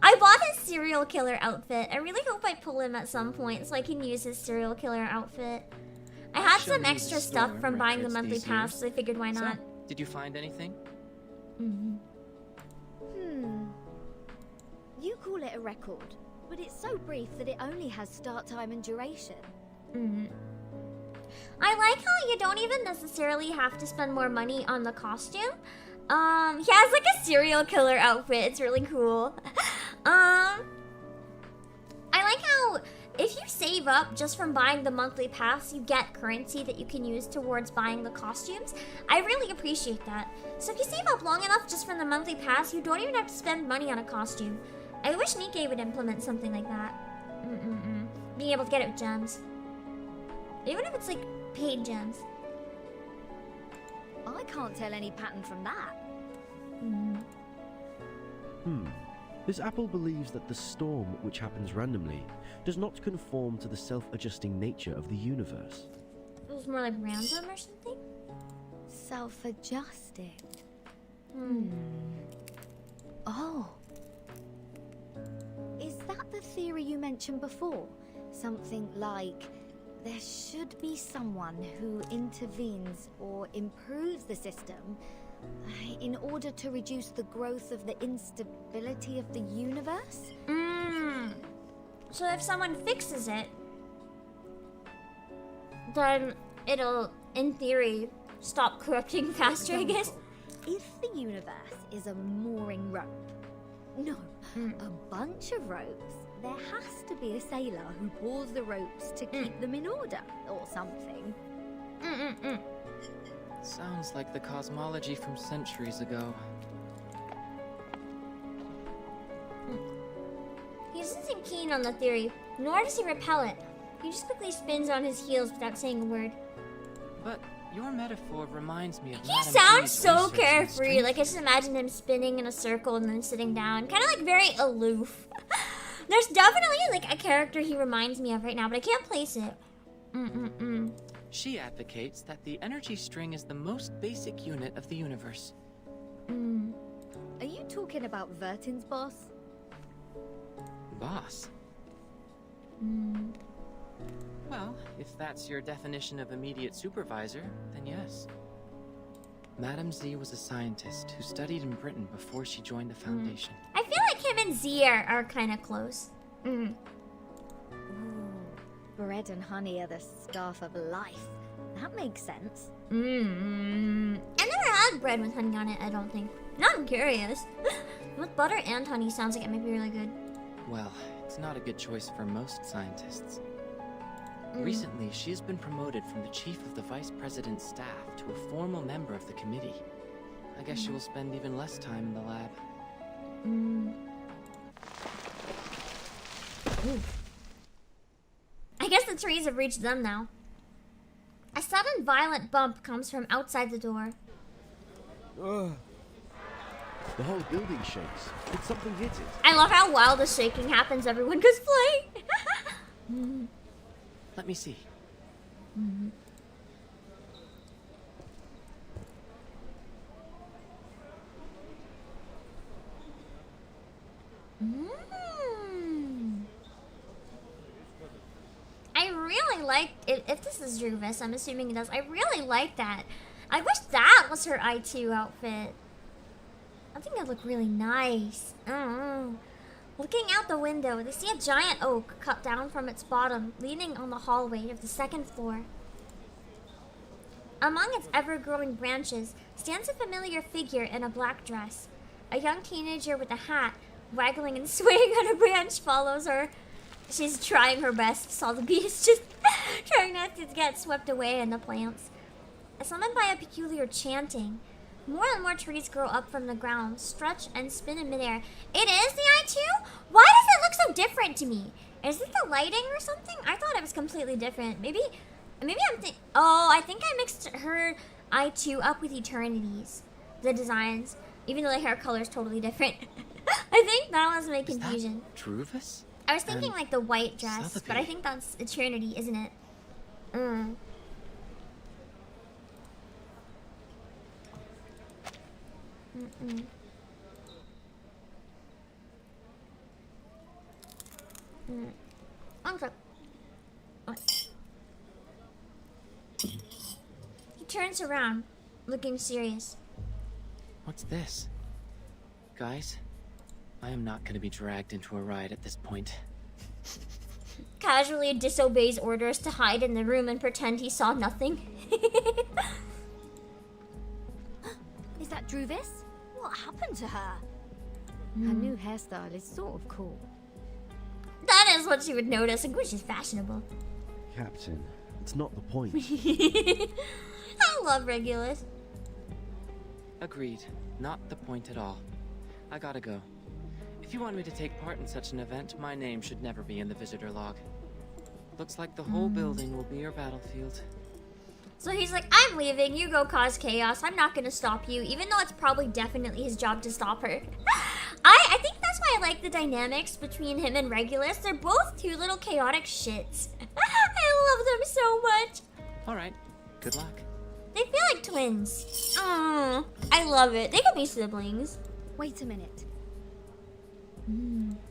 I bought his serial killer outfit. I really hope I pull him at some point so I can use his serial killer outfit. I had Show some me the extra store stuff from buying the records monthly these pass, years. so I figured why not. So, did you find anything? You call it a record, but it's so brief that it only has start time and duration. I like how you don't even necessarily have to spend more money on the costume. He has like a serial killer outfit. It's really cool. I like how if you save up just from buying the monthly pass, you get currency that you can use towards buying the costumes. I really appreciate that. So if you save up long enough just from the monthly pass, you don't even have to spend money on a costume. I wish Nikkei would implement something like that. Being able to get it with gems. Even if it's like paid gems. I can't tell any pattern from that. This apple believes that the storm, which happens randomly, does not conform to the self-adjusting nature of the universe. It was more like random or something? Self-adjusting. Oh. Is that the theory you mentioned before? Something like there should be someone who intervenes or improves the system in order to reduce the growth of the instability of the universe? So if someone fixes it, then it'll, in theory, stop corrupting faster, I guess. If the universe is a mooring rope, no, a bunch of ropes, there has to be a sailor who pulls the ropes to keep them in order, or something. Sounds like the cosmology from centuries ago. He doesn't seem keen on the theory, nor does he repel it. He just quickly spins on his heels without saying a word. But your metaphor reminds me of He Madame sounds G's so research on carefree, strength. like I just imagine him spinning in a circle and then sitting down. Kind of like very aloof. There's definitely like a character he reminds me of right now, but I can't place it. She advocates that the energy string is the most basic unit of the universe. Are you talking about Vertin's boss? Boss? Well, if that's your definition of immediate supervisor, then yes. Madame Z was a scientist who studied in Britain before she joined the Foundation. I feel like him and Z are kind of close. Ooh, bread and honey are the scarf of life. That makes sense. I never had bread with honey on it, I don't think. Now I'm curious. With butter and honey sounds like it might be really good. Well, it's not a good choice for most scientists. Recently, she has been promoted from the chief of the vice president's staff to a formal member of the committee. I guess she will spend even less time in the lab. I guess the trees have reached them now. A sudden violent bump comes from outside the door. The whole building shakes. Did something hit it? I love how while the shaking happens, everyone goes flying. Let me see. I really like it. If this is Druvis, I'm assuming it does. I really like that. I wish that was her I2 outfit. I think it looked really nice. Looking out the window, they see a giant oak cut down from its bottom, leaning on the hallway of the second floor. Among its ever-growing branches stands a familiar figure in a black dress. A young teenager with a hat, waggling and swaying on a branch, follows her. She's trying her best. Saw the beast, just trying not to get swept away in the plants. Summoned by a peculiar chanting, more and more trees grow up from the ground, stretch and spin in midair. It is the I2? Why does it look so different to me? Is it the lighting or something? I thought it was completely different. Maybe I'm oh, I think I mixed her I2 up with Eternity's. The designs, even though the hair color is totally different. I think that was my confusion. Druvis? I was thinking like the white dress, but I think that's Eternity, isn't it? He turns around, looking serious. What's this? Guys, I am not going to be dragged into a ride at this point. Casually disobeys orders to hide in the room and pretend he saw nothing. Is that Druvis? What happened to her? Her new hairstyle is sort of cool. That is what she would notice, which is fashionable. Captain, it's not the point. I love Regulus. Agreed. Not the point at all. I gotta go. If you want me to take part in such an event, my name should never be in the visitor log. Looks like the whole building will be your battlefield. So he's like, I'm leaving, you go cause chaos, I'm not gonna stop you, even though it's probably definitely his job to stop her. I think that's why I like the dynamics between him and Regulus. They're both two little chaotic shits. I love them so much. Alright, good luck. They feel like twins. I love it. They could be siblings. Wait a minute.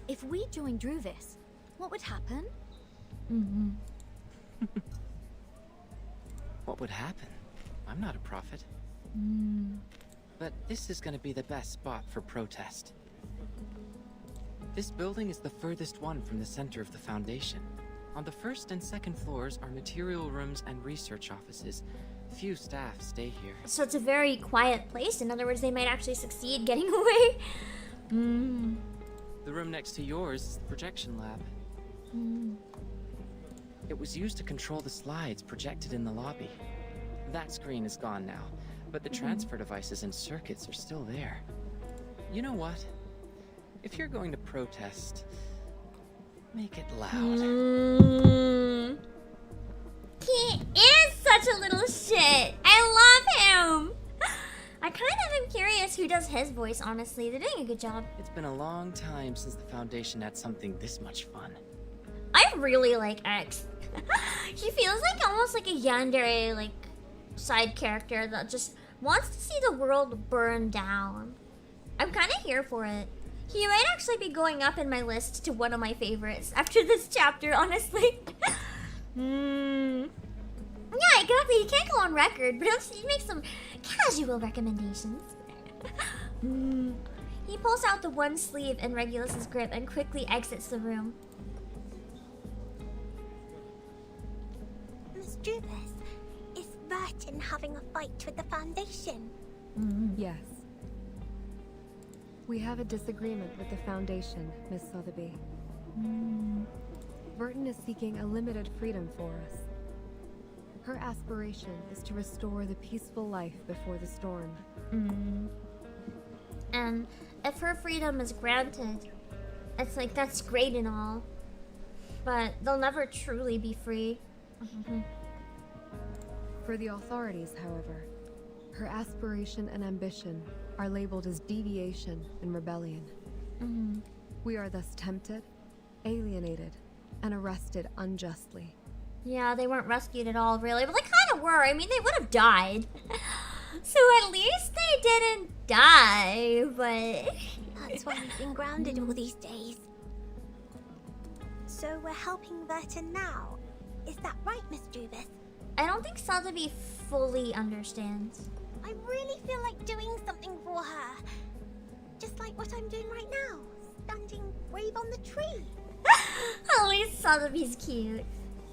If we joined Druvis, what would happen? What would happen? I'm not a prophet. But this is gonna be the best spot for protest. This building is the furthest one from the center of the Foundation. On the first and second floors are material rooms and research offices. Few staff stay here. So it's a very quiet place. In other words, they might actually succeed getting away. The room next to yours is the projection lab. It was used to control the slides projected in the lobby. That screen is gone now, but the transfer devices and circuits are still there. You know what? If you're going to protest, make it loud. He is such a little shit. I love him. I kind of am curious who does his voice, honestly. They're doing a good job. It's been a long time since the Foundation had something this much fun. I really like X. He feels like almost like a yandere, like, side character that just wants to see the world burn down. I'm kind of here for it. He might actually be going up in my list to one of my favorites after this chapter, honestly. Yeah, exactly. He can't go on record, but he makes some casual recommendations. He pulls out the one sleeve in Regulus's grip and quickly exits the room. Miss Druvis, is Burton having a fight with the Foundation? Yes. We have a disagreement with the Foundation, Miss Sotheby. Burton is seeking a limited freedom for us. Her aspiration is to restore the peaceful life before the storm. And if her freedom is granted, it's like, that's great and all, but they'll never truly be free. For the authorities, however, her aspiration and ambition are labeled as deviation and rebellion. We are thus tempted, alienated, and arrested unjustly. Yeah, they weren't rescued at all, really. But they kind of were. I mean, they would have died. So at least they didn't die, but... That's why we've been grounded all these days. So we're helping Verta now. Is that right, Miss Dubis? I don't think Sotheby fully understands. I really feel like doing something for her. Just like what I'm doing right now. Standing brave on the tree. At least Sotheby's cute.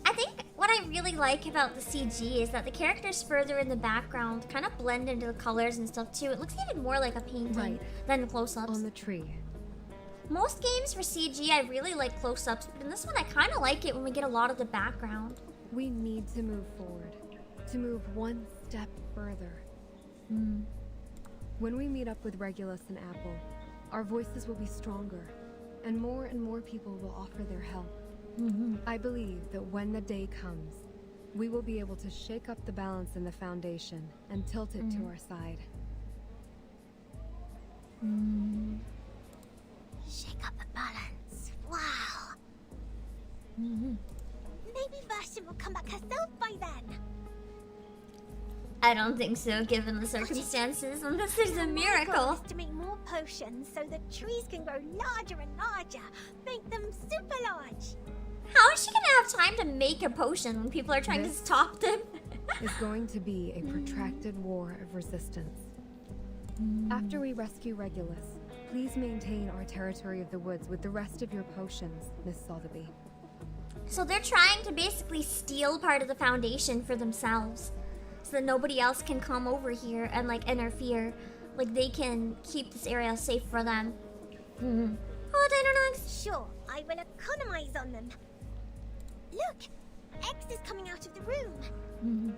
I think what I really like about the CG is that the characters further in the background kind of blend into the colors and stuff too. It looks even more like a painting than close-ups. On the tree. Most games for CG, I really like close-ups, but in this one I kind of like it when we get a lot of the background. We need to move forward. To move one step further. When we meet up with Regulus and Apple, our voices will be stronger, and more people will offer their help. I believe that when the day comes, we will be able to shake up the balance in the Foundation and tilt it to our side. Shake up the balance. Wow. Maybe Verta will come back herself by then. I don't think so, given the circumstances, unless there's a miracle. To make more potions so the trees can grow larger and larger. Make them super large. How is she gonna have time to make a potion when people are trying to stop them? It's going to be a protracted war of resistance. After we rescue Regulus, please maintain our territory of the woods with the rest of your potions, Miss Sotheby. So they're trying to basically steal part of the Foundation for themselves, so that nobody else can come over here and like interfere. Like they can keep this area safe for them. Oh, Dynanax. Sure, I will economize on them. Look, X is coming out of the room.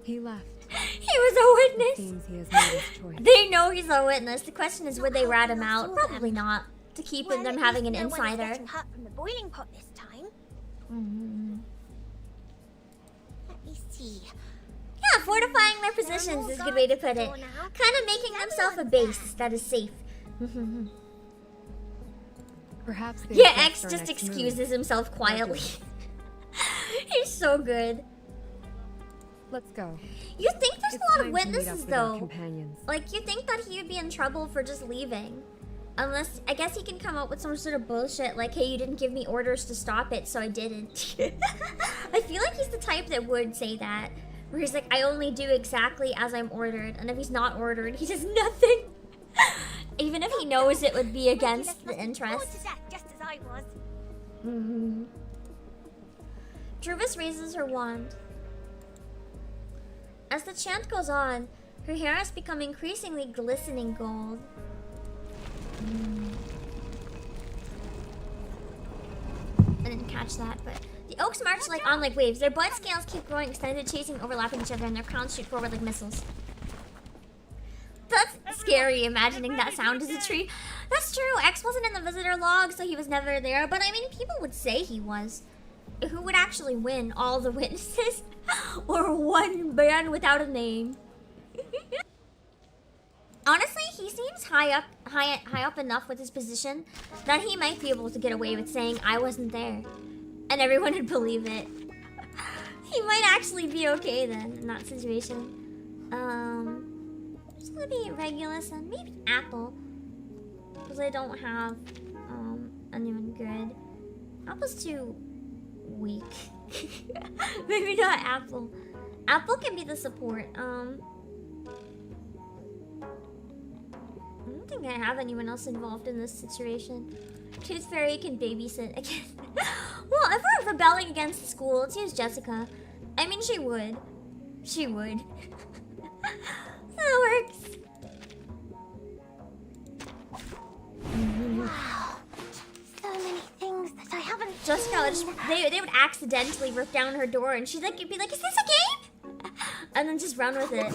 He left. He was a witness. It seems he has made his choice. They know he's a witness. The question is, would they rat him out? Probably not. To keep them having an insider. Getting hurt from the boiling pot this time. Let me see. Yeah, fortifying their positions is a good way to put it. Kind of making themselves a base that is safe. Perhaps yeah, X just excuses himself quietly. He's so good. Let's go. You think there's a lot of witnesses though. Companions. Like you think that he would be in trouble for just leaving. Unless, I guess he can come up with some sort of bullshit like, hey, you didn't give me orders to stop it, so I didn't. I feel like he's the type that would say that. Where he's like, I only do exactly as I'm ordered. And if he's not ordered, he does nothing. Even if he knows it would be against the interest. Just as I was. Druvis raises her wand. As the chant goes on, her hair has become increasingly glistening gold. I didn't catch that, but the oaks march on like waves. Their bud scales keep growing, extended, chasing, overlapping each other, and their crowns shoot forward like missiles. That's scary, imagining that sound as a tree. That's true, X wasn't in the visitor log, so he was never there, but I mean, people would say he was. Who would actually win, all the witnesses? Or one man without a name? Honestly, he seems high up enough with his position that he might be able to get away with saying I wasn't there, and everyone would believe it. He might actually be okay then in that situation. It's gonna be Regulus and maybe Apple, because I don't have anyone good. Apple's too weak. Maybe not Apple. Apple can be the support. I don't think I have anyone else involved in this situation. Tooth Fairy can babysit again. Well, if we're rebelling against the school, let's use Jessica. I mean, she would. She would. That works. Wow. So many things that I haven't Jessica, they would accidentally rip down her door and she'd like, be like, is this a game? And then just run with it.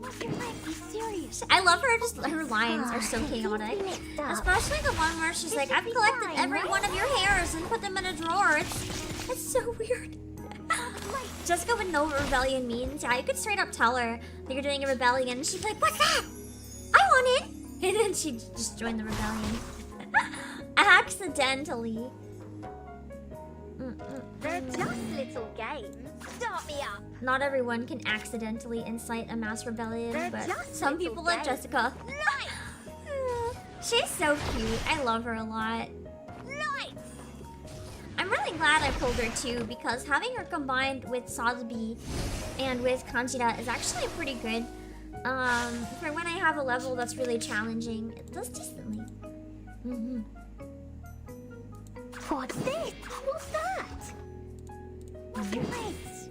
What's that? Be serious. I love her, just her lines are so chaotic. Especially the one where she's like, I've collected every one of your hairs and put them in a drawer. It's so weird. Jessica would know what rebellion means. Yeah, you could straight up tell her that you're doing a rebellion, and she'd be like, "What's that? I want it!" And then she'd just join the rebellion. Accidentally. They're just little games. Start me up. Not everyone can accidentally incite a mass rebellion, They're but just some little people like games. Jessica. She's so cute. I love her a lot. I'm really glad I pulled her too, because having her combined with Sotheby and with Kanjira is actually pretty good. For when I have a level that's really challenging, it does decently. What's this? What's that? What's your face?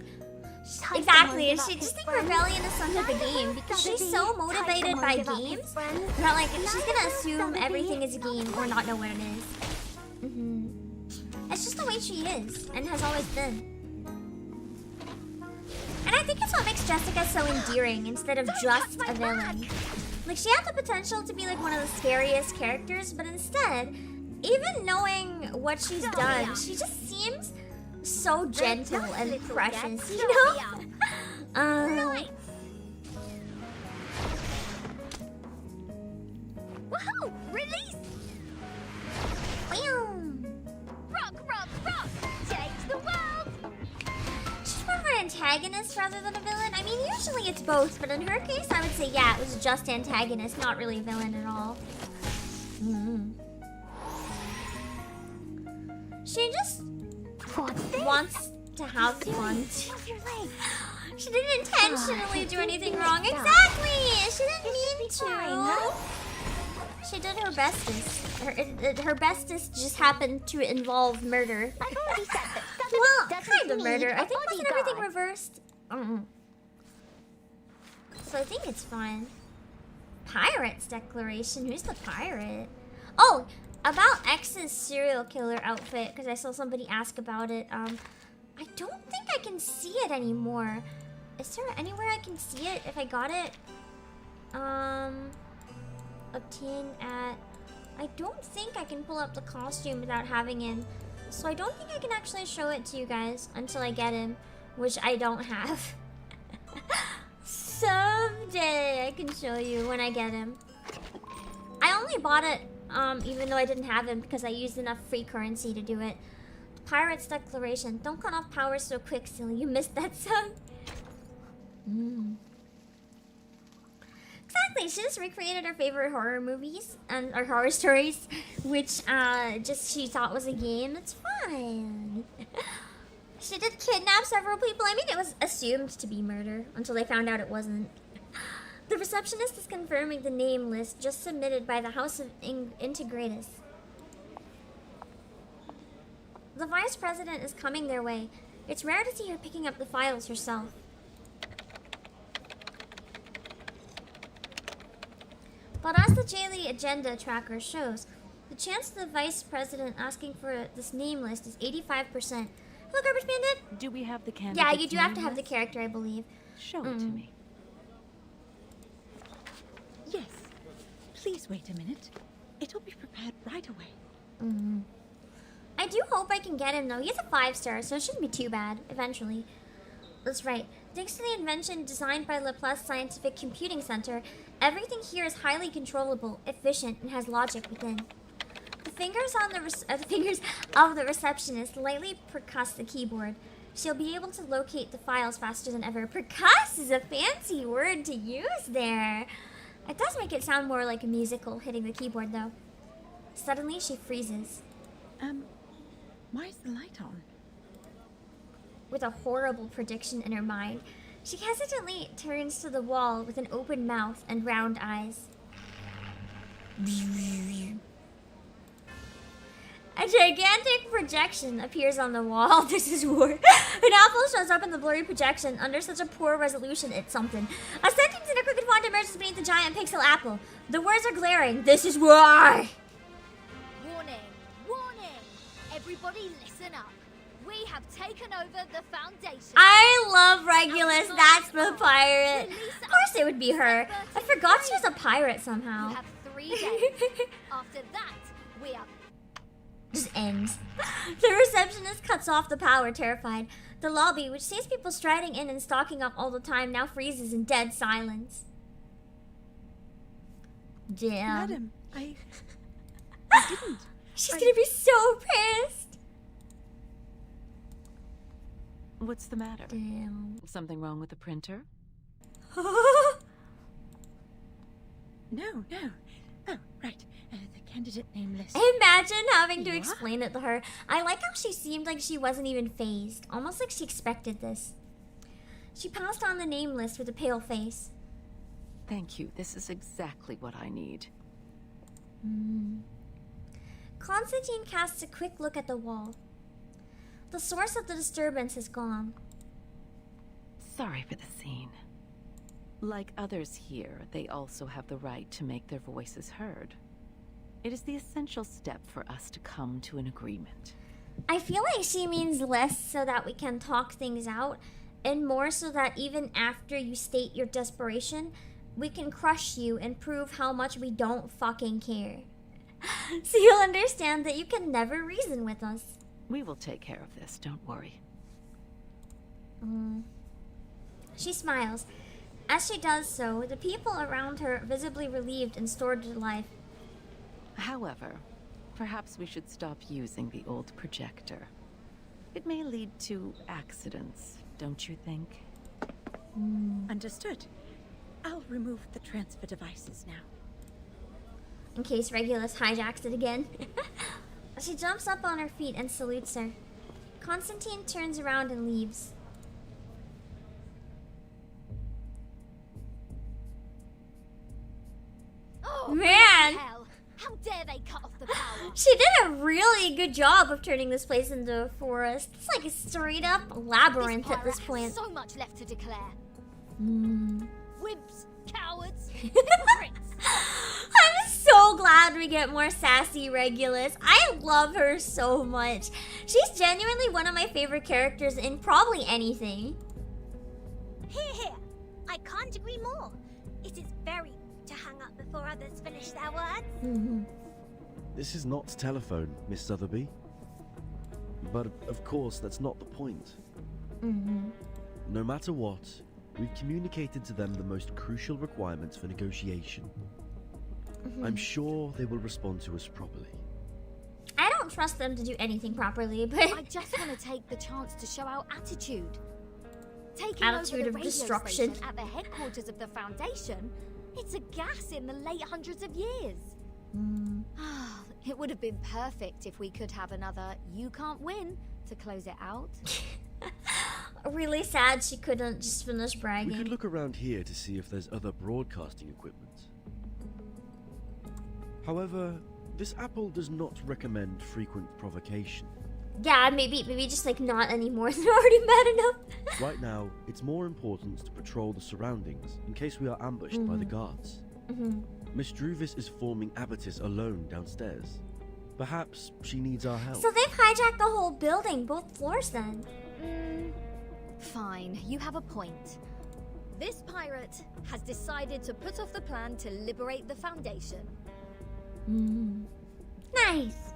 Exactly, and she just think Rebellion is such a good game because she's so motivated by games that like she's gonna assume everything is a game or not know what it is. It's just the way she is and has always been. And I think it's what makes Jessica so endearing instead of just a villain. Like she had the potential to be like one of the scariest characters, but instead, even knowing what she's done, she just seems so gentle and precious, you know? Woohoo! Release! Rock, rock, rock! Change the world! She's more of an antagonist rather than a villain. I mean, usually it's both, but in her case, I would say, yeah, it was just antagonist, not really a villain at all. She just wants to have fun. She didn't intentionally do anything wrong. Exactly! She didn't mean to. She did her bestest. Her bestest just happened to involve murder. Well, kind of murder. I think wasn't everything reversed? So I think it's fine. Pirate's declaration. Who's the pirate? Oh, about X's serial killer outfit, because I saw somebody ask about it. I don't think I can see it anymore. Is there anywhere I can see it if I got it? Obtain at... I don't think I can pull up the costume without having him. So I don't think I can actually show it to you guys until I get him, which I don't have. Someday I can show you when I get him. I only bought it even though I didn't have him because I used enough free currency to do it. Pirate's declaration. Don't cut off power so quick, silly. You missed that song. Exactly. She just recreated her favorite horror movies and or horror stories, which just she thought was a game. It's fine. She did kidnap several people. I mean, it was assumed to be murder until they found out it wasn't. The receptionist is confirming the name list just submitted by the House of Integratus. The vice president is coming their way. It's rare to see her picking up the files herself. But as the daily agenda tracker shows, the chance of the vice president asking for this name list is 85%. Hello, Garbage Bandit! Do we have the candidate? Yeah, you do have to have the character, I believe. Show it to me. Yes. Please wait a minute. It'll be prepared right away. I do hope I can get him, though. He's a 5-star, so it shouldn't be too bad, eventually. That's right. Thanks to the invention designed by Laplace Scientific Computing Center, everything here is highly controllable, efficient, and has logic within. The fingers on the fingers of the receptionist lightly percuss the keyboard. She'll be able to locate the files faster than ever. Percuss is a fancy word to use there. It does make it sound more like a musical hitting the keyboard, though. Suddenly, she freezes. Why is the light on? With a horrible prediction in her mind, she hesitantly turns to the wall with an open mouth and round eyes. A gigantic projection appears on the wall. This is war. An apple shows up in the blurry projection. Under such a poor resolution, it's something. A sentence in a crooked font emerges beneath the giant pixel apple. The words are glaring. This is war. Warning! Warning! Everybody listen up. We have taken over the Foundation. I love Regulus. That's the pirate. Of course it would be her. I forgot she was a pirate somehow. You have 3 days. After that, we are... Just ends. The receptionist cuts off the power, terrified. The lobby, which sees people striding in and stalking up all the time, now freezes in dead silence. Damn. Madam, I didn't. She's gonna be so pissed. What's the matter? Damn. Something wrong with the printer? No. Oh, right. The candidate name list. Imagine having to explain it to her. I like how she seemed like she wasn't even fazed. Almost like she expected this. She passed on the name list with a pale face. Thank you. This is exactly what I need. Constantine casts a quick look at the wall. The source of the disturbance is gone. Sorry for the scene. Like others here, they also have the right to make their voices heard. It is the essential step for us to come to an agreement. I feel like she means less so that we can talk things out, and more so that even after you state your desperation, we can crush you and prove how much we don't fucking care. So you'll understand that you can never reason with us. We will take care of this, don't worry. She smiles. As she does so, the people around her visibly relieved and restored to life. However, perhaps we should stop using the old projector. It may lead to accidents, don't you think? Understood. I'll remove the transfer devices now. In case Regulus hijacks it again. She jumps up on her feet and salutes her. Constantine turns around and leaves. Oh, man! Hell. How dare they cut off the power? She did a really good job of turning this place into a forest. It's like a straight up labyrinth at this point. So much left to declare. Wimps, cowards, I'm so glad we get more sassy Regulus. I love her so much. She's genuinely one of my favorite characters in probably anything. Here. I can't agree more. It is very to hang up before others finish their words. This is not telephone, Miss Sotheby. But of course, that's not the point. No matter what, we've communicated to them the most crucial requirements for negotiation. I'm sure they will respond to us properly. I don't trust them to do anything properly, but I just want to take the chance to show our attitude. Taking Attitude over the of radio destruction. station at the headquarters of the Foundation, it's a gas in the late hundreds of years. It would have been perfect if we could have another "you can't win" to close it out. Really sad she couldn't just finish bragging. We could look around here to see if there's other broadcasting equipment. However, this apple does not recommend frequent provocation. Yeah, maybe just like not anymore. They're already mad enough. Right now, it's more important to patrol the surroundings in case we are ambushed by the guards. Miss Druvis is forming Abatis alone downstairs. Perhaps she needs our help. So they've hijacked the whole building, both floors then. Fine, you have a point. This pirate has decided to put off the plan to liberate the Foundation. Nice.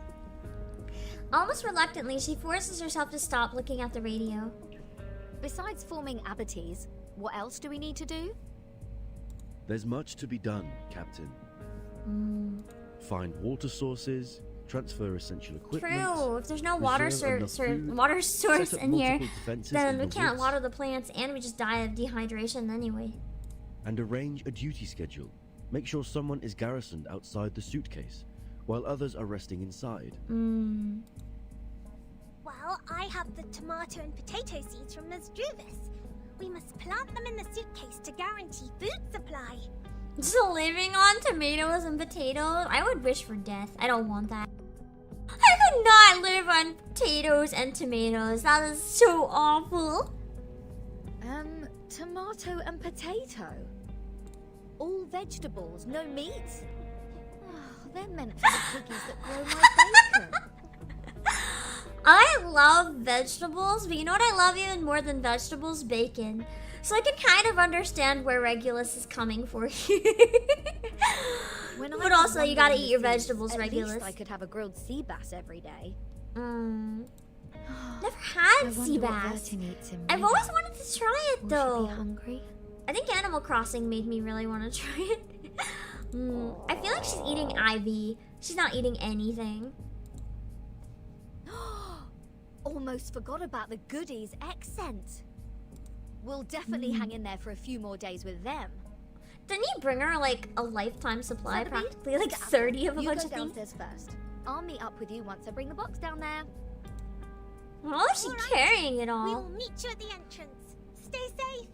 Almost reluctantly, she forces herself to stop looking at the radio. Besides forming Abatis, what else do we need to do? There's much to be done, Captain. Find water sources, transfer essential equipment. True. If there's no water source in here, then we can't water the plants, and we just die of dehydration anyway. And arrange a duty schedule. Make sure someone is garrisoned outside the suitcase, while others are resting inside. Well, I have the tomato and potato seeds from Ms. Druvis. We must plant them in the suitcase to guarantee food supply. Just living on tomatoes and potatoes? I would wish for death. I don't want that. I could not live on potatoes and tomatoes. That is so awful. Tomato and potato? All vegetables, no meat? Oh, they're meant for the piggies that grow my bacon. I love vegetables, but you know what I love even more than vegetables? Bacon. So I can kind of understand where Regulus is coming for here. When But also, you gotta eat your vegetables, at Regulus. least I could have a grilled sea bass every day. Never had I sea wonder what bass. Vertin eats in I've winter. always wanted to try it Will though. she be hungry? I think Animal Crossing made me really want to try it. I feel like she's eating Ivy. She's not eating anything. Almost forgot about the goodies, Accent. We'll definitely hang in there for a few more days with them. Didn't he bring her like a lifetime supply, Sotheby, practically like Mr. Apple, 30 of a you bunch go of things? downstairs first. I'll meet up with you once I bring the box down there. How is she carrying it all? We will meet you at the entrance. Stay safe.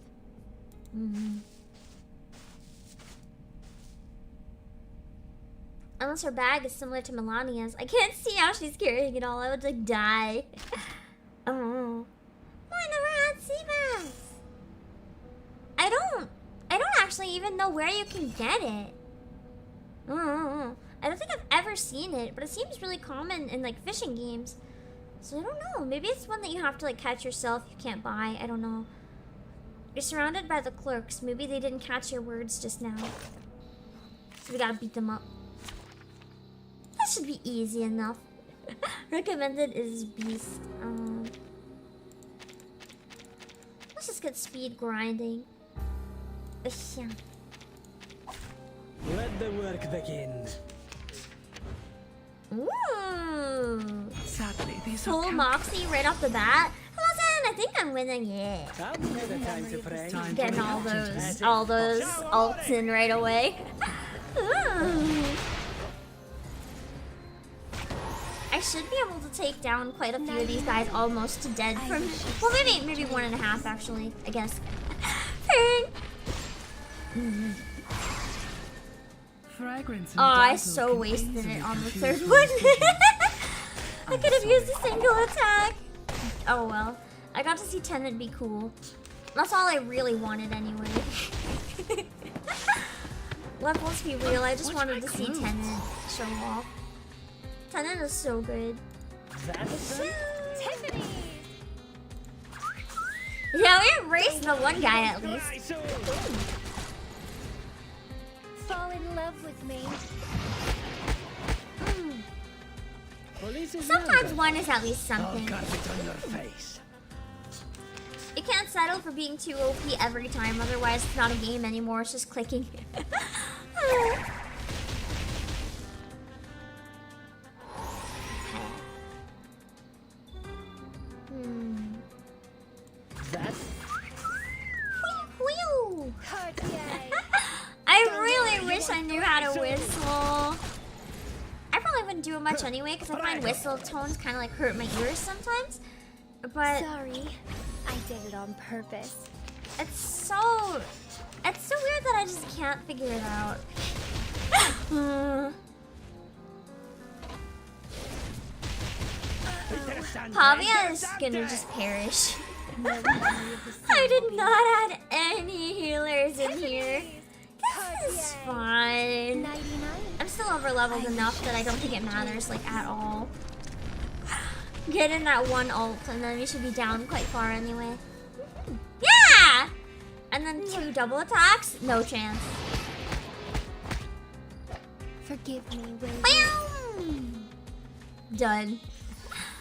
Unless her bag is similar to Melania's. I can't see how she's carrying it all. I would like die. Oh. I never had sea bass. I don't actually even know where you can get it. I don't think I've ever seen it, but it seems really common in like fishing games. So I don't know. Maybe it's one that you have to like catch yourself. You can't buy. I don't know. You're surrounded by the clerks. Maybe they didn't catch your words just now. So we gotta beat them up. That should be easy enough. Recommended is Beast. Let's just get speed grinding. Yeah. Let the work begin. Ooh. Sadly, these Full are Moxie right off the bat. Listen, I think I'm winning. Yeah. The time to pray. Getting all those ults in right away. Ooh. I should be able to take down quite a few of these guys almost to dead from. Well, maybe 1.5 actually. I guess. fragrance. Oh, I so wasted it on the third one. I could have used a single attack. Oh well. I got to see Tenant be cool. That's all I really wanted anyway. Let's be real, I just wanted to see Tenant show off. Tenant is so good. Tiffany! Yeah, we embraced the one guy at least. Fall in love with me. Sometimes one is at least something. Got it on your face. You can't settle for being too OP every time, otherwise it's not a game anymore, it's just clicking. Whew. I really wish I knew how to whistle. I probably wouldn't do it much anyway, because I find whistle tones kind of like hurt my ears sometimes. But sorry, I did it on purpose. It's so weird that I just can't figure it out. Pavia is gonna just perish. I did not add any healers in here. This is fine. I'm still over leveled enough that I don't think it matters like at all. Get in that one ult and then you should be down quite far anyway. Yeah! And then 2 double attacks? No chance. Forgive me, will Bam! Done.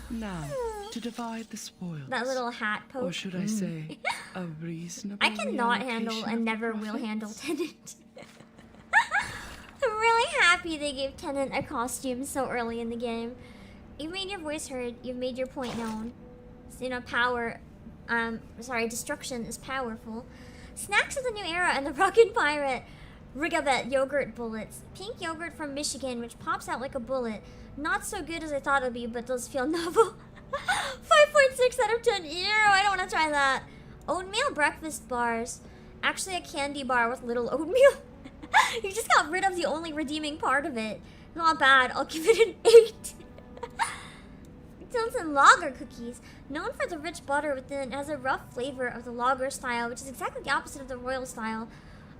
Now, to divide the spoils. That little hat poke. Or should I say, a reasonable I cannot reallocation handle of and the never will profits? handle Tenant. I'm really happy they gave Tenant a costume so early in the game. You've made your voice heard, you've made your point known. So, you know, destruction is powerful. Snacks of the new era and the Rockin' Pirate. Rigabet yogurt bullets. Pink yogurt from Michigan, which pops out like a bullet. Not so good as I thought it would be, but does feel novel. 5.6 out of 10. Ew, I don't want to try that. Oatmeal breakfast bars. Actually a candy bar with little oatmeal. You just got rid of the only redeeming part of it. Not bad. I'll give it an 8. Tilton lager cookies. Known for the rich butter within, it has a rough flavor of the lager style, which is exactly the opposite of the royal style.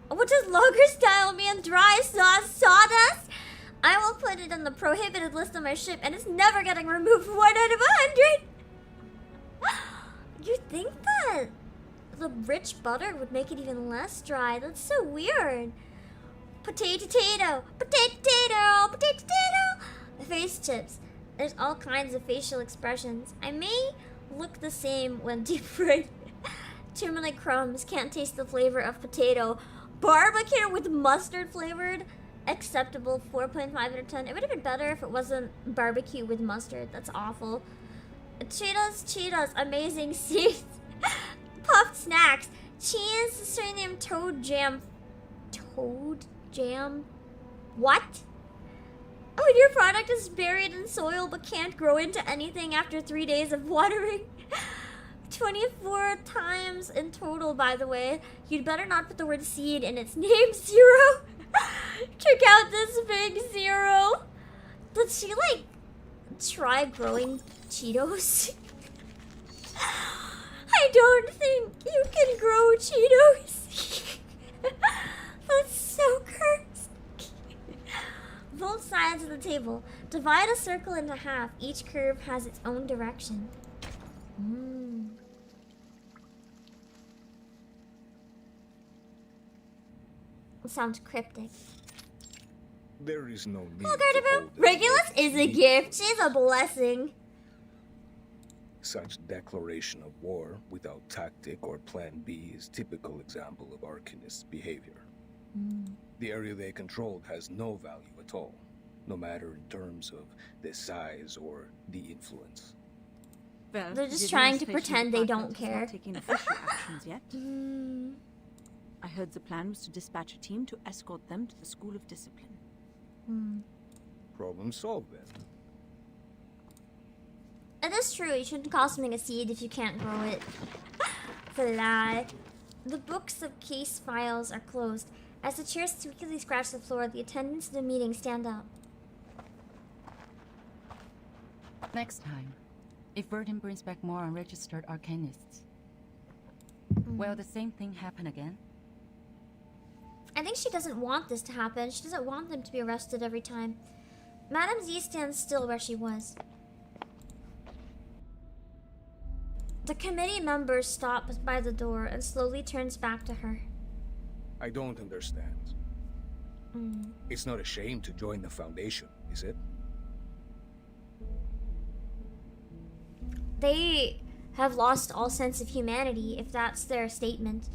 What does lager style mean? Dry sauce sawdust? I will put it on the prohibited list on my ship, and it's never getting removed 1 out of 100. You think that the rich butter would make it even less dry? That's so weird. Potato, potato, potato, potato, potato. Face chips. There's all kinds of facial expressions. I may look the same when deep fried. Too many crumbs. Can't taste the flavor of potato. Barbecue with mustard flavored. Acceptable. 4.5 out of 10. It would have been better if it wasn't barbecue with mustard. That's awful. Cheetos. Amazing seeds. Puffed snacks. Cheese. Surname Toad Jam. Toad Jam? What? Oh, your product is buried in soil but can't grow into anything after 3 days of watering. 24 times in total, by the way. You'd better not put the word seed in its name. 0. Check out this big 0. Did she, like, try growing Cheetos? I don't think you can grow Cheetos. That's so cursed. Both sides of the table. Divide a circle into half. Each curve has its own direction. Sounds cryptic. There is no need. Oh, Gardevoir. Regulus is a gift. She's a blessing. Such declaration of war without tactic or plan B is typical example of Arcanists' behavior. The area they controlled has no value at all, no matter in terms of the size or the influence. Well, They're just the trying to administration pretend they department don't has care. not taken official actions yet. I heard the plan was to dispatch a team to escort them to the School of Discipline. Problem solved then. It is true, you shouldn't call something a seed if you can't grow it. It's a lie. The books of case files are closed. As the chairs squeakily scratch the floor, the attendants of the meeting stand up. Next time, if Burton brings back more unregistered arcanists, will the same thing happen again? I think she doesn't want this to happen. She doesn't want them to be arrested every time. Madame Z stands still where she was. The committee member stops by the door and slowly turns back to her. I don't understand. It's not a shame to join the Foundation, is it? They have lost all sense of humanity, if that's their statement.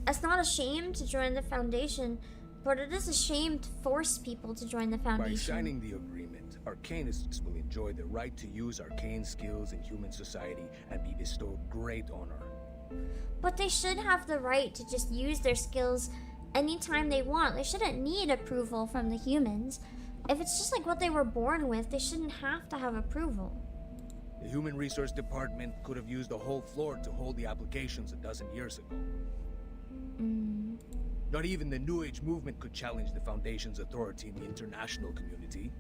It's not a shame to join the Foundation, but it is a shame to force people to join the Foundation. By signing the agreement, Arcanists will enjoy the right to use arcane skills in human society and be bestowed great honor. But they should have the right to just use their skills anytime they want. They shouldn't need approval from the humans. If it's just like what they were born with, they shouldn't have to have approval. The Human Resource Department could have used the whole floor to hold the applications a dozen years ago. Not even the New Age movement could challenge the Foundation's authority in the international community.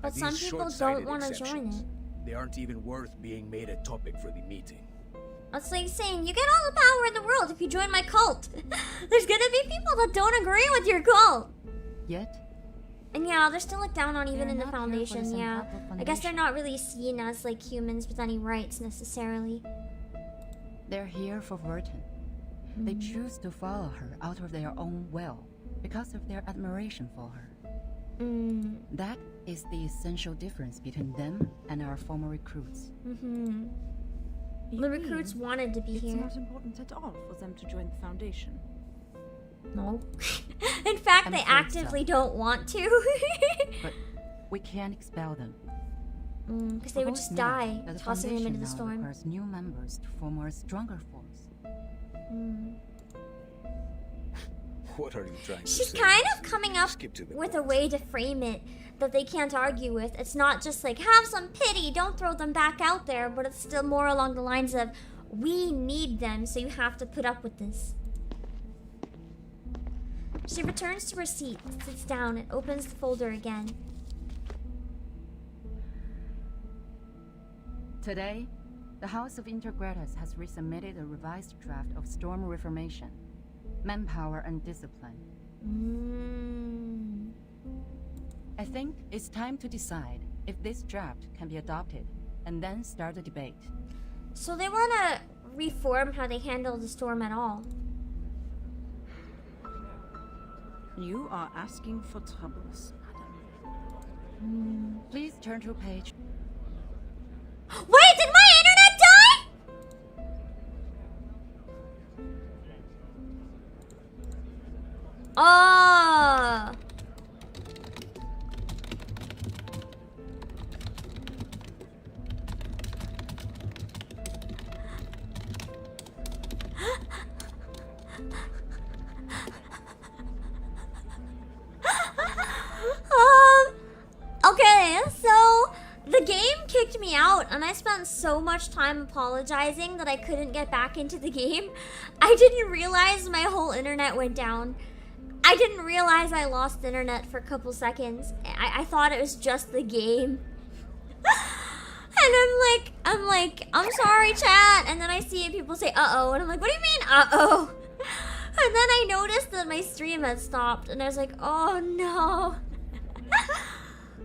But some These people short-sighted don't want to join exceptions, it. They aren't even worth being made a topic for the meeting. It's like saying, you get all the power in the world if you join my cult. There's gonna be people that don't agree with your cult. Yet? And yeah, they're still looked down on even in the not here for the Foundation, same yeah. type of I guess they're not really seen as like humans with any rights necessarily. They're here for Verton. They choose to follow her out of their own will because of their admiration for her. That is the essential difference between them and our former recruits. The recruits wanted to be It's here. not important at all for them to join the Foundation. No. In fact, I'm they afraid actively so. don't want to. But we can't expel them. Because they would just die, that the tossing them into the Foundation now storm. requires new members to form a stronger force. What are you trying to She's say? kind of coming up Skip to the with a way to frame it that they can't argue with. It's not just like, have some pity, don't throw them back out there, but it's still more along the lines of, we need them, so you have to put up with this. She returns to her seat, sits down, and opens the folder again. Today, the House of Integrators has resubmitted a revised draft of Storm Reformation, Manpower and Discipline. I think it's time to decide if this draft can be adopted, and then start a debate. So they want to reform how they handle the storm at all. You are asking for troubles, madam. Please turn to page. Wait, did my internet die? Oh. Okay, so the game kicked me out and I spent so much time apologizing that I couldn't get back into the game. I didn't realize my whole internet went down. I didn't realize I lost internet for a couple seconds. I thought it was just the game. And I'm like, I'm sorry, chat. And then I see people say, uh-oh. And I'm like, what do you mean, uh-oh? And then I noticed that my stream had stopped. And I was like, oh, no.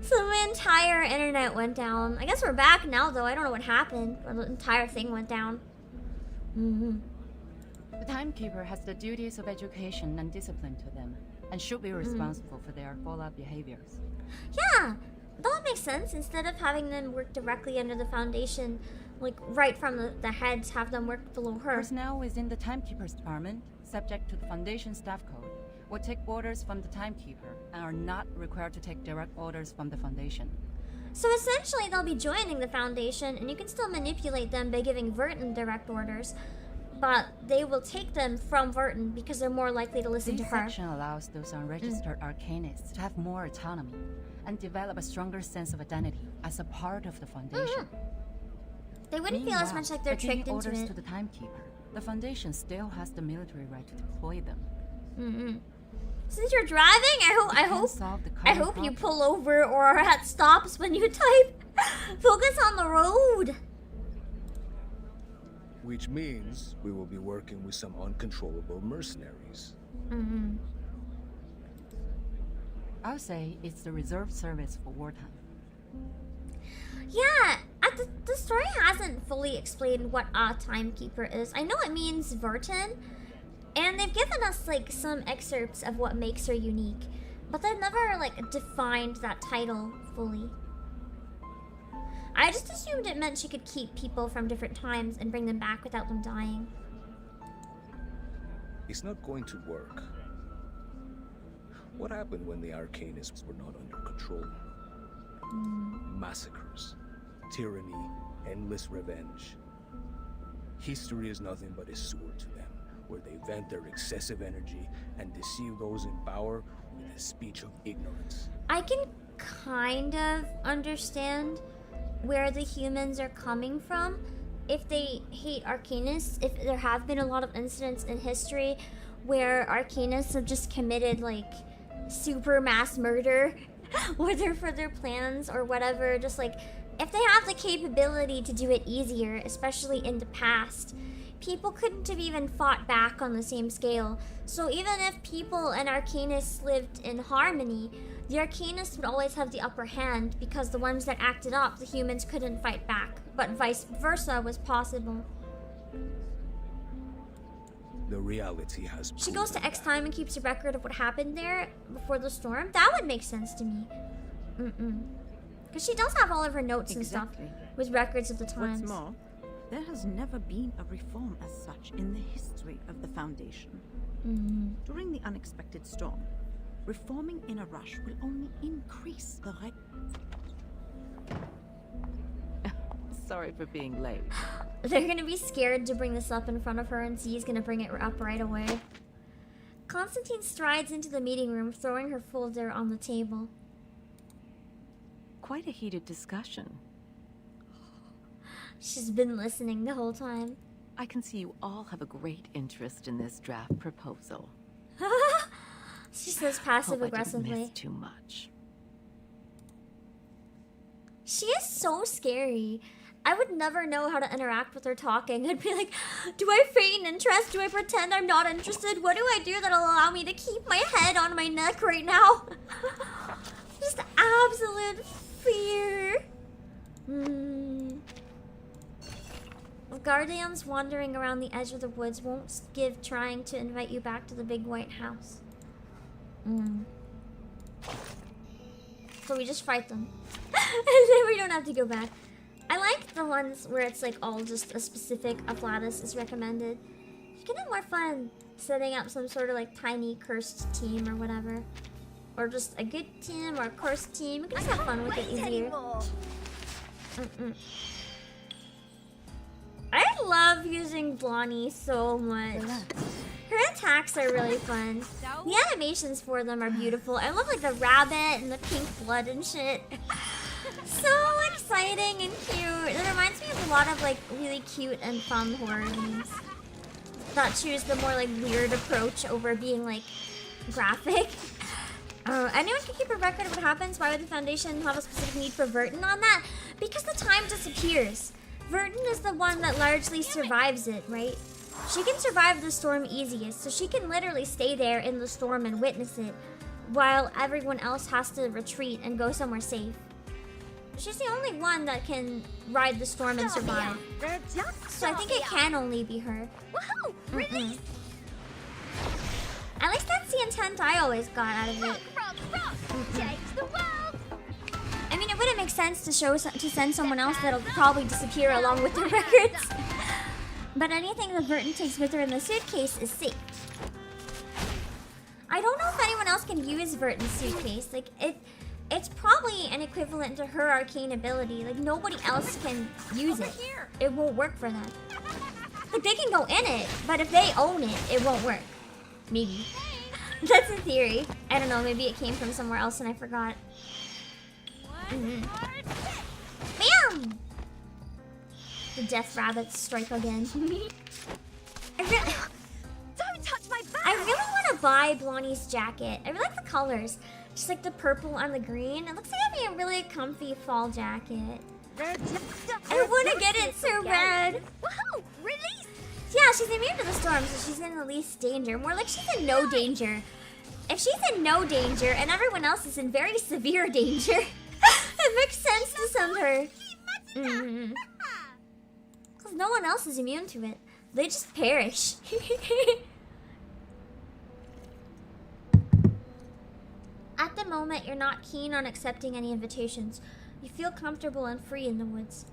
So my entire internet went down. I guess we're back now, though. I don't know what happened. The entire thing went down. The timekeeper has the duties of education and discipline to them, and should be responsible for their follow-up behaviors. Yeah, that makes sense. Instead of having them work directly under the Foundation, like right from the heads, have them work below her. Personnel within the timekeeper's department, subject to the Foundation staff code, will take orders from the timekeeper and are not required to take direct orders from the Foundation. So essentially, they'll be joining the Foundation, and you can still manipulate them by giving Vertin direct orders, but they will take them from Vertin because they're more likely to listen to her. This section allows those unregistered arcanists to have more autonomy and develop a stronger sense of identity as a part of the Foundation. They wouldn't feel as much like they're tricked into orders it. to the timekeeper, the Foundation still has the military right to deploy them. Since you're driving, I hope you pull over or are at stops when you type. Focus on the road. Which means we will be working with some uncontrollable mercenaries. I'll say it's the reserve service for wartime. Yeah, the story hasn't fully explained what a timekeeper is. I know it means Vertin, and they've given us like some excerpts of what makes her unique, but they've never like defined that title fully. I just assumed it meant she could keep people from different times and bring them back without them dying. It's not going to work. What happened when the Arcanists were not under control? Massacres, tyranny, endless revenge. History is nothing but a sewer to them, where they vent their excessive energy and deceive those in power with a speech of ignorance. I can kind of understand where the humans are coming from if they hate Arcanists. If there have been a lot of incidents in history where Arcanists have just committed like super mass murder, whether for their plans or whatever, just like if they have the capability to do it easier, especially in the past, people couldn't have even fought back on the same scale. So even if people and Arcanists lived in harmony, the Arcanists would always have the upper hand because the ones that acted up, the humans couldn't fight back, but vice versa was possible. The reality has She goes to X time and keeps a record of what happened there before the storm. That would make sense to me. Because she does have all of her notes and stuff with records of the times. What's more, there has never been a reform as such in the history of the Foundation. During the unexpected storm, reforming in a rush will only increase the Sorry for being late. They're gonna be scared to bring this up in front of her, and Z's gonna bring it up right away. Constantine strides into the meeting room, throwing her folder on the table. Quite a heated discussion. She's been listening the whole time. I can see you all have a great interest in this draft proposal. She says passive-aggressively. Hope I didn't miss too much. She is so scary. I would never know how to interact with her talking. I'd be like, do I feign interest? Do I pretend I'm not interested? What do I do that'll allow me to keep my head on my neck right now? Just absolute fear. Guardians wandering around the edge of the woods won't give trying to invite you back to the big white house. So we just fight them. And then we don't have to go back. I like the ones where it's like all just a specific Afflatus is recommended. You can have more fun setting up some sort of like tiny cursed team or whatever. Or just a good team or a cursed team. You can just have fun with it easier. I love using Blondie so much. Her attacks are really fun. The animations for them are beautiful. I love like the rabbit and the pink blood and shit. So exciting and cute. It reminds me of a lot of like really cute and fun horror games that choose the more like weird approach over being like graphic. Anyone can keep a record of what happens. Why would the Foundation have a specific need for Vertin on that? Because the time disappears. Vertin is the one that largely survives it, right? She can survive the storm easiest, so she can literally stay there in the storm and witness it, while everyone else has to retreat and go somewhere safe. She's the only one that can ride the storm and survive. So I think it can only be her. Woohoo! Release! At least that's the intent I always got out of it. Change the world! I mean, it wouldn't make sense to send someone else that'll probably disappear along with the records. But anything that Vertin takes with her in the suitcase is safe. I don't know if anyone else can use Vertin's suitcase. Like, it's probably an equivalent to her arcane ability. Like, nobody else can use it. It won't work for them. Like, they can go in it, but if they own it, it won't work. Maybe. That's a theory. I don't know, maybe it came from somewhere else and I forgot. Bam! The death rabbits strike again. Don't touch my back! I really want to buy Blondie's jacket. I really like the colors. Just like the purple and the green. It looks like it'd be a really comfy fall jacket. I want to get it so bad. Woohoo! Release! Yeah, she's immune to the storm, so she's in the least danger. More like she's in no danger. If she's in no danger and everyone else is in very severe danger, it makes sense to send her. Because no one else is immune to it. They just perish. At the moment, you're not keen on accepting any invitations. You feel comfortable and free in the woods.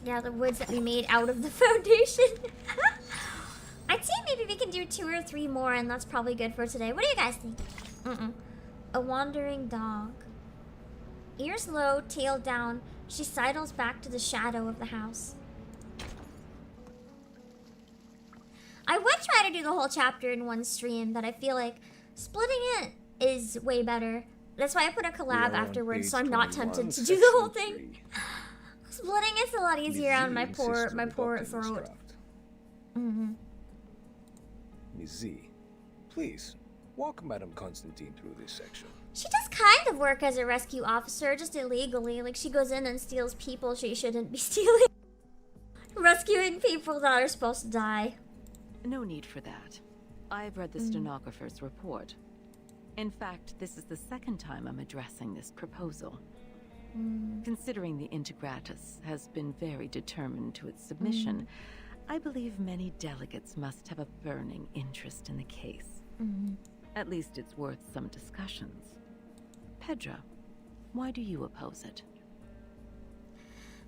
Yeah, the woods that we made out of the Foundation. I'd say maybe we can do 2 or 3 more, and that's probably good for today. What do you guys think? A wandering dog. Ears low, tail down, she sidles back to the shadow of the house. I would try to do the whole chapter in one stream, but I feel like splitting it is way better. That's why I put a collab afterwards, so I'm not tempted to do the whole thing. Splitting is a lot easier on my poor throat. Miss Z, please walk Madame Constantine through this section. She does kind of work as a rescue officer, just illegally. Like, she goes in and steals people she shouldn't be stealing. Rescuing people that are supposed to die. No need for that. I've read the stenographer's report. In fact, this is the second time I'm addressing this proposal. Considering the Integratus has been very determined to its submission, I believe many delegates must have a burning interest in the case. At least it's worth some discussions. Pedro, why do you oppose it?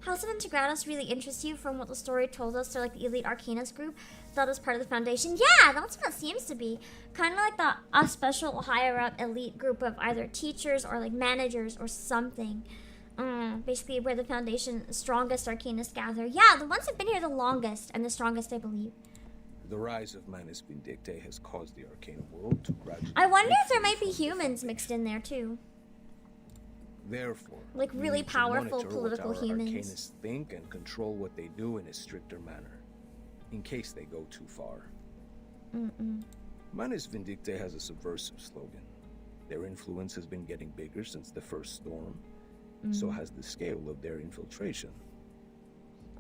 House of Integratus really interests you from what the story told us, or like the Elite Arcanist group that was part of the Foundation? Yeah, that's what it seems to be. Kind of like a special higher up elite group of either teachers or like managers or something. Basically where the Foundation strongest Arcanists gather. Yeah, the ones who've been here the longest and the strongest, I believe. The rise of Manus Vindicte has caused the arcane world to gradually... I wonder if there might be humans mixed in there too. Therefore, like really powerful political what our humans. Arcanists think and control what they do in a stricter manner, in case they go too far. Manus Vindicte has a subversive slogan. Their influence has been getting bigger since the first storm. So has the scale of their infiltration.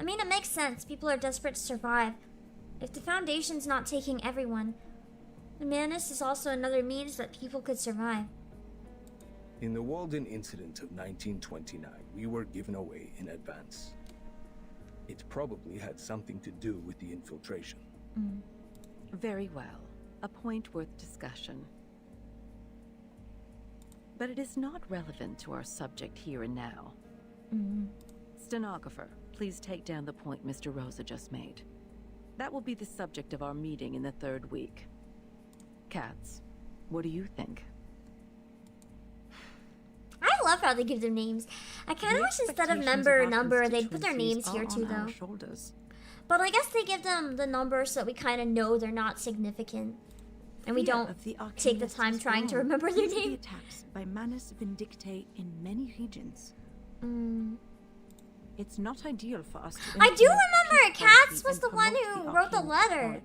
I mean, it makes sense. People are desperate to survive. If the Foundation's not taking everyone, the Manus is also another means that people could survive. In the Walden incident of 1929, we were given away in advance. It probably had something to do with the infiltration. Very well. A point worth discussion. but it is not relevant to our subject here and now. Stenographer, please take down the point Mr. Rosa just made. That will be the subject of our meeting in the 3rd week. Cats, what do you think? I love how they give them names. I kind of wish instead of member or number, they'd put their names here too, though. But I guess they give them the number so we kind of know they're not significant. And we don't take the time trying to remember their name. Attacks by Manus Vindictae in many regions. It's not ideal for us to... I do remember Katz was the one who wrote the letter.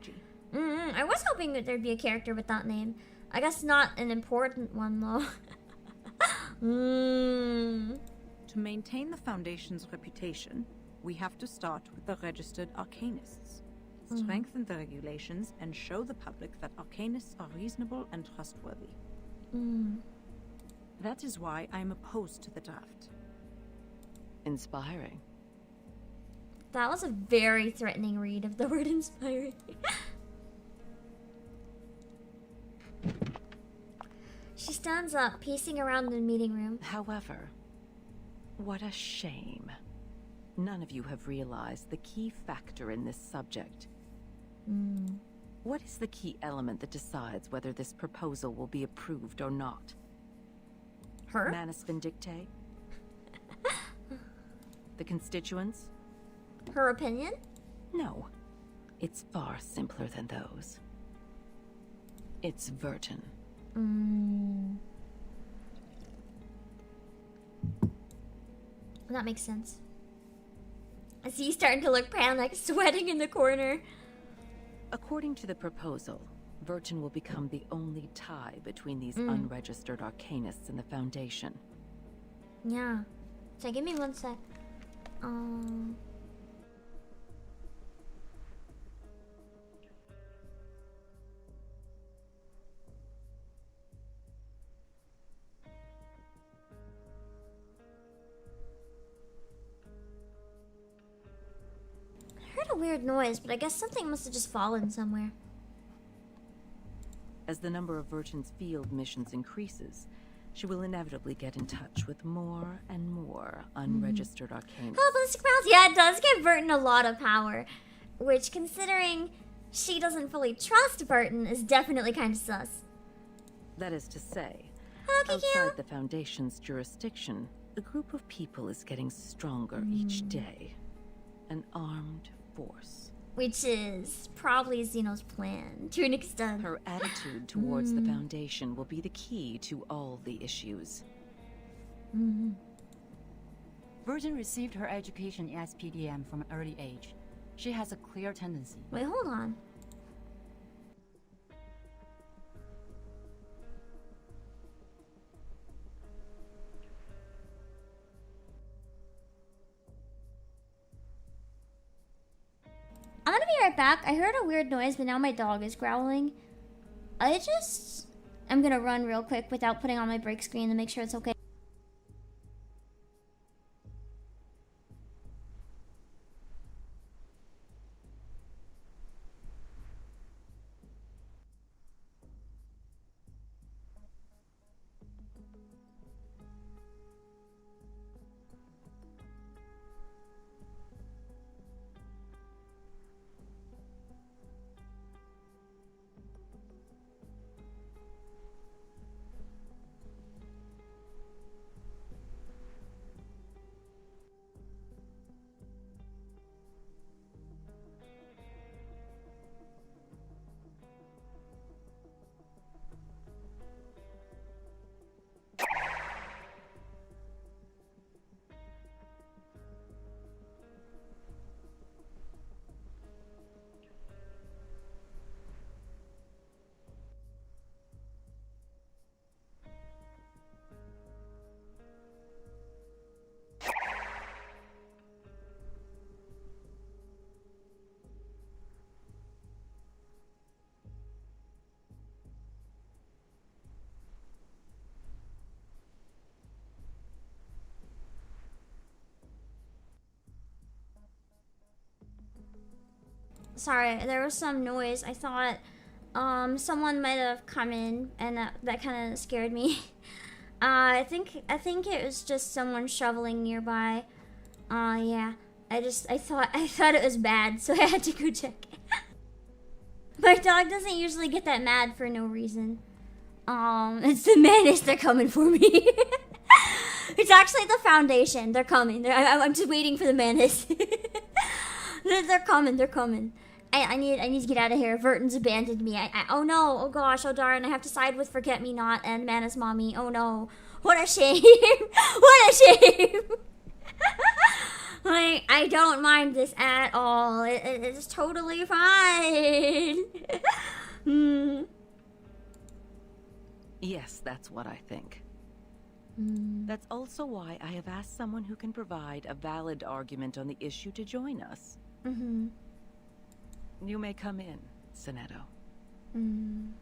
I was hoping that there'd be a character with that name. I guess not an important one, though. To maintain the Foundation's reputation, we have to start with the registered arcanists. Strengthen the regulations and show the public that arcanists are reasonable and trustworthy. That is why I am opposed to the draft. Inspiring. That was a very threatening read of the word inspiring. She stands up, pacing around the meeting room. However, what a shame. None of you have realized the key factor in this subject. What is the key element that decides whether this proposal will be approved or not? Her? Manus Vindictae? The constituents? Her opinion? No. It's far simpler than those. It's Vertin. That makes sense. I see you starting to look panicked, sweating in the corner. According to the proposal, Vertin will become the only tie between these unregistered arcanists and the Foundation. Yeah. So give me one sec. I heard a weird noise, but I guess something must have just fallen somewhere. As the number of Vertin's field missions increases, she will inevitably get in touch with more and more unregistered arcanists. Oh, ballistic rounds! Yeah, it does give Vertin a lot of power. Which, considering she doesn't fully trust Vertin, is definitely kind of sus. That is to say, Hello, outside the Foundation's jurisdiction, a group of people is getting stronger each day. An armed force. Which is probably Xeno's plan, to an extent. Her attitude towards the Foundation will be the key to all the issues. Virgin received her education in SPDM from an early age. She has a clear tendency. Wait, hold on. I'm gonna be right back. I heard a weird noise, but now my dog is growling. I'm gonna run real quick without putting on my break screen to make sure it's okay. Sorry, there was some noise. I thought someone might have come in, and that kind of scared me. I think it was just someone shoveling nearby. Yeah. I thought it was bad, so I had to go check. My dog doesn't usually get that mad for no reason. It's the menace. They're coming for me. It's actually the Foundation. They're coming. I'm just waiting for the menace. They're coming. They're coming. I need to get out of here. Verton's abandoned me. Oh no. Oh gosh. Oh darn. I have to side with Forget-Me-Not and Mana's mommy. Oh no. What a shame. What a shame. I don't mind this at all. It's totally fine. Yes, that's what I think. That's also why I have asked someone who can provide a valid argument on the issue to join us. You may come in, Sonetto. And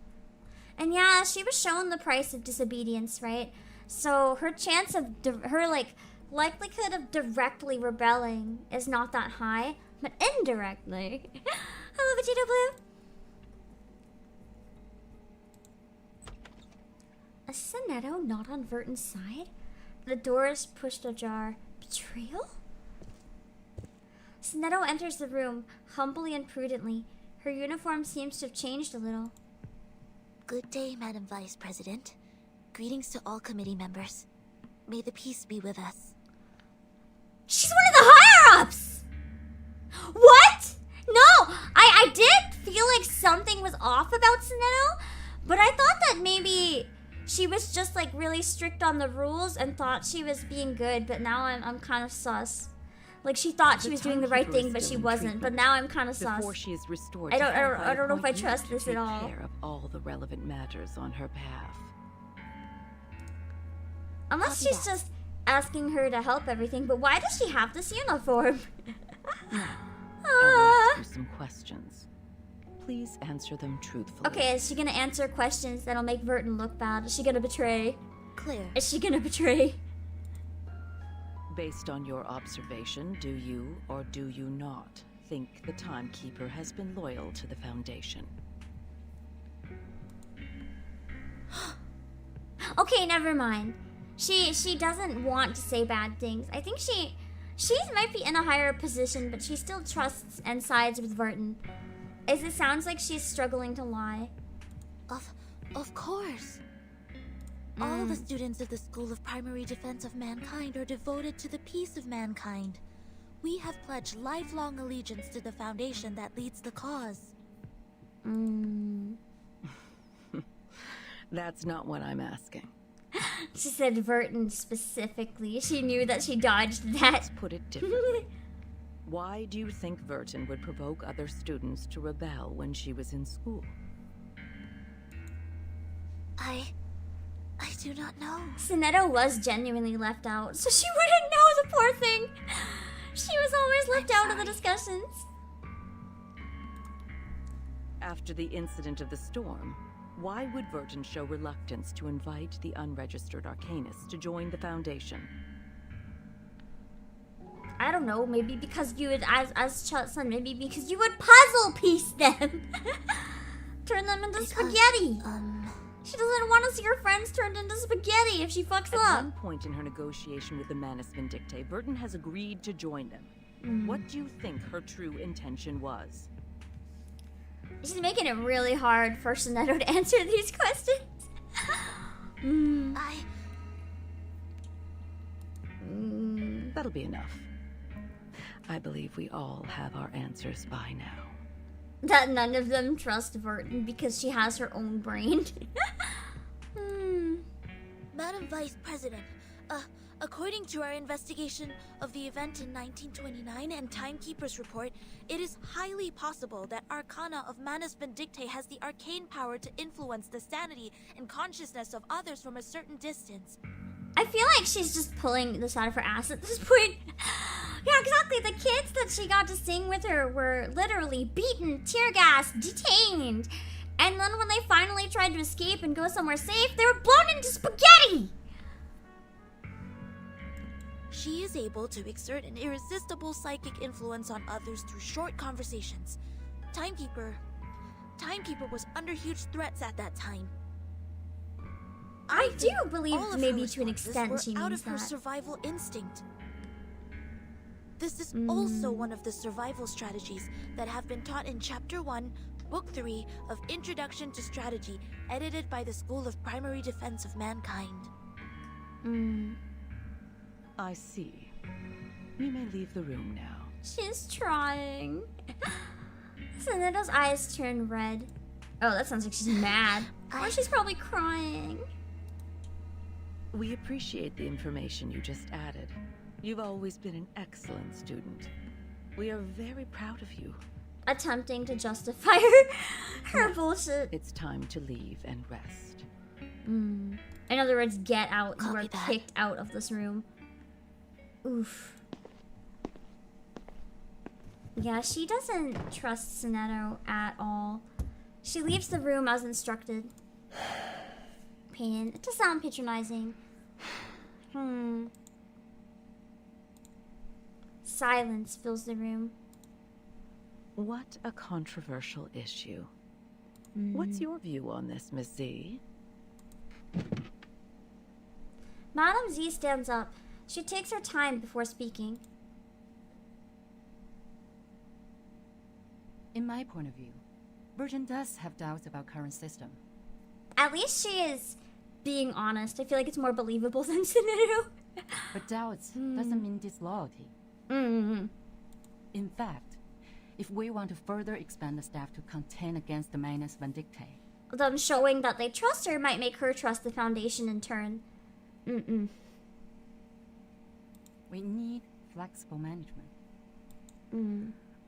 yeah, she was shown the price of disobedience, right? So her chance of likelihood of directly rebelling is not that high, but indirectly. Hello, Vegeta Blue. A Sonetto not on Verton's side? The door is pushed ajar. Betrayal? Sonetto enters the room, humbly and prudently. Her uniform seems to have changed a little. Good day, Madam Vice President. Greetings to all committee members. May the peace be with us. She's one of the higher-ups! What? No! I did feel like something was off about Sonetto, but I thought that maybe she was just like really strict on the rules and thought she was being good, but now I'm kind of sus. Like she thought she was doing the right thing, but she wasn't. But now I'm kind of sus. Before she is restored, I don't know if I trust this at all. Take care of all the relevant matters on her path. Unless she's just asking her to help everything, but why does she have this uniform? I'll ask you some questions. Please answer them truthfully. Okay, is she gonna answer questions that'll make Verton look bad? Is she gonna betray? Clear. Is she gonna betray? Based on your observation, do you or do you not think the Timekeeper has been loyal to the Foundation? Okay, never mind. She doesn't want to say bad things. I think she might be in a higher position, but she still trusts and sides with Verton. As it sounds like she's struggling to lie. Of course. All the students of the School of Primary Defense of Mankind are devoted to the peace of mankind. We have pledged lifelong allegiance to the Foundation that leads the cause. That's not what I'm asking. She said Verton specifically. She knew that she dodged that. Let's put it differently. Why do you think Verton would provoke other students to rebel when she was in school? I do not know. Sonetto was genuinely left out, so she wouldn't know, the poor thing. She was always left out of the discussions. After the incident of the storm, why would Verton show reluctance to invite the unregistered Arcanists to join the Foundation? I don't know, maybe because you would, as Chut-san, maybe because you would puzzle piece them. Turn them into spaghetti. She doesn't want to see her friends turned into spaghetti if she fucks up. At one point in her negotiation with the Manus Vindictae, Verton has agreed to join them. What do you think her true intention was? She's making it really hard for Sonetto to answer these questions. That'll be enough. I believe we all have our answers by now. That none of them trust Verton because she has her own brain. Madam Vice President, according to our investigation of the event in 1929 and Timekeeper's report, it is highly possible that Arcana of Manus Vindictae has the arcane power to influence the sanity and consciousness of others from a certain distance. I feel like she's just pulling this out of her ass at this point. Yeah, exactly. The kids that she got to sing with her were literally beaten, tear gassed, detained. And then when they finally tried to escape and go somewhere safe, they were blown into spaghetti! She is able to exert an irresistible psychic influence on others through short conversations. Timekeeper was under huge threats at that time. I do believe all of maybe her to an responses extent were she out means of her that. survival instinct. This is also one of the survival strategies that have been taught in Chapter 1, Book 3 of Introduction to Strategy, edited by the School of Primary Defense of Mankind. I see. You may leave the room now. She's trying. Sonetta's eyes turn red. Oh, that sounds like she's mad. Or she's probably crying. We appreciate the information you just added. You've always been an excellent student. We are very proud of you. Attempting to justify her bullshit. It's time to leave and rest. In other words, get out. You are kicked out of this room. Oof. Yeah, she doesn't trust Sonetto at all. She leaves the room as instructed. Pain. It does sound patronizing. Silence fills the room. What a controversial issue. What's your view on this, Miss Z? Madame Z stands up. She takes her time before speaking. In my point of view, Virgin does have doubts about current system. At least she is being honest. I feel like it's more believable than Sonetto. But doubts doesn't mean disloyalty. In fact, if we want to further expand the staff to contend against the Manus Vindictae, them showing that they trust her might make her trust the Foundation in turn. we need flexible management.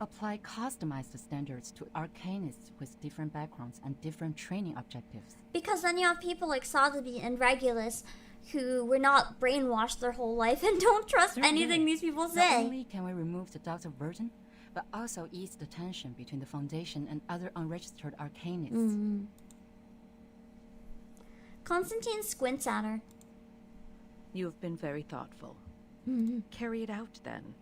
Apply customized standards to arcanists with different backgrounds and different training objectives. Because then you have people like Sotheby and Regulus who were not brainwashed their whole life and don't trust anything these people say. Not only can we remove the doubts of Virgin, but also ease the tension between the Foundation and other unregistered arcanists. Constantine squints at her. You have been very thoughtful. Carry it out, then.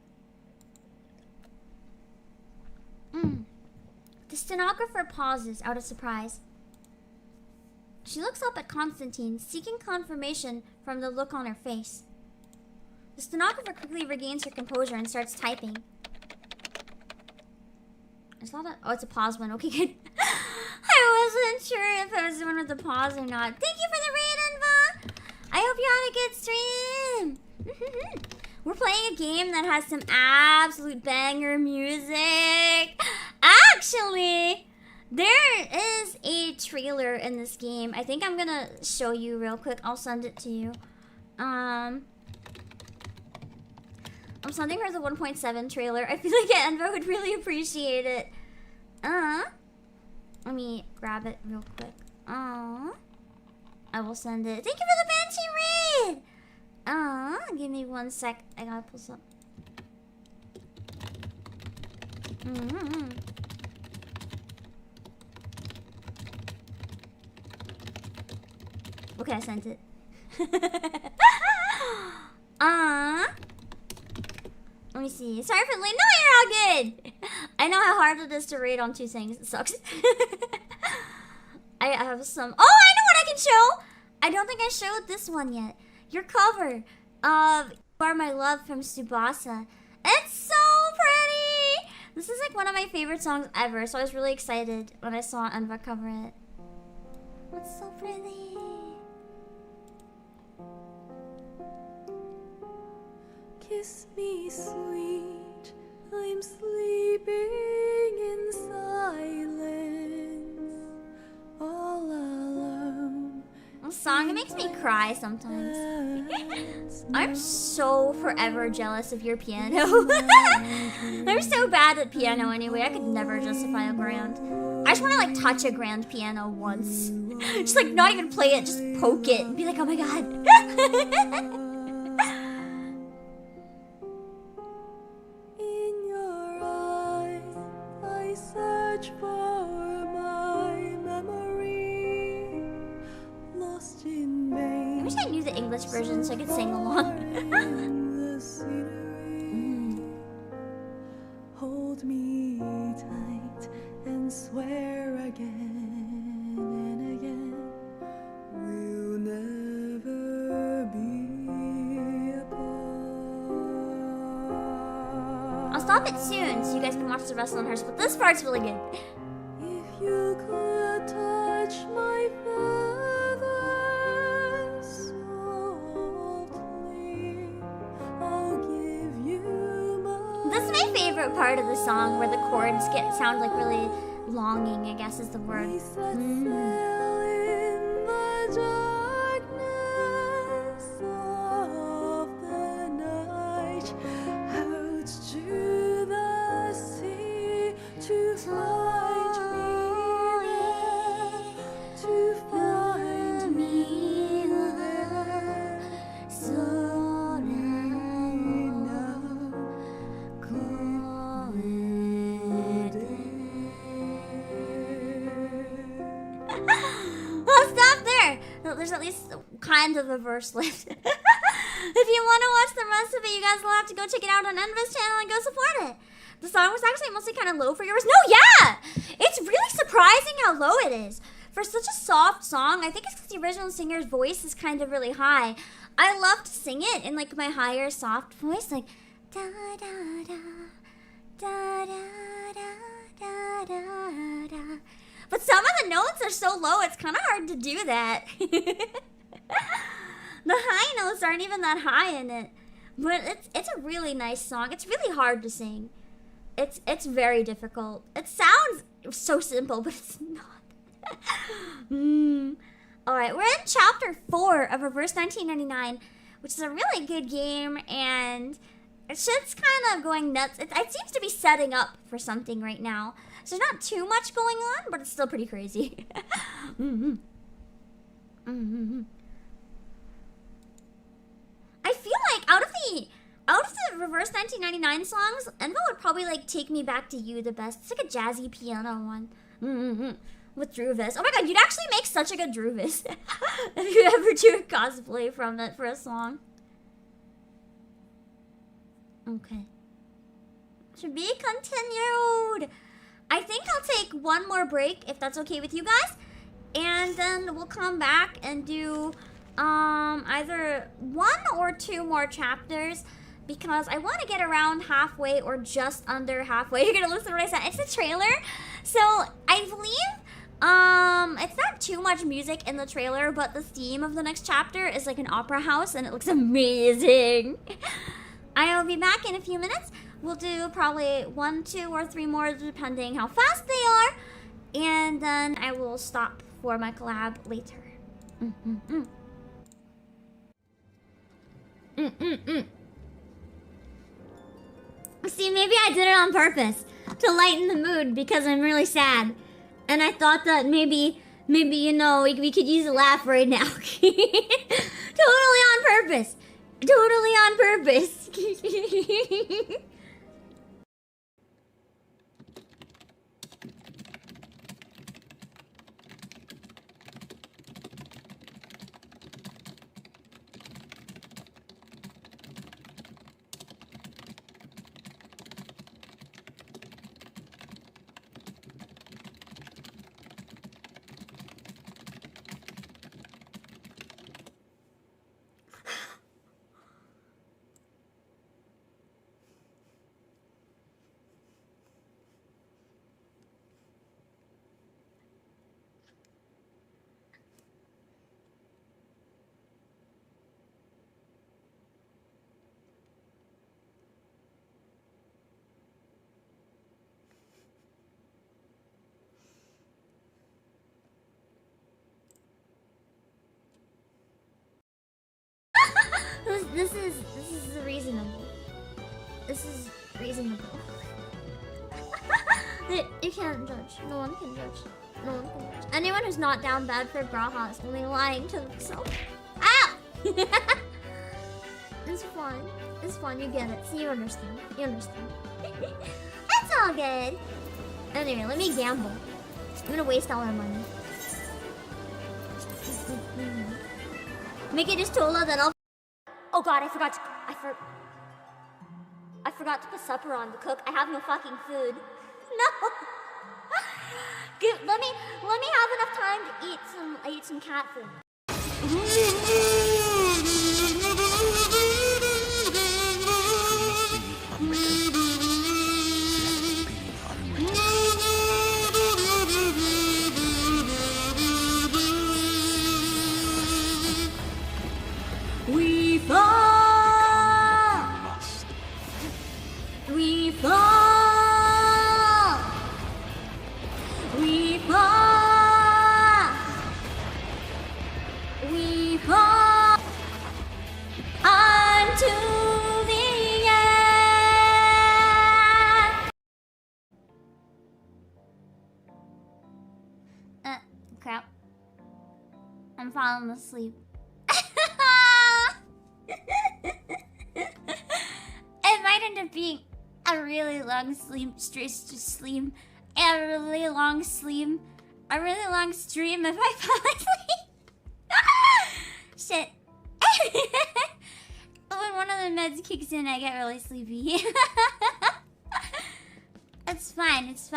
The stenographer pauses out of surprise. She looks up at Constantine, seeking confirmation from the look on her face. The stenographer quickly regains her composure and starts typing. Is that a... Oh, it's a pause one. Okay, good. I wasn't sure if I was the one with the pause or not. Thank you for the raid, Enva! I hope you had a good stream! We're playing a game that has some absolute banger music. Actually, there is a trailer in this game. I think I'm gonna show you real quick. I'll send it to you. I'm sending her the 1.7 trailer. I feel like Enva would really appreciate it. Let me grab it real quick. I will send it. Thank you for the Banshee raid! Give me 1 sec. I gotta pull some. Okay, I sent it. Let me see. Sorry for the late. No, you're all good. I know how hard it is to raid on 2 things. It sucks. I have some. Oh, I know what I can show. I don't think I showed this one yet. Your cover of "You Are My Love" from Tsubasa. It's so pretty. This is like one of my favorite songs ever. So I was really excited when I saw Enva cover it. It's so pretty. Kiss me sweet, I'm sleeping in silence, all alone. This song makes me cry sometimes. I'm so forever jealous of your piano. I'm so bad at piano anyway. I could never justify a grand. I just want to like touch a grand piano once. Just like not even play it, just poke it and be like, oh my god. I search for my memory, lost in vain. I wish I knew the English version so I could sing along. Hold me tight and swear again and again we'll never drop it soon so you guys can watch the rest on hers, but this part's really good. If you could touch my feathers softly, I'll give you my... This is my favorite part of the song, where the chords sound like really longing, I guess is the word. In the darkness of the night, out to the sea to find me there, to find me there. So Well, stop there. There's at least kind of a verse left. If you want to watch the rest of it, you guys will have to go check it out on Enva's channel and go support it. The song was actually mostly kind of low for yours. No, yeah! It's really surprising how low it is. For such a soft song, I think it's because the original singer's voice is kind of really high. I love to sing it in like my higher soft voice, like da da da da da da da da da. But some of the notes are so low, it's kind of hard to do that. The high notes aren't even that high in it. But it's a really nice song. It's really hard to sing. It's very difficult. It sounds so simple, but it's not. Alright, we're in chapter 4 of Reverse 1999, which is a really good game, and shit's kind of going nuts. It seems to be setting up for something right now. So there's not too much going on, but it's still pretty crazy. I feel like out of the Reverse 1999 songs, Enva would probably like Take Me Back to You the best. It's like a jazzy piano one. With Druvis. Oh my god, you'd actually make such a good Druvis if you ever do a cosplay from it for a song. Okay. To be continued. I think I'll take one more break if that's okay with you guys, and then we'll come back and do either 1 or 2 more chapters, because I want to get around halfway or just under halfway. You're gonna listen to what I said. It's a trailer, so I believe it's not too much music in the trailer, but the theme of the next chapter is like an opera house, and it looks amazing. I will be back in a few minutes. We'll do probably 1, 2, or 3 more, depending how fast they are. And then I will stop for my collab later. See, maybe I did it on purpose to lighten the mood because I'm really sad. And I thought that maybe you know, we could use a laugh right now. Totally on purpose. Totally on purpose. This is reasonable. This is reasonable. You can't judge. No one can judge. No one can judge. Anyone who's not down bad for Braha is only lying to themselves. Ah! It's fine. It's fine. You get it. See, you understand. You understand. It's all good. Anyway, let me gamble. I'm gonna waste all our money. Make it just Tola, then I'll. Oh god, I forgot to put supper on to cook. I have no fucking food. No. Let me have enough time to eat some cat food. Crap. I'm falling asleep. It might end up being a really long sleep, a really long stream if I fall asleep. Shit. When one of the meds kicks in, I get really sleepy. It's fine. Let's go!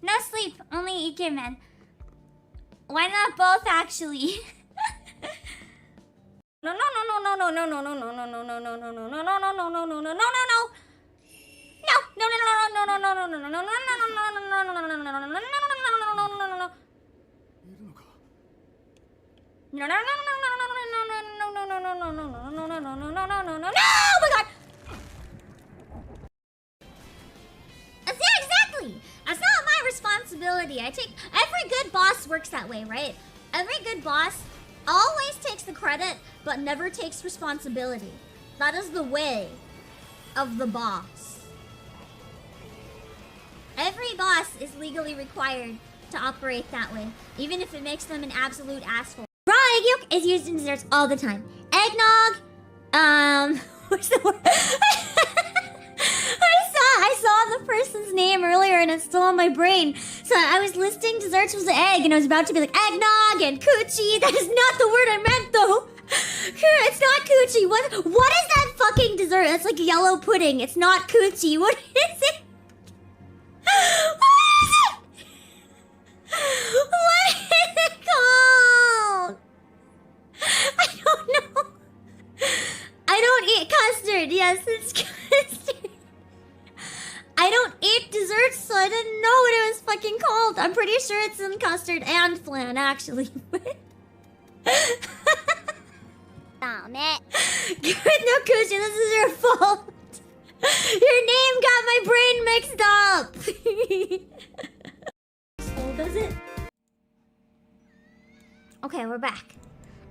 No sleep, only EK, man. Why not both, actually? No. Exactly. That's not my responsibility. Every good boss works that way, right? Every good boss always takes the credit, but never takes responsibility. That is the way of the boss. Every boss is legally required to operate that way, even if it makes them an absolute asshole. Raw egg yolk is used in desserts all the time. Eggnog, what's the word? I saw the person's name earlier and it's still on my brain. So I was listing desserts with the egg and I was about to be like eggnog and coochie. That is not the word I meant though. It's not coochie. What is that fucking dessert? That's like yellow pudding. It's not coochie. What is it? What is it called? I don't know. I don't eat custard. Yes, it's custard. I don't eat desserts, so I didn't know what it was fucking called. I'm pretty sure it's in custard and flan, actually. Damn it. No, Kushi, this is your fault. Your name got my brain mixed up. Does it? Okay, we're back.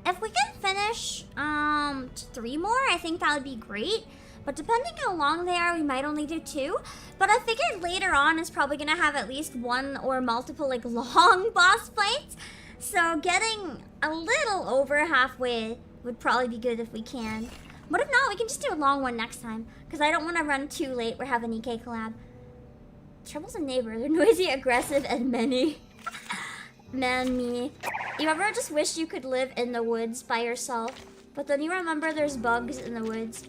If we can finish 3 more, I think that would be great. But depending how long they are, we might only do 2. But I figured later on is probably gonna have at least 1 or multiple like long boss fights. So getting a little over halfway would probably be good if we can. What if not? We can just do a long one next time. Because I don't want to run too late. We're having EK collab. Trouble's a neighbor. They're noisy, aggressive, and many. Man, me. You ever just wish you could live in the woods by yourself? But then you remember there's bugs in the woods.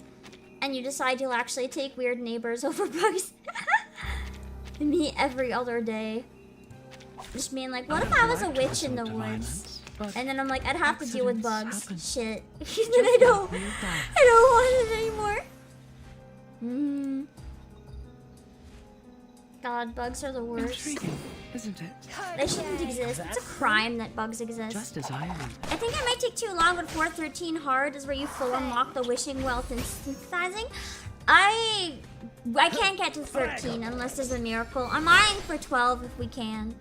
And you decide you'll actually take weird neighbors over bugs. Me every other day. Just being like, what if I was a witch in the woods? And then I'm like, I'd have to deal with bugs. Shit. And then I don't want it anymore. God, bugs are the worst. Intriguing, isn't it? They shouldn't exist. It's a crime that bugs exist. Just as I am. I think it might take too long, but 413 hard is where you full unlock the wishing wealth and synthesizing. I can't get to 13 unless there's a miracle. I'm eyeing for 12 if we can.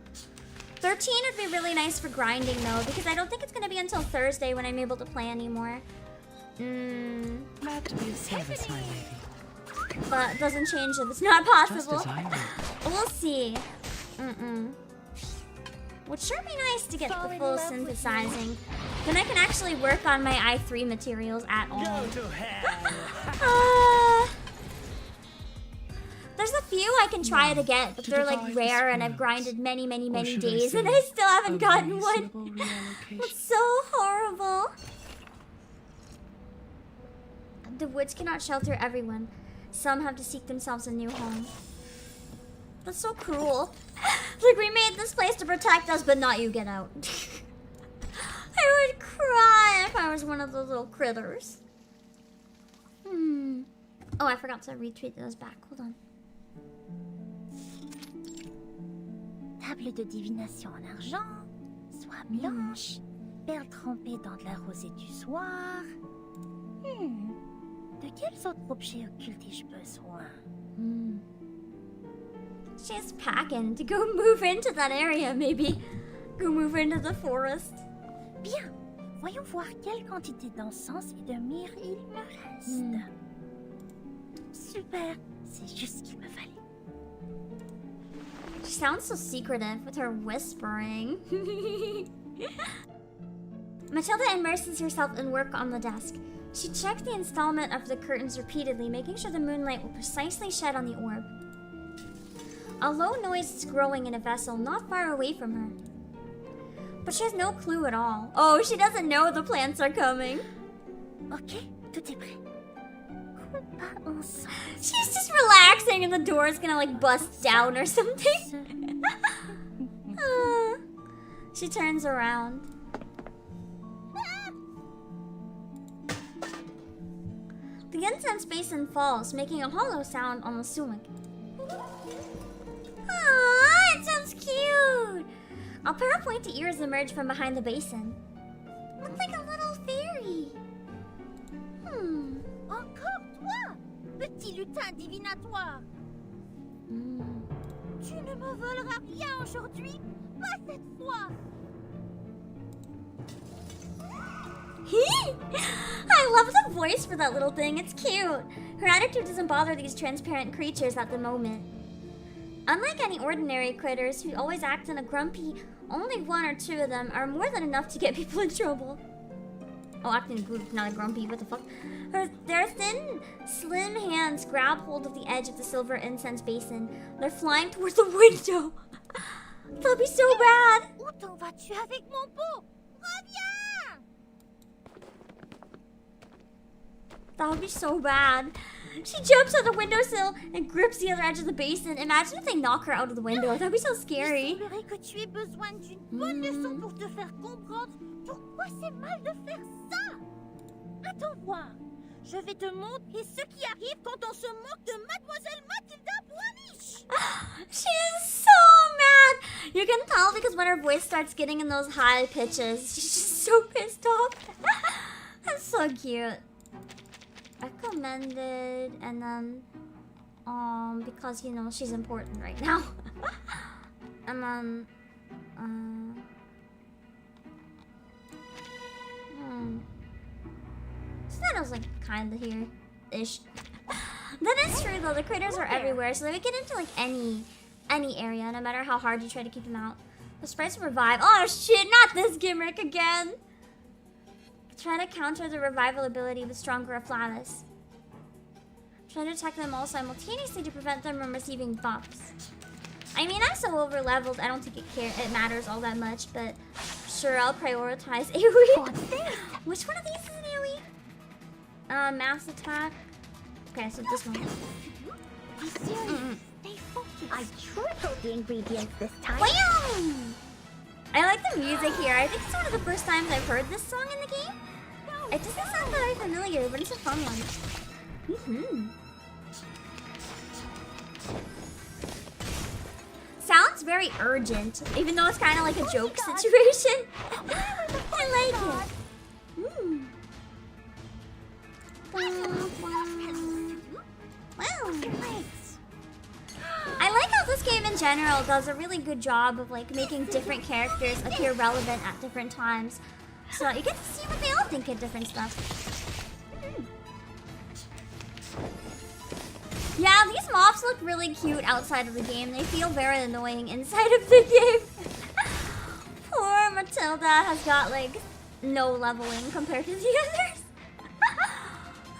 13 would be really nice for grinding though, because I don't think it's gonna be until Thursday when I'm able to play anymore. Glad to be of service, my lady. But it doesn't change if it's not possible. Just as I will. We'll see. Would sure be nice to get the full synthesizing. Then I can actually work on my I3 materials at all. Go to hell. There's a few I can try to get, but they're like rare and I've grinded many days and I still haven't gotten one. It's so horrible. The woods cannot shelter everyone. Some have to seek themselves a new home. That's so cruel. Like, we made this place to protect us, but not you, get out. I would cry if I was one of those little critters. Oh, I forgot to retweet those back. Hold on. Table de divination en argent, soie blanche, perles trempées dans de la rosée du soir. De quels autres objets occultes ai-je besoin? She's packing to go move into that area, maybe. Go move into the forest. Bien, voyons voir quelle quantité d'encens et de myrrhe il me reste. Super, c'est juste ce qu'il me fallait. She sounds so secretive with her whispering. Matilda immerses herself in work on the desk. She checked the installment of the curtains repeatedly, making sure the moonlight will precisely shed on the orb. A low noise is growing in a vessel not far away from her. But she has no clue at all. Oh, she doesn't know the plants are coming. Ok, tout est prêt. She's just relaxing and the door is gonna like bust down or something. She turns around. The incense basin falls, making a hollow sound on the stomach. Aww, it sounds cute! A pair of pointy ears emerge from behind the basin. Looks like a little fairy. Encore toi, petit lutin divinatoire. Tu ne me voleras rien aujourd'hui, pas cette fois. I love the voice for that little thing, it's cute. Her attitude doesn't bother these transparent creatures at the moment. Unlike any ordinary critters who always act in a grumpy, only one or two of them are more than enough to get people in trouble. Oh, acting in a group, not a grumpy, what the fuck? Their thin, slim hands grab hold of the edge of the silver incense basin. They're flying towards the window. That'll be so bad. Où t'en vas-tu avec mon pot? Reviens! That would be so bad. She jumps on the windowsill and grips the other edge of the basin. Imagine if they knock her out of the window. That'd be so scary. Il semblerait que tu aies besoin d'une bonne leçon pour te faire comprendre pourquoi c'est mal de faire ça. Attends voir. Je vais te montrer ce qui arrive quand on se moque de Mademoiselle Mathilda Boaniche. She is so mad. You can tell because when her voice starts getting in those high pitches, she's just so pissed off. That's so cute. Recommended, and then because you know she's important right now. And then so that was like kinda here ish. That is true though, the critters are everywhere, so they would get into like any area, no matter how hard you try to keep them out. The sprites will revive. Oh shit, not this gimmick again! Try to counter the revival ability with stronger afflatus. Try to attack them all simultaneously to prevent them from receiving buffs. I mean, I'm so over leveled, I don't think it matters all that much, but sure, I'll prioritize AoE. Which one of these is an AoE? Mass attack. Okay, so this one. Be serious. Stay focused. I tripled the ingredients this time. Wow! I like the music here. I think it's one of the first times I've heard this song in the game. It doesn't sound very familiar, but it's a fun one. Sounds very urgent, even though it's kind of like a joke situation. I like it. Wow. I like how this game in general does a really good job of like making different characters appear relevant at different times. So you get to see what they all think of different stuff. Yeah, these mobs look really cute outside of the game. They feel very annoying inside of the game. Poor Matilda has got like no leveling compared to the others.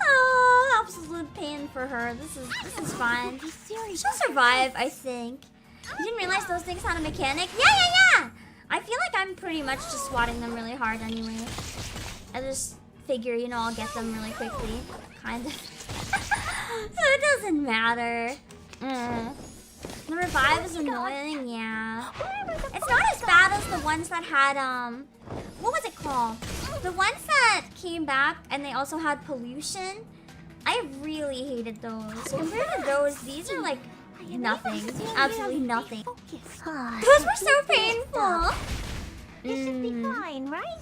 Oh, absolute pain for her. This is fine. She'll survive, I think. You didn't realize those things had a mechanic? Yeah! I feel like I'm pretty much just swatting them really hard anyway. I just figure, you know, I'll get them really quickly. Kind of. So it doesn't matter. The revive is annoying, yeah. It's not as bad as the ones that had, what was it called? The ones that came back and they also had pollution. I really hated those. Compared to those, these are like nothing. Absolutely nothing. Those were so painful. It should be fine, right?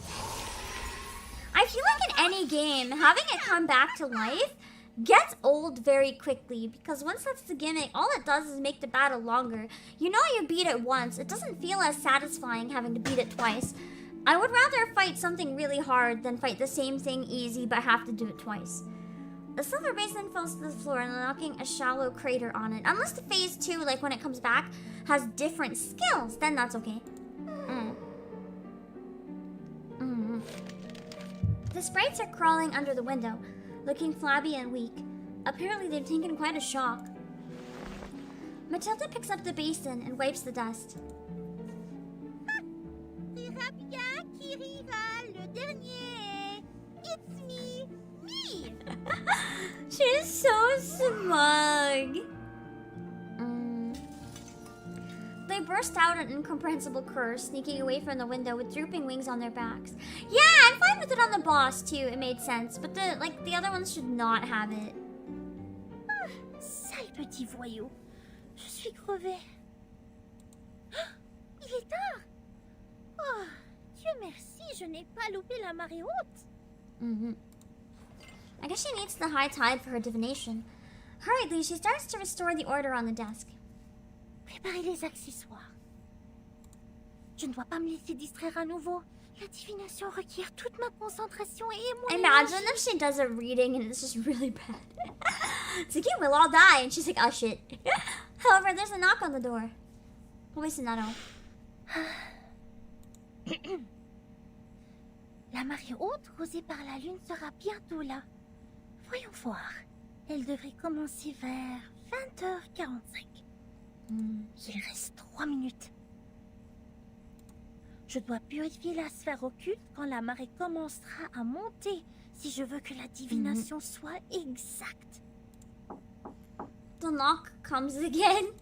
I feel like in any game, having it come back to life gets old very quickly, because once that's the gimmick, all it does is make the battle longer. You know you beat it once, it doesn't feel as satisfying having to beat it twice. I would rather fight something really hard than fight the same thing easy but have to do it twice. The silver basin falls to the floor, unlocking a shallow crater on it. Unless the phase 2, like when it comes back, has different skills, then that's okay. The sprites are crawling under the window, looking flabby and weak. Apparently they've taken quite a shock. Matilda picks up the basin and wipes the dust. Rira bien qui rira le dernier. It's me. Me. She's so smug. They burst out an incomprehensible curse, sneaking away from the window with drooping wings on their backs. Yeah, I'm fine with it on the boss too. It made sense, but the other ones should not have it. Sale petit voyou. Je suis crevée. Il est tard. Oh, Dieu merci, je n'ai pas loupé la marée haute. I guess she needs the high tide for her divination. Hurriedly, she starts to restore the order on the desk. Préparez les accessoires. Je ne dois pas me laisser distraire à nouveau. La divination requiert toute ma concentration et mon Imagine if she does a reading and it's just really bad. It's like, we'll all die. And she's like, oh shit. However, there's a knock on the door. Oui, Sonato. La marée haute causée par la lune sera bientôt là. Voyons voir. Elle devrait commencer vers 20h45. Il reste 3 minutes. Je dois purifier la sphère occulte quand la marée commencera à monter si je veux que la divination soit exacte. The knock comes again.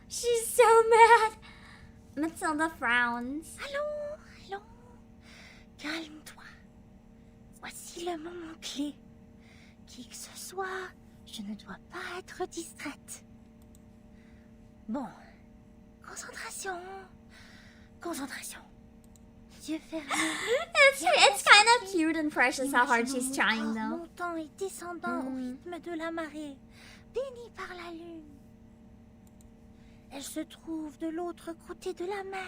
She's so mad. Matilda frowns. Allons. Calme-toi. Voici le moment clé. Qui que ce soit, je ne dois pas être distraite. Bon. Concentration. Yeux fermés. It's kind of cute and precious how hard she's trying though. Montant et descendant au rythme de la marée, bénie par la lune. Elle se trouve de l'autre côté de la mer,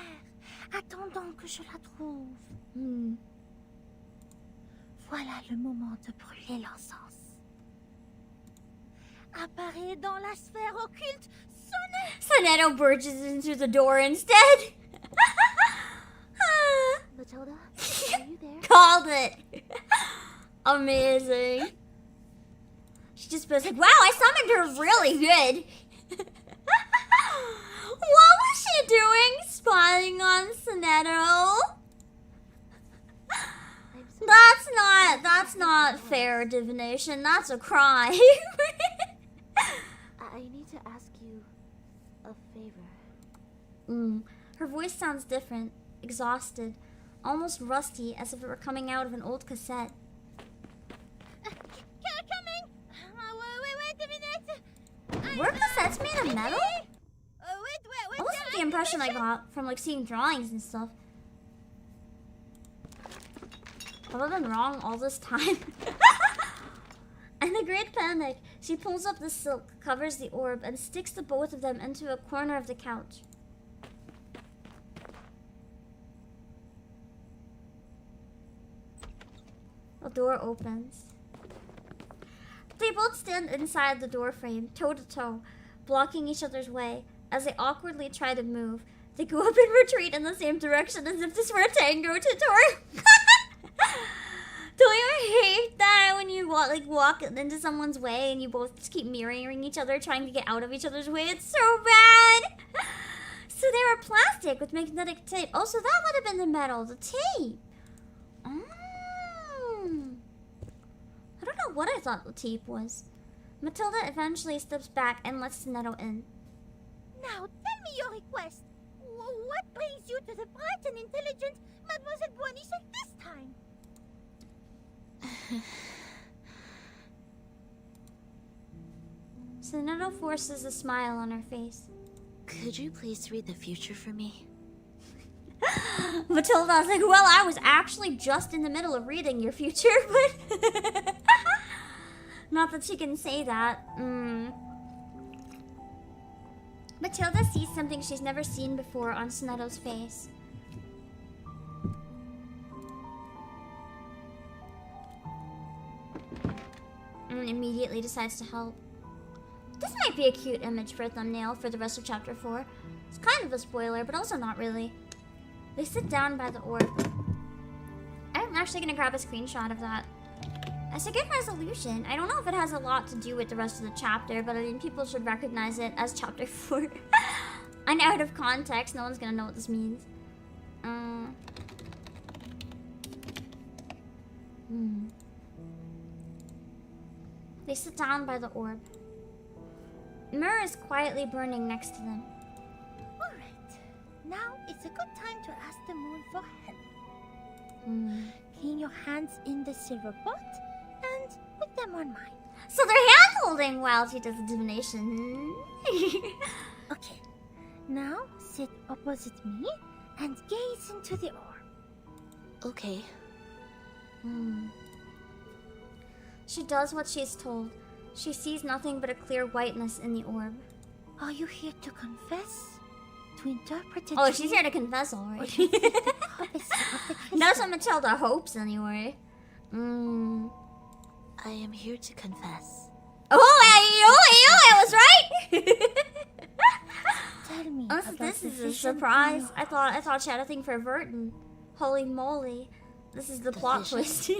attendant que je la trouve. Voilà le moment de brûler l'encens. Apparaît dans la sphère occulte. Sonato bursts into the door instead. Matilda, are you there? Called it. Amazing. She just was like, wow, I summoned her really good. What was she doing? Spying on Sonato? That's not fair divination. That's a crime. I need to ask you a favor. Her voice sounds different, exhausted, almost rusty, as if it were coming out of an old cassette. Coming! Wait a minute! Were cassettes made of metal? Wait, That wasn't the impression I got from seeing drawings and stuff. Have I been wrong all this time? In a great panic, she pulls up the silk, covers the orb, and sticks the both of them into a corner of the couch. The door opens. They both stand inside the door frame, toe to toe, blocking each other's way. As they awkwardly try to move, they go up and retreat in the same direction as if this were a tango tutorial. Don't you hate that when you walk into someone's way and you both just keep mirroring each other, trying to get out of each other's way? It's so bad. So they were plastic with magnetic tape. Oh, so that would have been the metal, the tape. I don't know what I thought the tape was. Matilda eventually steps back and lets Sonato in. Now tell me your request. What brings you to the bright and intelligent Mademoiselle Boaniche at this time? Sonato forces a smile on her face. Could you please read the future for me? Matilda's like, well, I was actually just in the middle of reading your future, but... Not that she can say that. Matilda sees something she's never seen before on Sonato's face. one immediately decides to help. This might be a cute image for a thumbnail for the rest of Chapter 4. It's kind of a spoiler, but also not really. They sit down by the orb. I'm actually gonna grab a screenshot of that. It's a good resolution. I don't know if it has a lot to do with the rest of the chapter, but I think people should recognize it as Chapter 4. And out of context, no one's gonna know what this means. They sit down by the orb. Myrrh is quietly burning next to them. Alright, now it's a good time to ask the moon for help. Clean your hands in the silver pot and put them on mine. So they're hand holding while she does the divination. Okay, now sit opposite me and gaze into the orb. Okay. She does what she's told. She sees nothing but a clear whiteness in the orb. Are you here to confess? To interpret it? Oh, she's here to confess, alright. That's what Matilda hopes, anyway. I am here to confess. I was right! Tell me This is a surprise. I thought she had a thing for Verton. Holy moly. This is the plot twist.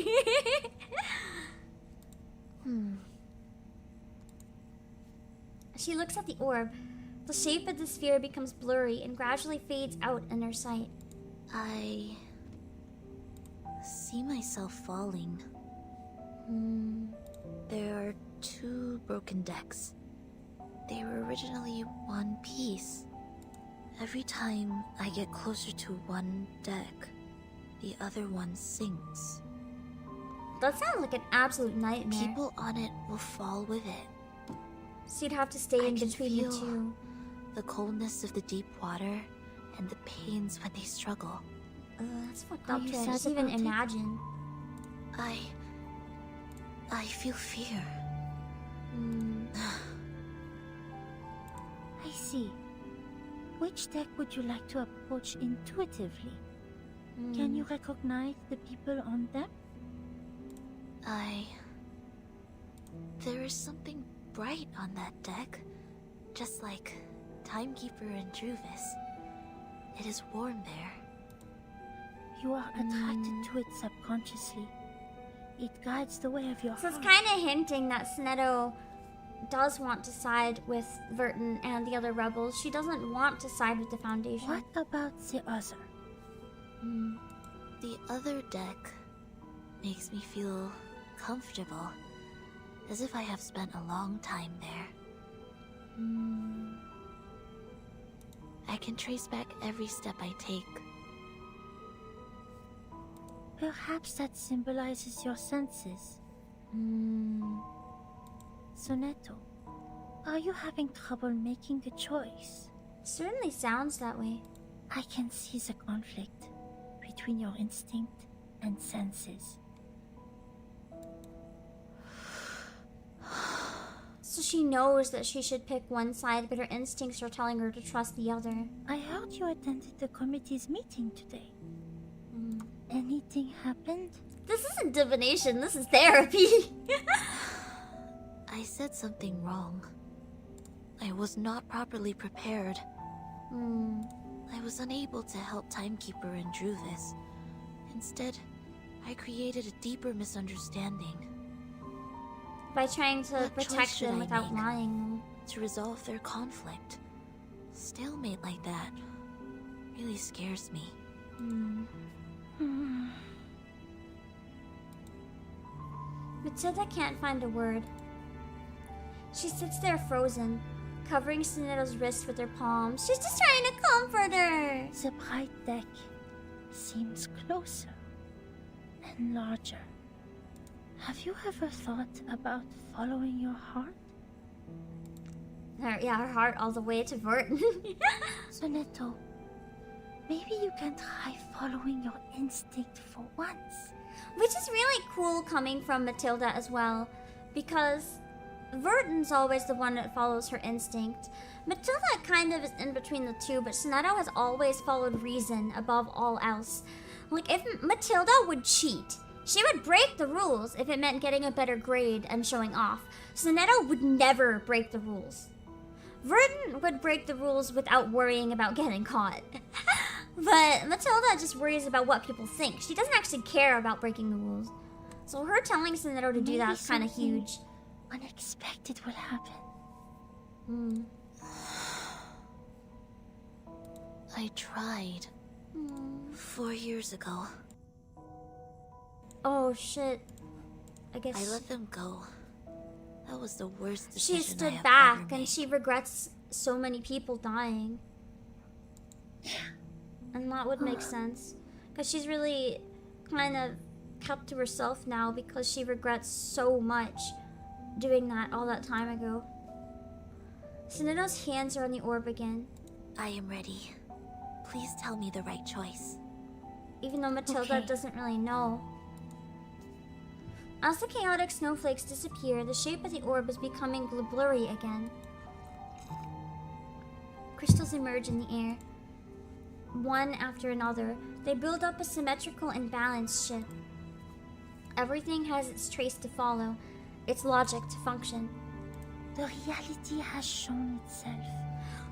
She looks at the orb. The shape of the sphere becomes blurry and gradually fades out in her sight. I see myself falling. There are 2 broken decks. They were originally one piece. Every time I get closer to one deck, the other one sinks. That sounds like an absolute nightmare. People on it will fall with it. So you'd have to stay in between the two. The coldness of the deep water and the pains when they struggle. That's fucked up to just even imagine. I feel fear. I see. Which deck would you like to approach intuitively? Can you recognize the people on them? There is something bright on that deck. Just like Timekeeper and Druvis. It is warm there. You are attracted to it subconsciously. It guides the way of your So heart. it's kind of hinting that Snetto does want to side with Verton and the other rebels. She doesn't want to side with the Foundation. What about the other? The other deck makes me feel comfortable. As if I have spent a long time there. I can trace back every step I take. Perhaps that symbolizes your senses. Sonetto, are you having trouble making a choice? Certainly sounds that way. I can see the conflict between your instinct and senses. So she knows that she should pick one side, but her instincts are telling her to trust the other. I heard you attended the committee's meeting today. Anything happened? This isn't divination, this is therapy. I said something wrong. I was not properly prepared. I was unable to help Timekeeper and Druvis. Instead, I created a deeper misunderstanding. By trying to What protect choice should them I without make lying. to resolve their conflict. Stalemate like that really scares me. Matilda can't find a word. She sits there frozen, covering Sonetto's wrist with her palms. She's just trying to comfort her. The bright deck seems closer and larger. Have you ever thought about following your heart? Her heart all the way to Verton. Sonetto, maybe you can try following your instinct for once. Which is really cool coming from Matilda as well, because Verton's always the one that follows her instinct. Matilda kind of is in between the two, but Sonetto has always followed reason above all else. Like, if Matilda would cheat, She would break the rules if it meant getting a better grade and showing off. Sonetto would never break the rules. Verdun would break the rules without worrying about getting caught. But Matilda just worries about what people think. She doesn't actually care about breaking the rules. So her telling Sonetto to do that is kind of huge. Unexpected will happen. I tried. 4 years ago. Oh shit. I guess I let them go. That was the worst decision she I stood have back ever and made. she regrets so many people dying. And that would make sense. Because she's really kind of kept to herself now because she regrets so much doing that all that time ago. Sonetto's hands are on the orb again. I am ready. Please tell me the right choice. Even though Matilda doesn't really know. As the chaotic snowflakes disappear, the shape of the orb is becoming blurry again. Crystals emerge in the air. One after another, they build up a symmetrical and balanced ship. Everything has its trace to follow, its logic to function. The reality has shown itself.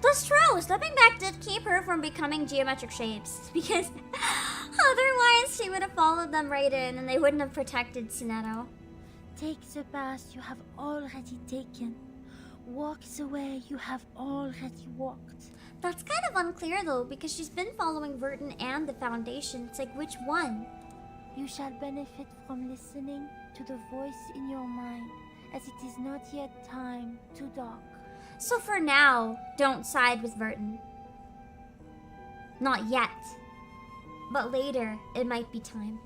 That's true! Stepping back did keep her from becoming geometric shapes, because otherwise she would have followed them right in and they wouldn't have protected Sonetto. Take the path you have already taken. Walk the way you have already walked. That's kind of unclear though, because she's been following Verdun and the Foundation. It's like, which one? You shall benefit from listening to the voice in your mind, as it is not yet time to dock. So for now, don't side with Verdun. Not yet. But later, it might be time.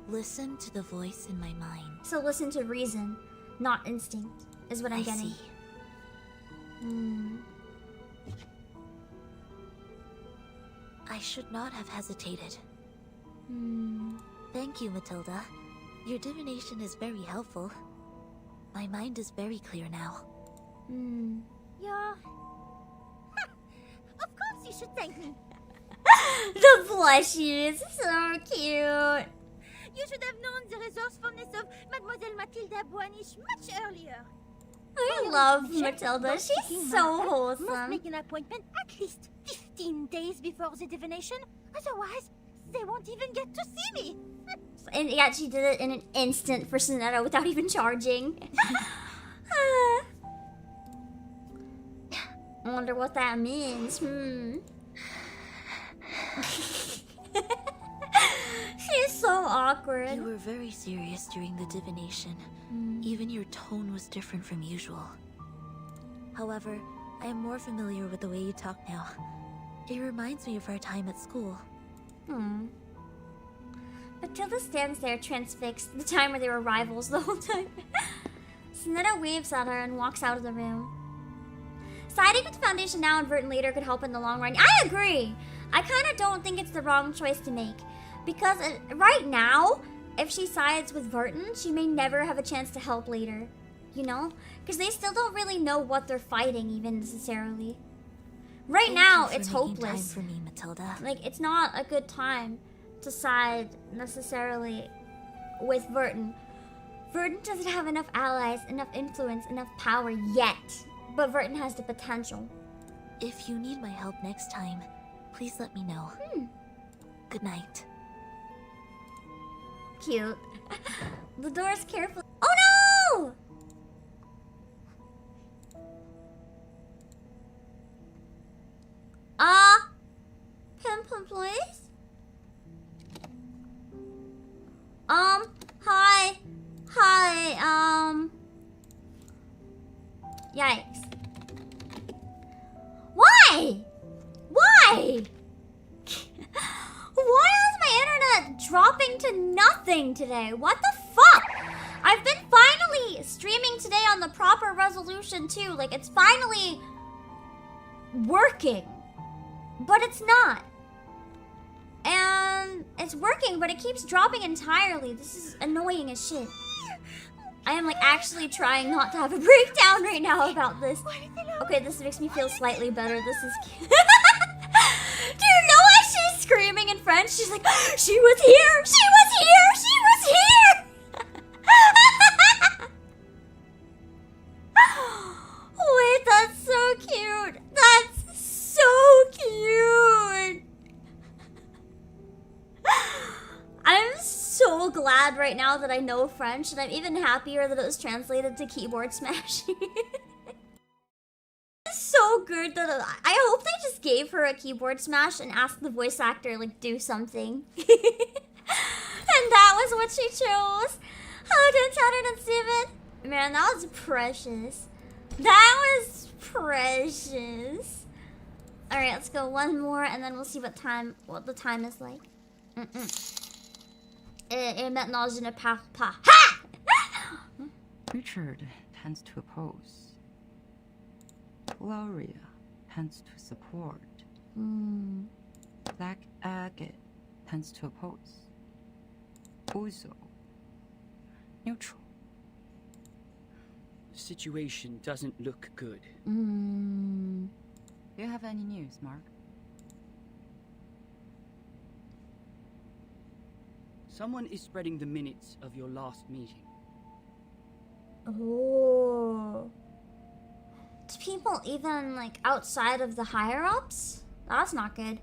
Listen to the voice in my mind. So listen to reason, not instinct, is what I'm getting. See. I should not have hesitated. Thank you, Matilda. Your divination is very helpful. My mind is very clear now. Yeah. Of course you should thank me. The plushies, so cute. You should have known the resourcefulness of Mademoiselle Matilda Boanish much earlier. I love Matilda. She's so Must wholesome. make an appointment at least 15 days before the divination. Otherwise, they won't even get to see me. And yet she did it in an instant for Sonetto without even charging. I wonder what that means. She's so awkward. You were very serious during the divination. Even your tone was different from usual. However, I am more familiar with the way you talk now. It reminds me of our time at school. Matilda stands there transfixed, the time where they were rivals the whole time. Sonetto waves at her and walks out of the room. Siding with the Foundation now and Verdun later could help in the long run. I agree! I kind of don't think it's the wrong choice to make. Because right now, if she sides with Verdun, she may never have a chance to help later. You know? Because they still don't really know what they're fighting even necessarily. Right Thank now, you for it's making hopeless. time for me, Matilda. Like, it's not a good time to side necessarily with Verdun. Verdun doesn't have enough allies, enough influence, enough power yet. But Verdun has the potential. If you need my help next time, please let me know. Good night. Cute. The door's carefully. Oh no! Pimp employees? Hi, yikes. Why? Why? Why is my internet dropping to nothing today? What the fuck? I've been finally streaming today on the proper resolution too. Like, it's finally working. But it's not. And it's working, but it keeps dropping entirely. This is annoying as shit. I am like actually trying not to have a breakdown right now about this. Okay, this makes me feel slightly better. This is cute. Do you know why she's screaming in French? She's like, she was here! She was here! She was here! glad right now that I know French, and I'm even happier that it was translated to keyboard smashing. It's so good that I hope they just gave her a keyboard smash and asked the voice actor like do something. And that was what she chose. Hello, 207. Man, that was precious. That was precious. All right, let's go one more, and then we'll see what the time is like. Et maintenant je ne parle pas. Ha! Richard tends to oppose. Gloria tends to support. Black Agate tends to oppose. Uzo, neutral. The situation doesn't look good. Do you have any news, Mark? Someone is spreading the minutes of your last meeting. Oh. Do people even like outside of the higher ups? That's not good.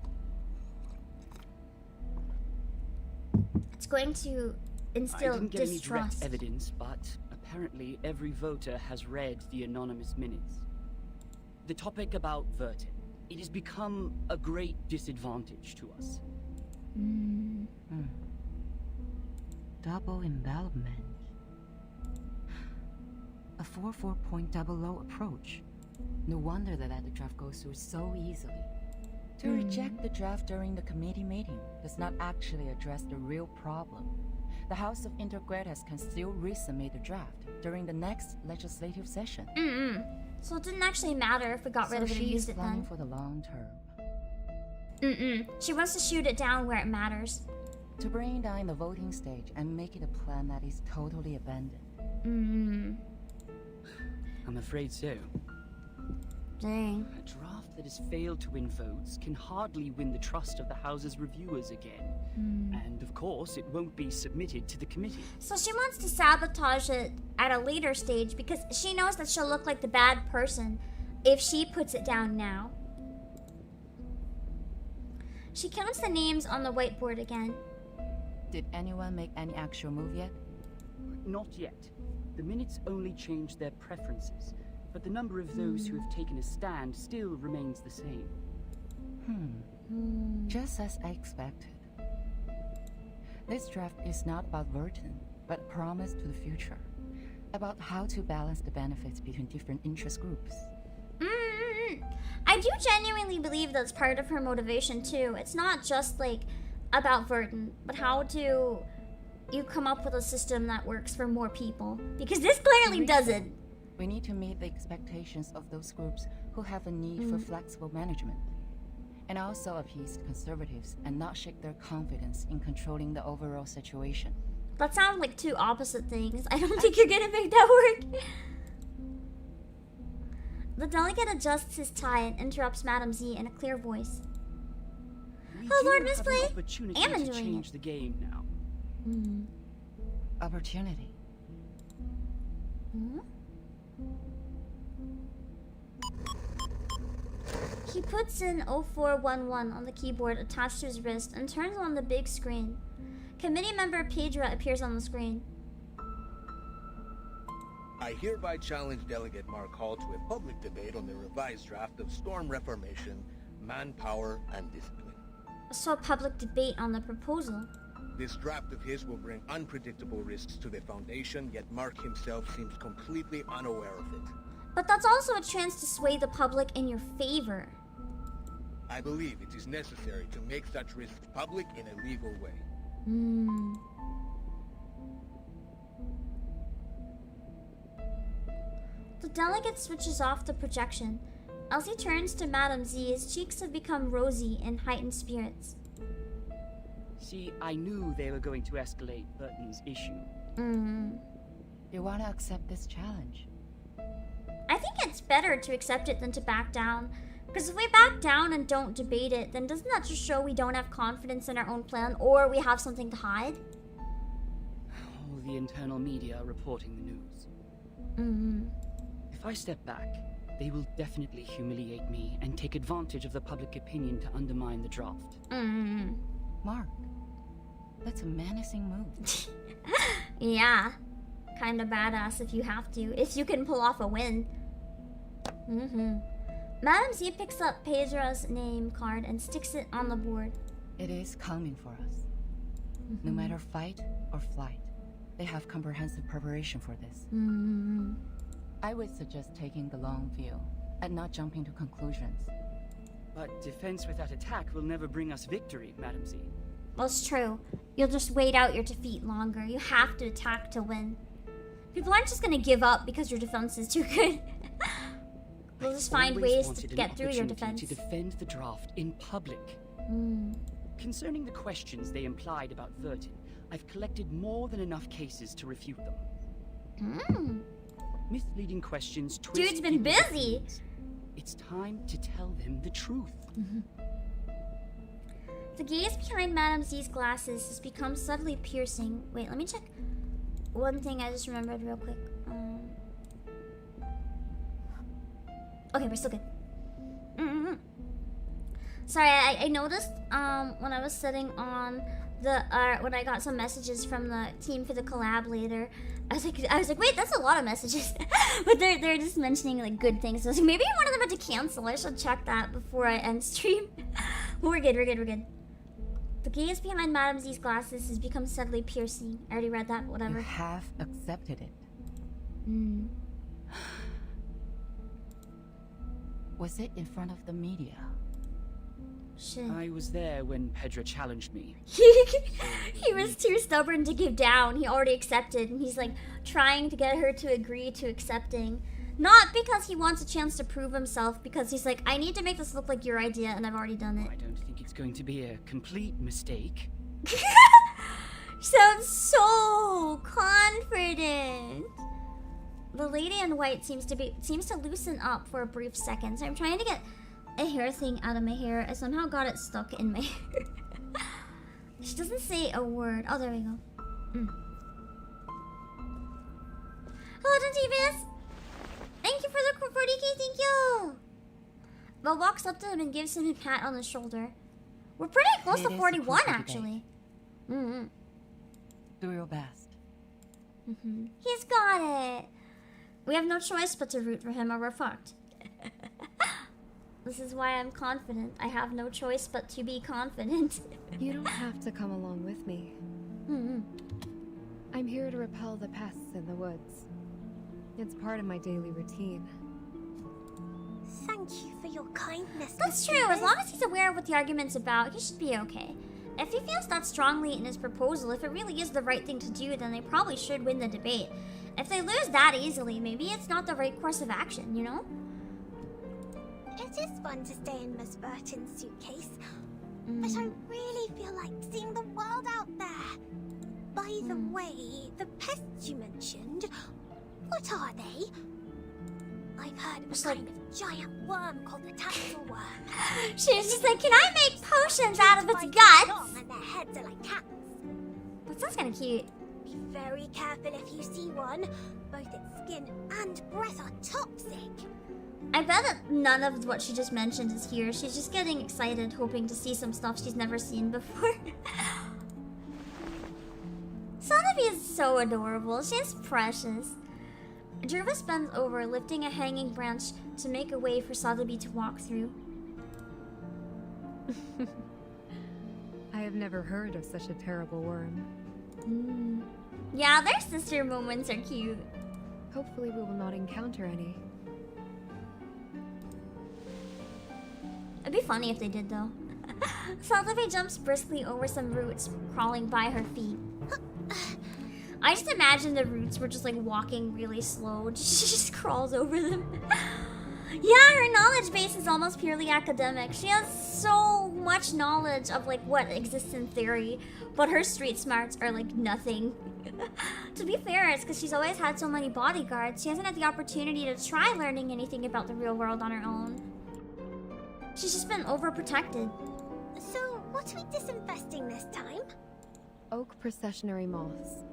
It's going to instill I didn't get any distrust. direct evidence, but apparently every voter has read the anonymous minutes. The topic about Vertin. It has become a great disadvantage to us. Double envelopment. A 4.00 approach. No wonder they let the draft go through so easily. To reject the draft during the committee meeting does not actually address the real problem. The House of ETIQUETTE can still resubmit the draft during the next legislative session. So it didn't actually matter if we got rid of it or used it then. For the long term. She wants to shoot it down where it matters. To bring down the voting stage and make it a plan that is totally abandoned. I'm afraid so. Dang. A draft that has failed to win votes can hardly win the trust of the House's reviewers again. And of course, it won't be submitted to the committee. So she wants to sabotage it at a later stage because she knows that she'll look like the bad person if she puts it down now. She counts the names on the whiteboard again. Did anyone make any actual move yet? Not yet. The minutes only change their preferences, but the number of those who have taken a stand still remains the same. Just as I expected. This draft is not about Vertin, but a promise to the future. About how to balance the benefits between different interest groups. I do genuinely believe that's part of her motivation too. It's not just like about Vertin, but how do you come up with a system that works for more people? Because this clearly doesn't. We need to meet the expectations of those groups who have a need for flexible management. And also appease conservatives and not shake their confidence in controlling the overall situation. That sounds like two opposite things. I don't think you're gonna make that work. The delegate adjusts his tie and interrupts Madame Z in a clear voice. Oh, Lord Misplay! I'm enjoying change it. the game now. Opportunity. He puts in 0411 on the keyboard attached to his wrist and turns on the big screen. Committee member Pedra appears on the screen. I hereby challenge Delegate Mark Hall to a public debate on the revised draft of Storm Reformation, Manpower, and Discipline. So a public debate on the proposal. This draft of his will bring unpredictable risks to the Foundation, yet Mark himself seems completely unaware of it. But that's also a chance to sway the public in your favor. I believe it is necessary to make such risks public in a legal way. The delegate switches off the projection. As he turns to Madame Z, his cheeks have become rosy in heightened spirits. See, I knew they were going to escalate Burton's issue. You want to accept this challenge? I think it's better to accept it than to back down. Because if we back down and don't debate it, then doesn't that just show we don't have confidence in our own plan, or we have something to hide? Oh, the internal media are reporting the news. If I step back, they will definitely humiliate me and take advantage of the public opinion to undermine the draft. Mark, That's a menacing move. Yeah. Kinda badass if you have to. If you can pull off a win. Madam Z picks up Pedra's name card and sticks it on the board. It is coming for us. No matter fight or flight, they have comprehensive preparation for this. I would suggest taking the long view and not jumping to conclusions. But defense without attack will never bring us victory, Madam Z. Well, it's true. You'll just wait out your defeat longer. You have to attack to win. People aren't just gonna give up because your defense is too good. They'll just find ways to get through your defense. To defend the draft in public. Concerning the questions they implied about Vertin, I've collected more than enough cases to refute them. Misleading questions twist Dude's been people's busy. opinions. It's time to tell them the truth. The gaze behind Madame Z's glasses has become subtly piercing. Wait, let me check one thing I just remembered real quick. Okay, we're still good. Sorry, I noticed when I was sitting on the when I got some messages from the team for the collab later, I was like, wait, that's a lot of messages. But they're just mentioning like good things. So I was like, maybe one of them had to cancel. I should check that before I end stream. But we're good. The gaze behind Madame Z's glasses has become subtly piercing. I already read that, whatever. You have accepted it. Was it in front of the media? Shit. I was there when Pedra challenged me. He was too stubborn to give down. He already accepted, and he's like trying to get her to agree to accepting. Not because he wants a chance to prove himself, because he's like, I need to make this look like your idea, and I've already done it. I don't think it's going to be a complete mistake. Sounds so confident. The lady in white seems to loosen up for a brief second. So I'm trying to get a hair thing out of my hair. I somehow got it stuck in my hair. She doesn't say a word. Oh, there we go. Hello, Gentivis. Thank you for the 40k. Thank you. Belle walks up to him and gives him a pat on the shoulder. We're pretty close to 41, actually. Do your best. He's got it. We have no choice but to root for him or we're fucked. This is why I'm confident. I have no choice but to be confident. You don't have to come along with me. I'm here to repel the pests in the woods. It's part of my daily routine. Thank you for your kindness. That's true. As long as he's aware of what the argument's about, he should be okay. If he feels that strongly in his proposal, if it really is the right thing to do, then they probably should win the debate. If they lose that easily, maybe it's not the right course of action, you know? It is fun to stay in Miss Burton's suitcase, but I really feel like seeing the world out there. By the way, the pests you mentioned, what are they? I've heard of a kind of giant worm called the tassel worm. She's just like, can I make potions out of its guts? And their heads are like cats. That sounds kind of cute. Be very careful if you see one. Both its skin and breath are toxic. I bet that none of what she just mentioned is here. She's just getting excited, hoping to see some stuff she's never seen before. Sotheby is so adorable. She's precious. Jervis bends over, lifting a hanging branch to make a way for Sotheby to walk through. I have never heard of such a terrible worm. Yeah, their sister moments are cute. Hopefully we will not encounter any. It'd be funny if they did, though. Sotheby jumps briskly over some roots, crawling by her feet. I just imagine the roots were just like walking really slow. She just crawls over them. Yeah, her knowledge base is almost purely academic. She has so much knowledge of like what exists in theory, but her street smarts are like nothing. To be fair, it's because she's always had so many bodyguards. She hasn't had the opportunity to try learning anything about the real world on her own. She's just been overprotected. So, what are we disinfesting this time? Oak processionary moths.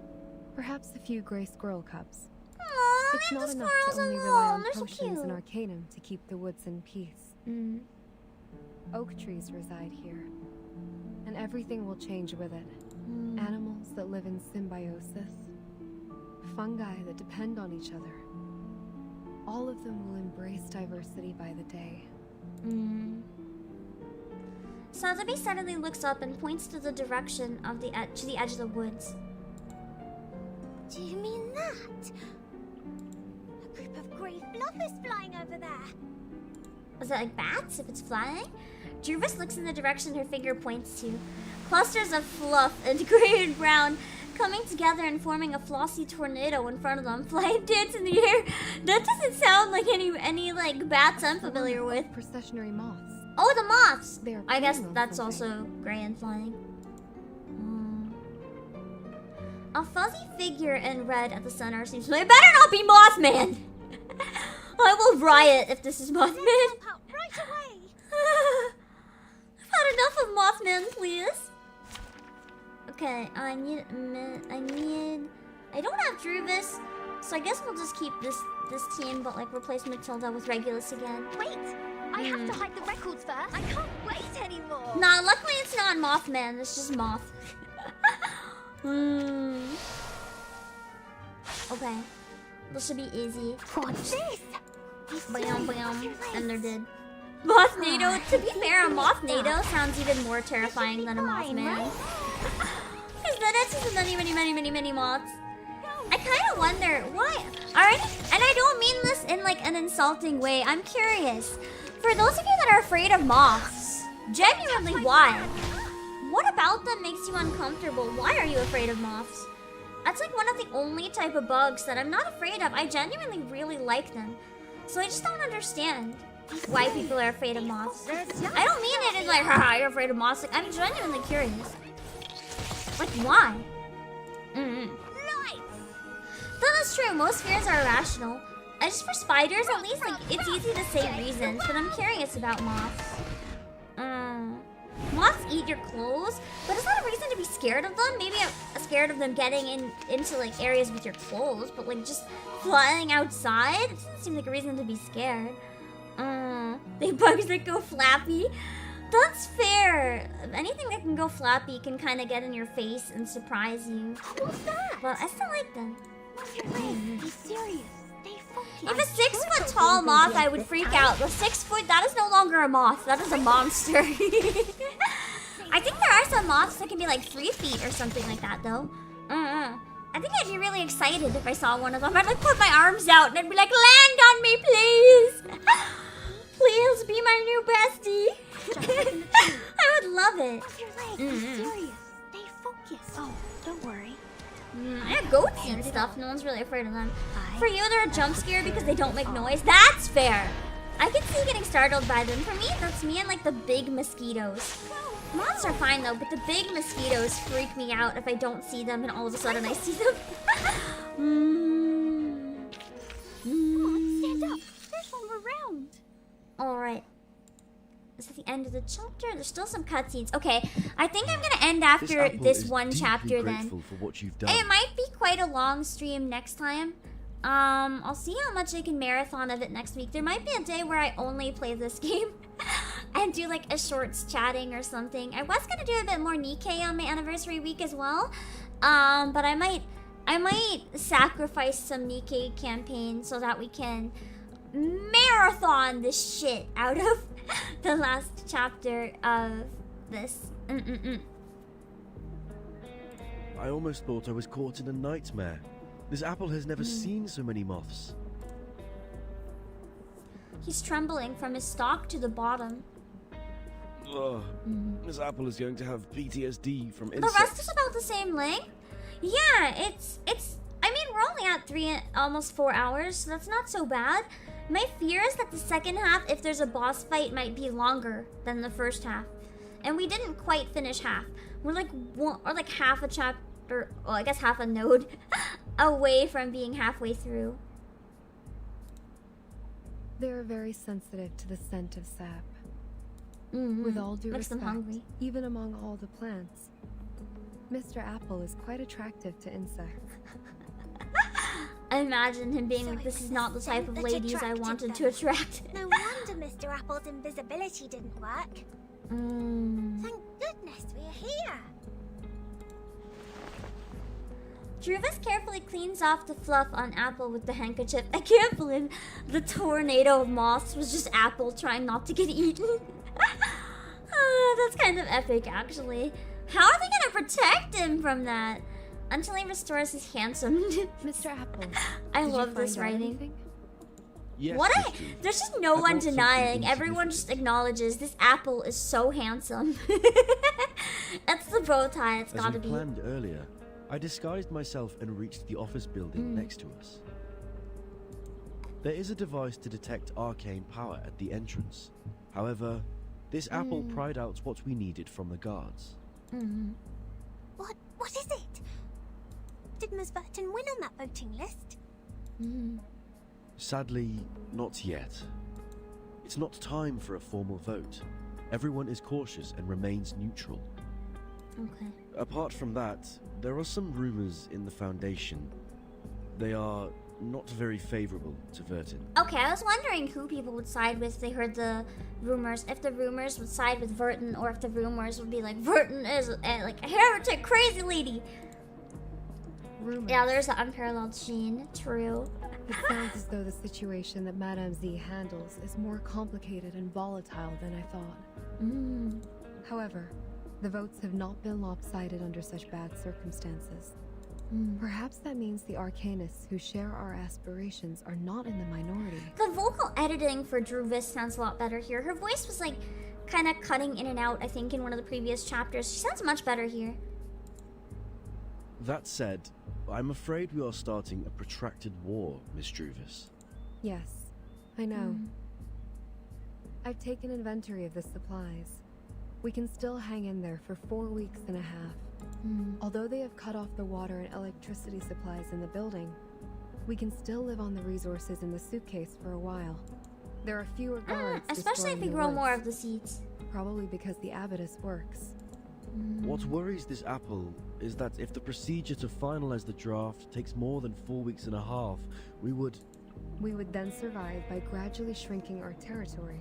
Perhaps a few gray squirrel cubs. Aww, it's not the enough to squirrels only rely on alone. They're so potions cute. and arcanum to keep the woods in peace. Oak trees reside here, and everything will change with it. Animals that live in symbiosis. Fungi that depend on each other. All of them will embrace diversity by the day. Sotheby suddenly looks up and points to the direction of the edge of the woods. Do you mean that? A group of grey fluff is flying over there. Is it like bats if it's flying? Jervis looks in the direction her finger points to. Clusters of fluff and gray and brown coming together and forming a flossy tornado in front of them, flying dance in the air. That doesn't sound like any like bats I'm familiar with. Processionary moths. Oh, the moths! They are I guess playing on that's something. also gray and flying. A fuzzy figure in red at the center seems to be. It better not be Mothman! I will riot if this is Mothman. Right away. I've had enough of Mothman, please. Okay, I don't have Druvis, so I guess we'll just keep this team, but like replace Matilda with Regulus again. Wait, I have to hide the records first. I can't wait anymore. Nah, luckily it's not Mothman, it's just Moth. Okay, this should be easy. What's this? Bam, bam, and they're dead. Mothnado, to be fair, a Mothnado sounds even more terrifying than a Mothman. Because then it's just many moths. I kind of wonder, why? And I don't mean this in like an insulting way, I'm curious. For those of you that are afraid of moths, genuinely why? What about them makes you uncomfortable? Why are you afraid of moths? That's like one of the only type of bugs that I'm not afraid of. I genuinely really like them. So I just don't understand why people are afraid of moths. I don't mean it as like, haha, you're afraid of moths. Like, I'm genuinely curious. Like, why? That is true. Most fears are irrational. Just for spiders, at least, like, it's easy to say reasons, but I'm curious about moths. Moths eat your clothes, but is that a reason to be scared of them? Maybe I'm scared of them getting into like areas with your clothes, but like just flying outside? It doesn't seem like a reason to be scared. They bugs that go flappy. That's fair. Anything that can go flappy can kind of get in your face and surprise you. What's that? But I still like them. Be serious. If a 6 foot tall moth, I would freak out. The 6 foot, that is no longer a moth. That is a monster. I think there are some moths that can be like 3 feet or something like that, though. I think I'd be really excited if I saw one of them. I'd like put my arms out and I'd be like, land on me, please. Please be my new bestie. I would love it. Be serious. Stay focused. Oh, don't worry. I have goats and stuff. No one's really afraid of them. For you, they're a jump scare because they don't make noise. That's fair. I can see getting startled by them. For me, that's me and like the big mosquitoes. Moths are fine though, but the big mosquitoes freak me out if I don't see them and all of a sudden I see them. Come on, stand up. There's one around. Alright. Is that the end of the chapter? There's still some cutscenes. Okay, I think I'm gonna end after this one chapter then. For what you've done. It might be quite a long stream next time. I'll see how much I can marathon of it next week. There might be a day where I only play this game and do like a shorts chatting or something. I was gonna do a bit more Nikkei on my anniversary week as well. But I might sacrifice some Nikkei campaign so that we can marathon the shit out of the last chapter of this. I almost thought I was caught in a nightmare. This apple has never seen so many moths. He's trembling from his stalk to the bottom. Ugh. This apple is going to have PTSD from The insects. rest is about the same length. Yeah, it's. I mean, we're only at almost 4 hours, so that's not so bad. My fear is that the second half, if there's a boss fight, might be longer than the first half, and we didn't quite finish half. We're like half a chapter, well, I guess half a node away from being halfway through. They are very sensitive to the scent of sap. With all due Makes them respect, hungry. even among all the plants, Mr. Apple is quite attractive to insects. I imagine him being like, this is not the type of ladies I wanted to attract. No wonder Mr. Apple's invisibility didn't work. Thank goodness we're here. Druvis carefully cleans off the fluff on Apple with the handkerchief. I can't believe the tornado of moths was just Apple trying not to get eaten. That's kind of epic, actually. How are they gonna protect him from that? Until he restores his handsome. Mr. Apple. I love this writing. Yes, What? Miss Jude. There's just no I one brought something denying. Everyone insignificant. just acknowledges this Apple is so handsome. That's the bow tie. It's As gotta we be. planned earlier, I disguised myself and reached the office building next to us. There is a device to detect arcane power at the entrance. However, this apple pried out what we needed from the guards. What is it? Did Ms. Burton win on that voting list? Sadly, not yet. It's not time for a formal vote. Everyone is cautious and remains neutral. Okay. Apart from that, there are some rumors in the Foundation. They are not very favorable to Vertin. Okay, I was wondering who people would side with if they heard the rumors. If the rumors would side with Vertin, or if the rumors would be like, Vertin is like a heretic crazy lady. Rumors. Yeah, there's the unparalleled sheen. True. It sounds as though the situation that Madame Z handles is more complicated and volatile than I thought. However, the votes have not been lopsided under such bad circumstances. Perhaps that means the Arcanists who share our aspirations are not in the minority. The vocal editing for Druvis sounds a lot better here. Her voice was like kind of cutting in and out, I think, in one of the previous chapters. She sounds much better here. That said, I'm afraid we are starting a protracted war, Miss Druvis. Yes, I know. I've taken inventory of the supplies. We can still hang in there for 4 weeks and a half. Although they have cut off the water and electricity supplies in the building, we can still live on the resources in the suitcase for a while. There are fewer guards, Especially if we grow more of the seeds. Probably because the abatis works. What worries this apple is that if the procedure to finalize the draft takes more than 4 weeks and a half, we would then survive by gradually shrinking our territory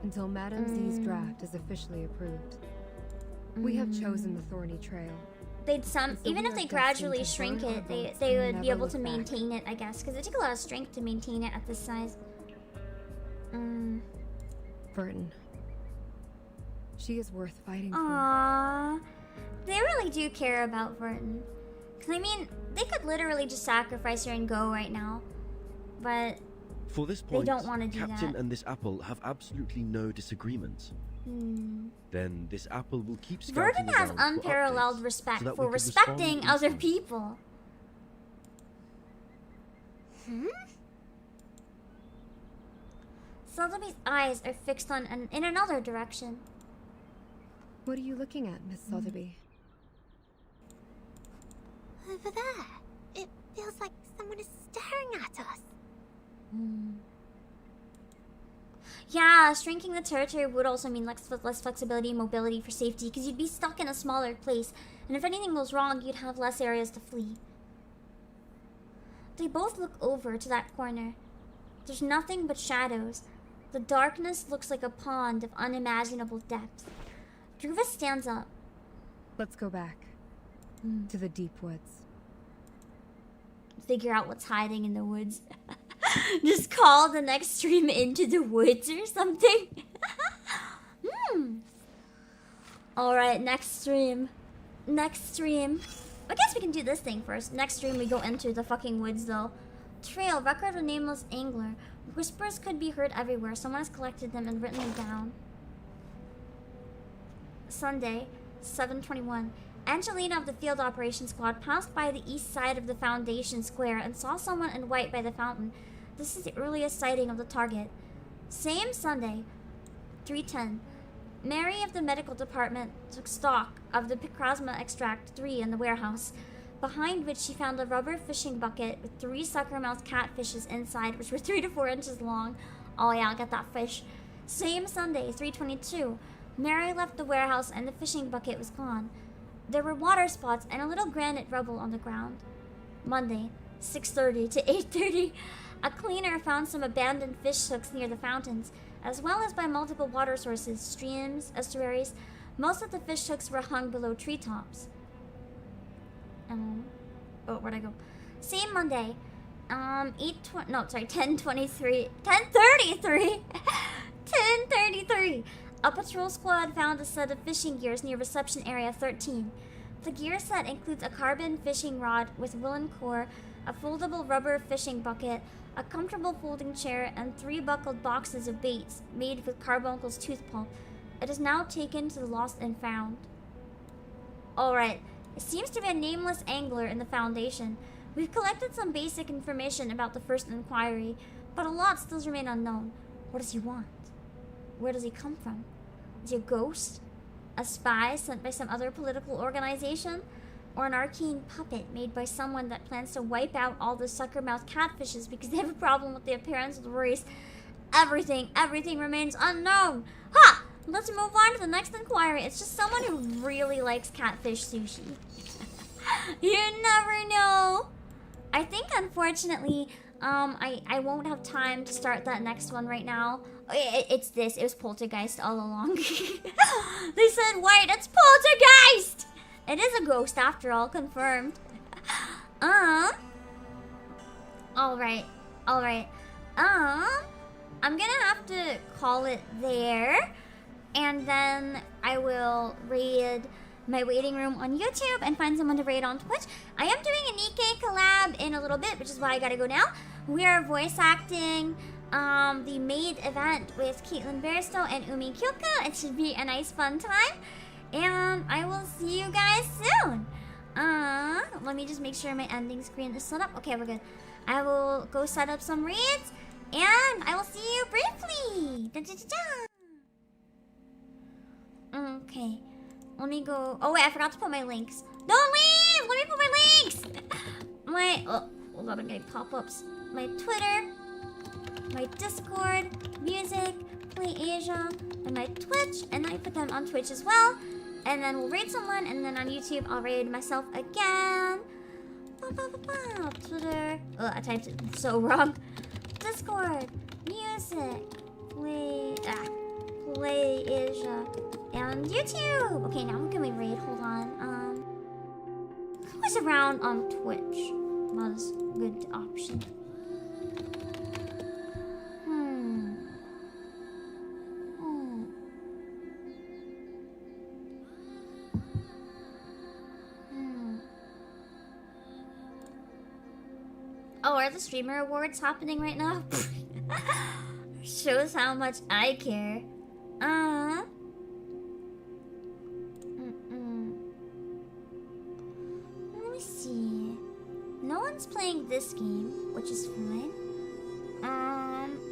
until Madame Z's draft is officially approved. We have chosen the thorny trail. They'd So even we if are they destined gradually to shrink burn our it, they votes would and be never able to look back. maintain it, I guess, because it takes a lot of strength to maintain it at this size. Burton. She is worth fighting for. Aww. They really do care about Vertin. Because, I mean, they could literally just sacrifice her and go right now. But For this they point, don't want to do Captain that. and this apple have absolutely no disagreement. Then this apple will keep scouting Vertin has around for unparalleled updates respect so that for we can respond respecting other instantly. people. Sotheby's eyes are fixed on in another direction. What are you looking at, Miss Sotheby? Over there. It feels like someone is staring at us. Yeah, shrinking the territory would also mean less flexibility and mobility for safety, because you'd be stuck in a smaller place, and if anything goes wrong, you'd have less areas to flee. They both look over to that corner. There's nothing but shadows. The darkness looks like a pond of unimaginable depth. Druvis stands up. Let's go back. To the deep woods. Figure out what's hiding in the woods. Just call the next stream Into the Woods or something. Alright, next stream. Next stream. I guess we can do this thing first. Next stream we go into the fucking woods though. Trail, record of a nameless angler. Whispers could be heard everywhere. Someone has collected them and written them down. Sunday, 7:21. Angelina of the Field Operations Squad passed by the east side of the Foundation Square and saw someone in white by the fountain. This is the earliest sighting of the target. Same Sunday, 3:10. Mary of the medical department took stock of the Picrasma extract 3 in the warehouse, behind which she found a rubber fishing bucket with 3 sucker-mouthed catfishes inside, which were 3 to 4 inches long. Oh yeah, I'll get that fish. Same Sunday, 3:22. Mary left the warehouse and the fishing bucket was gone. There were water spots and a little granite rubble on the ground. Monday, 6:30 to 8:30. A cleaner found some abandoned fish hooks near the fountains, as well as by multiple water sources, streams, estuaries. Most of the fish hooks were hung below treetops. Oh, where'd I go? Same Monday. 10:23. 10:33. 10:33. A patrol squad found a set of fishing gears near reception area 13. The gear set includes a carbon fishing rod with woolen core, a foldable rubber fishing bucket, a comfortable folding chair, and 3 buckled boxes of baits made with carbuncle's tooth pulp. It is now taken to the lost and found. Alright, it seems to be a nameless angler in the Foundation. We've collected some basic information about the first inquiry, but a lot still remain unknown. What does he want? Where does he come from? Is he a ghost? A spy sent by some other political organization? Or an arcane puppet made by someone that plans to wipe out all the sucker-mouthed catfishes because they have a problem with the appearance of the race? Everything remains unknown. Ha! Let's move on to the next inquiry. It's just someone who really likes catfish sushi. You never know. I think, unfortunately, I won't have time to start that next one right now. It's this. It was Poltergeist all along. They said, wait, it's Poltergeist! It is a ghost after all, confirmed. Alright. I'm gonna have to call it there. And then I will raid my waiting room on YouTube and find someone to raid on Twitch. I am doing an EK collab in a little bit, which is why I gotta go now. We are voice acting the maid event with Caitlin Bairstow and Umi Kyoka. It should be a nice fun time. And I will see you guys soon. Let me just make sure my ending screen is set up. Okay, we're good. I will go set up some raids, and I will see you briefly. Okay. Let me go. Oh wait, I forgot to put my links. Don't leave! Let me put my links! Hold on, I'm getting pop-ups. My Twitter, my Discord, music, Playasia, and my Twitch, and I put them on Twitch as well. And then we'll raid someone, and then on YouTube I'll raid myself again. Twitter. I typed it so wrong. Discord, music, Playasia, and YouTube. Okay, now can we raid? Hold on. Who's around on Twitch? Not as good option. Oh, are the streamer awards happening right now? Shows how much I care. Let me see. No one's playing this game, which is fine.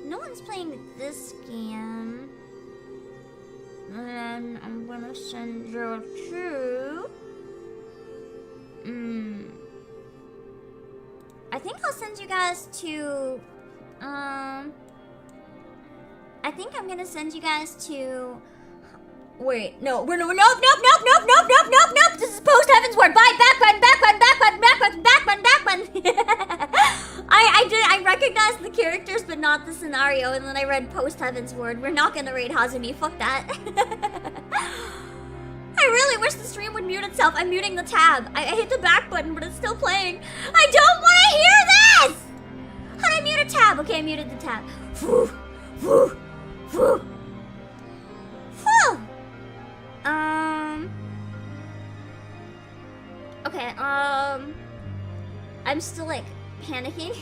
No one's playing this game. Then I'm gonna send you to... I think I'll send you guys to... I think I'm gonna send you guys to... Wait, no, nope. This is post Heaven's Word. Bye, back one. I recognized the characters, but not the scenario, and then I read post Heaven's Word. We're not gonna raid Hazumi. Fuck that. I really wish the stream would mute itself. I'm muting the tab. I hit the back button, but it's still playing. I don't want to hear this! How do I mute a tab? Okay, I muted the tab. Okay, I'm still, like, panicking.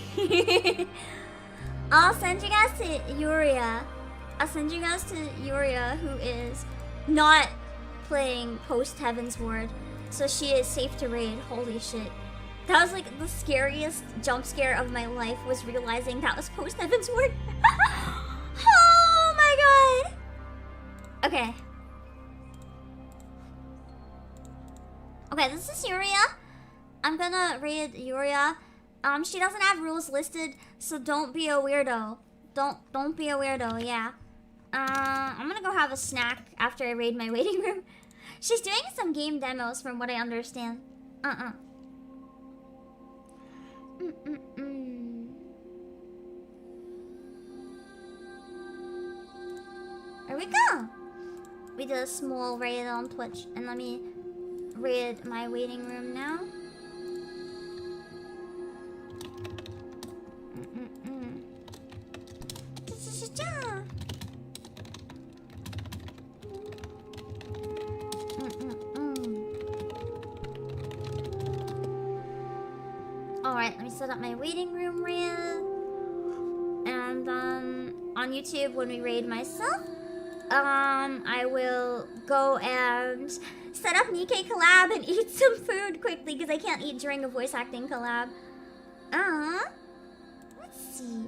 I'll send you guys to Yuria. Who is not playing post Heaven's Word, so she is safe to raid. Holy shit. That was, like, the scariest jump scare of my life, was realizing that was post Heaven's Word. Oh my god. Okay. Okay, this is Yuria. I'm gonna raid Yuria. She doesn't have rules listed, so don't be a weirdo. Don't be a weirdo, yeah. I'm gonna go have a snack after I raid my waiting room. She's doing some game demos from what I understand. There we go. We did a small raid on Twitch, and let me raid my waiting room now. Alright, let me set up my waiting room reel. And then on YouTube, when we raid myself, I will go and set up Nikkei collab and eat some food quickly because I can't eat during a voice acting collab. Let's see.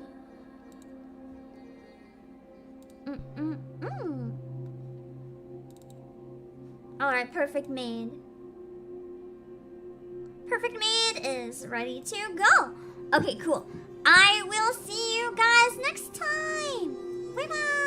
Alright, Perfect Maid. Perfect Maid is ready to go. Okay, cool. I will see you guys next time. Bye-bye.